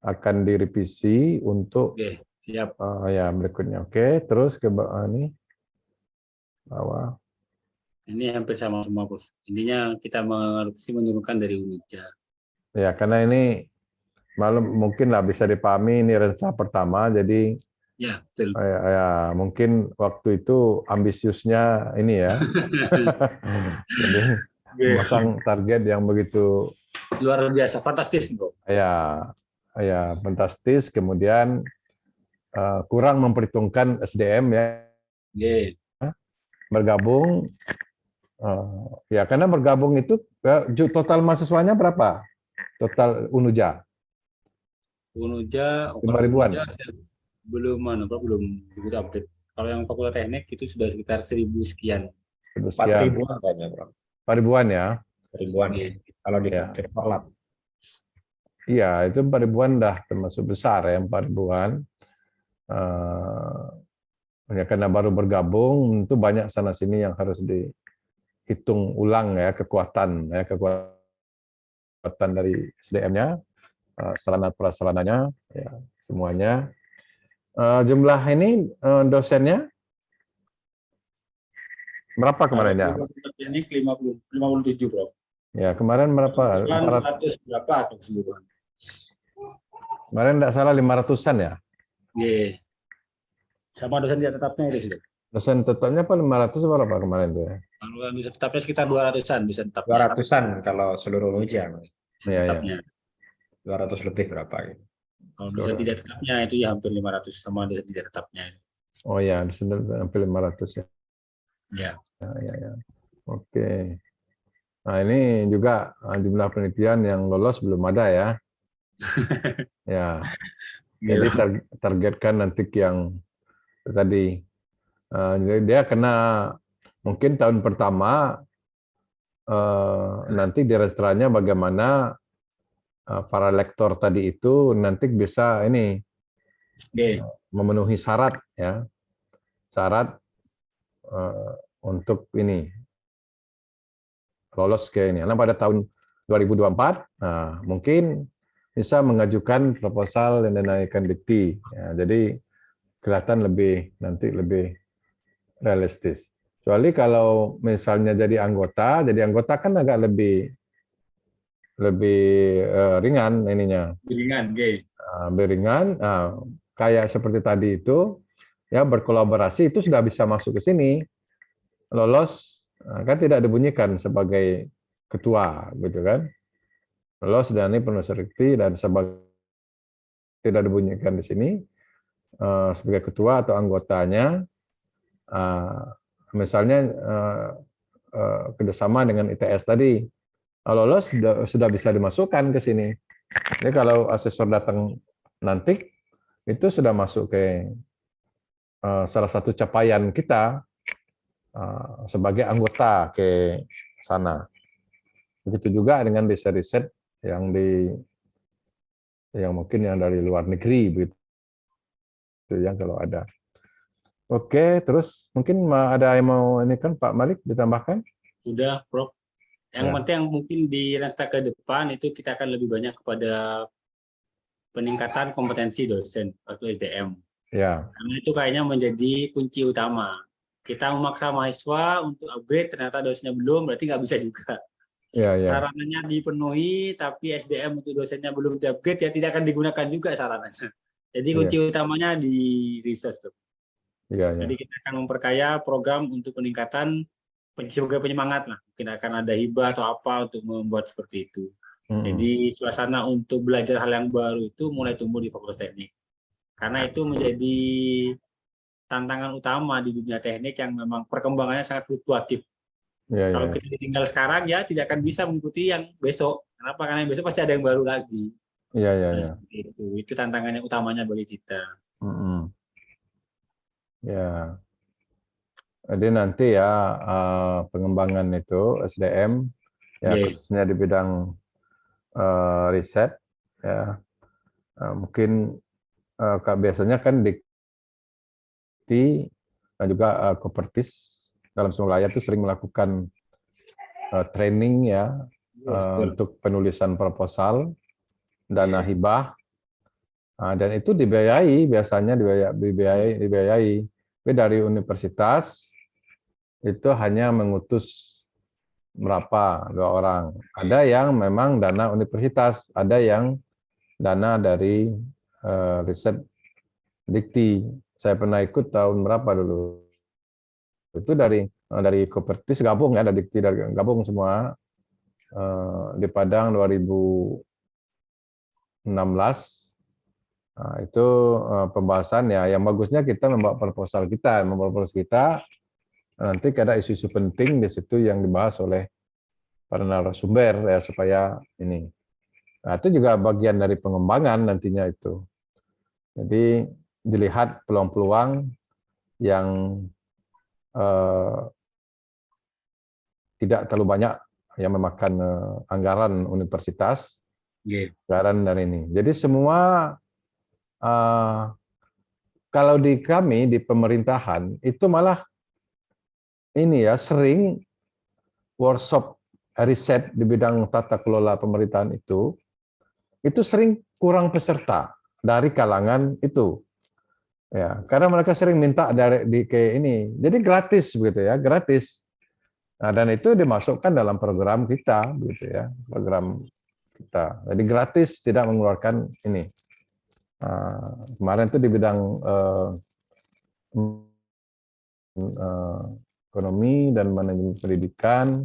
Speaker 4: akan direvisi untuk
Speaker 5: siap.
Speaker 4: Ya berikutnya. Oke, terus ke ini bawah.
Speaker 5: Ini hampir sama semua, Bos. Intinya kita menurunkan dari Unmuja.
Speaker 4: Ya, karena ini mungkin lah bisa dipahami ini rensa pertama, jadi
Speaker 5: ya betul.
Speaker 4: Ya mungkin waktu itu ambisiusnya ini ya. Jadi memasang target yang begitu
Speaker 5: Luar biasa, fantastis, Bro.
Speaker 4: Ya, fantastis. Kemudian kurang memperhitungkan SDM ya,
Speaker 5: Oke.
Speaker 4: bergabung. Ya, karena bergabung itu total mahasiswanya berapa? Total Unuja
Speaker 5: Unuja,
Speaker 4: 5.000-an.
Speaker 5: belum Bro, belum update. Kalau yang Fakultas Teknik itu sudah sekitar 1.000 sekian.
Speaker 1: 4 ribuan kayaknya, Bro.
Speaker 4: 4.000-an ya.
Speaker 1: Ribuan.
Speaker 5: Oke.
Speaker 1: Kalau di
Speaker 4: Ya.
Speaker 1: Develop.
Speaker 4: Iya, itu 4.000-an dah termasuk besar ya, 4.000-an. Ya, karena baru bergabung, itu banyak sana sini yang harus dihitung ulang ya, kekuatan dari SDM-nya, sarana prasarananya, ya, semuanya. Jumlah ini dosennya berapa kemarin ya?
Speaker 5: Fakultas Teknik 57, Bro.
Speaker 4: Ya, kemarin berapa?
Speaker 5: 100 berapa atau keseluruhan?
Speaker 4: Kemarin tidak salah 500-an ya?
Speaker 5: Iya. Sama dosen tidak tetapnya itu sudah.
Speaker 4: Dosen tetapnya apa 500 berapa kemarin tuh ya?
Speaker 5: Kalau dosen tetapnya sekitar 200-an dosen tetapnya.
Speaker 1: 200-an kalau seluruh ujian.
Speaker 4: Iya,
Speaker 5: Tetapnya.
Speaker 1: 200 lebih berapa gitu.
Speaker 5: Kalau dosen tidak tetapnya itu ya hampir 500 sama dosen tidak tetapnya.
Speaker 4: Oh ya, dosen hampir 500 ya.
Speaker 5: Ya.
Speaker 4: Ya. Oke. Nah, ini juga jumlah penelitian yang lolos belum ada ya. Ya. Jadi targetkan nanti yang tadi. Jadi dia kena mungkin tahun pertama nanti di restorannya bagaimana para lektor tadi itu nanti bisa ini memenuhi syarat ya. Syarat untuk ini lolos ke ini. Karena pada tahun 2024 mungkin bisa mengajukan proposal dan naikkan dikti. Ya, jadi kelihatan nanti lebih realistis. Kecuali kalau misalnya jadi anggota kan agak lebih ringan ininya. Ringan, kayak seperti tadi itu ya berkolaborasi itu sudah bisa masuk ke sini. Lolos kan tidak dibunyikan sebagai ketua gitu kan. Lolos dan ini penuh dikti dan sebagai tidak dibunyikan di sini sebagai ketua atau anggotanya misalnya kerjasama dengan ITS tadi lolos sudah bisa dimasukkan ke sini. Jadi kalau asesor datang nanti itu sudah masuk ke salah satu capaian kita sebagai anggota ke sana. Begitu juga dengan riset-riset yang mungkin yang dari luar negeri begitu yang kalau ada. Oke, terus mungkin ada yang mau ini kan Pak Malik ditambahkan?
Speaker 5: Sudah, Prof. Yang penting mungkin di Rensta ke depan itu kita akan lebih banyak kepada peningkatan kompetensi dosen atau SDM.
Speaker 4: Ya.
Speaker 5: Karena itu kayaknya menjadi kunci utama. Kita memaksa mahasiswa untuk upgrade, ternyata dosennya belum, berarti nggak bisa juga.
Speaker 4: Ya.
Speaker 5: Sarananya dipenuhi, tapi SDM untuk dosennya belum di-upgrade, ya tidak akan digunakan juga sarananya. Jadi kunci utamanya di research.
Speaker 4: Ya.
Speaker 5: Jadi kita akan memperkaya program untuk peningkatan sebagai penyemangat lah. Mungkin akan ada hibah atau apa untuk membuat seperti itu. Jadi suasana untuk belajar hal yang baru itu mulai tumbuh di Fakultas Teknik. Karena itu menjadi tantangan utama di dunia teknik yang memang perkembangannya sangat fluktuatif. Kalau kita ditinggal sekarang ya tidak akan bisa mengikuti yang besok. Kenapa? Karena yang besok pasti ada yang baru lagi.
Speaker 4: Iya.
Speaker 5: Itu tantangannya utamanya bagi kita.
Speaker 4: Ya. Jadi nanti ya pengembangan itu SDM ya khususnya di bidang riset ya mungkin biasanya kan Dikti dan juga Kopertis dalam wilayah itu sering melakukan training ya untuk penulisan proposal, dana hibah dan itu dibiayai biasanya dibiayai. Tapi dari universitas itu hanya mengutus berapa 2 orang. Ada yang memang dana universitas, ada yang dana dari riset Dikti. Saya pernah ikut tahun berapa dulu. Itu dari Kopertis gabung ya, dari Dikti dari gabung semua. di Padang 2016. Nah, itu pembahasan ya, yang bagusnya kita membawa proposal kita, nanti ada isu-isu penting di situ yang dibahas oleh para narasumber ya, supaya ini. Nah, itu juga bagian dari pengembangan nantinya itu. Jadi dilihat peluang-peluang yang tidak terlalu banyak yang memakan anggaran universitas, anggaran dari ini. Jadi semua kalau di kami di pemerintahan itu malah ini ya, sering workshop riset di bidang tata kelola pemerintahan itu sering kurang peserta dari kalangan itu. Ya, karena mereka sering minta ke ini. Jadi gratis begitu ya, gratis. Nah, dan itu dimasukkan dalam program kita gitu ya, program kita. Jadi gratis, tidak mengeluarkan ini. Kemarin itu di bidang ekonomi dan manajemen pendidikan,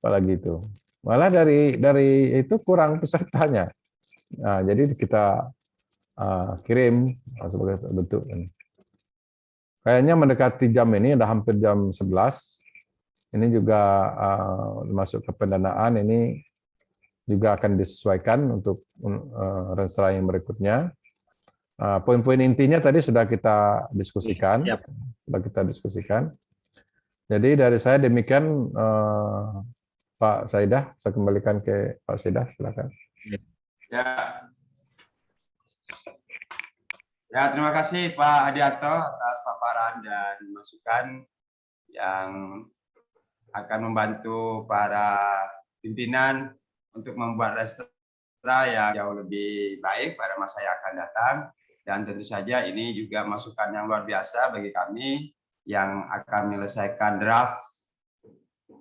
Speaker 4: apalagi itu. Malah dari itu kurang pesertanya. Nah, jadi kita kirim sebagai bentuk ini. Kayaknya mendekati jam ini, udah hampir jam 11. Ini juga masuk ke pendanaan, ini juga akan disesuaikan untuk renstra yang berikutnya. Poin-poin intinya tadi sudah kita diskusikan. Jadi dari saya demikian, Pak Saidah, saya kembalikan ke Pak Saidah, silakan.
Speaker 2: Ya, terima kasih Pak Hadianto atas paparan dan masukan yang akan membantu para pimpinan untuk membuat restra yang jauh lebih baik pada masa yang akan datang. Dan tentu saja ini juga masukan yang luar biasa bagi kami yang akan menyelesaikan draft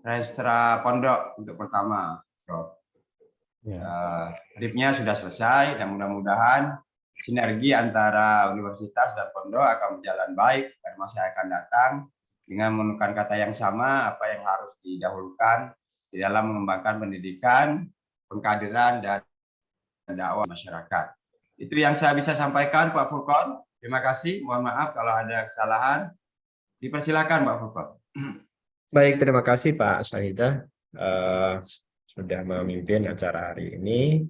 Speaker 2: restra pondok untuk pertama, Prof. Draftnya sudah selesai dan mudah-mudahan sinergi antara universitas dan pondok akan berjalan baik pada masa yang akan datang dengan menemukan kata yang sama, apa yang harus didahulukan di dalam mengembangkan pendidikan, pengkaderan, dan dakwah masyarakat. Itu yang saya bisa sampaikan, Pak Furqon. Terima kasih. Mohon maaf kalau ada kesalahan. Dipersilakan, Pak Furqon.
Speaker 1: Baik, terima kasih Pak Saidah sudah memimpin acara hari ini.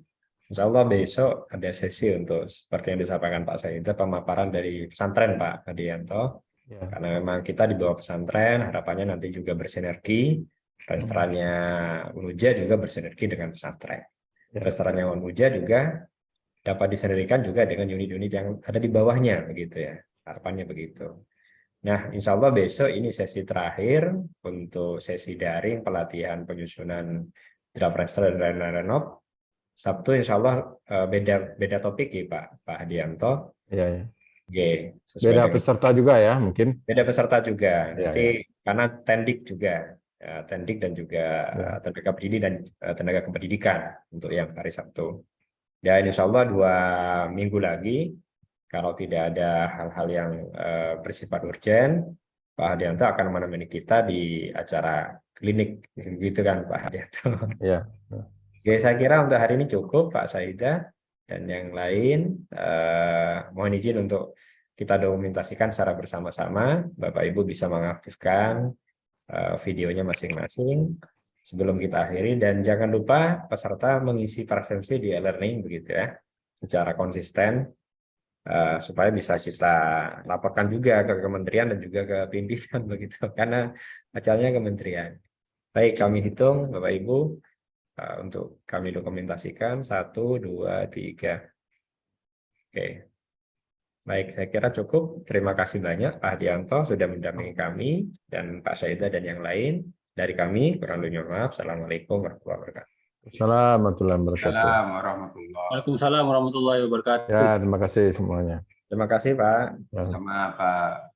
Speaker 1: Insya Allah besok ada sesi untuk seperti yang disampaikan Pak Saidah, pemaparan dari pesantren Pak Hadianto. Ya. Karena memang kita di bawah pesantren, harapannya nanti juga bersinergi. Restorannya Unuja juga bersinergi dengan pesantren. Restorannya Unuja juga dapat diselenggarakan juga dengan unit-unit yang ada di bawahnya, begitu ya. Harapannya begitu. Nah, insya Allah besok ini sesi terakhir untuk sesi daring pelatihan penyusunan draft restra dan renov. Sabtu insya Allah beda topik ya Pak Hadianto.
Speaker 4: Iya.
Speaker 1: Ya,
Speaker 4: beda peserta juga ya mungkin.
Speaker 1: Beda peserta juga. Nanti
Speaker 4: ya.
Speaker 1: karena tendik juga. Tendik dan juga tenaga pendidik dan tenaga kependidikan untuk yang hari Sabtu. Dan insya Allah 2 minggu lagi, kalau tidak ada hal-hal yang bersifat urgen, Pak Hadianto akan menemani kita di acara klinik, gitu kan Pak Hadianto.
Speaker 4: Ya.
Speaker 1: Oke, saya kira untuk hari ini cukup Pak Saidah dan yang lain. Mohon izin untuk kita dokumentasikan secara bersama-sama. Bapak Ibu bisa mengaktifkan videonya masing-masing sebelum kita akhiri, dan jangan lupa peserta mengisi presensi di e-learning begitu ya, secara konsisten supaya bisa kita laporkan juga ke kementerian dan juga ke pimpinan begitu, karena acaranya kementerian. Baik, kami hitung Bapak Ibu untuk kami dokumentasikan 1, 2, 3. Oke. Baik, saya kira cukup. Terima kasih banyak Pak Hadianto sudah mendampingi kami dan Pak Saidah dan yang lain. Dari kami, kurang lebihnya maaf. Assalamualaikum warahmatullahi wabarakatuh.
Speaker 4: Assalamualaikum
Speaker 5: Waalaikumsalam warahmatullahi wabarakatuh.
Speaker 4: Ya, terima kasih semuanya.
Speaker 1: Terima kasih Pak.
Speaker 2: Sama Pak.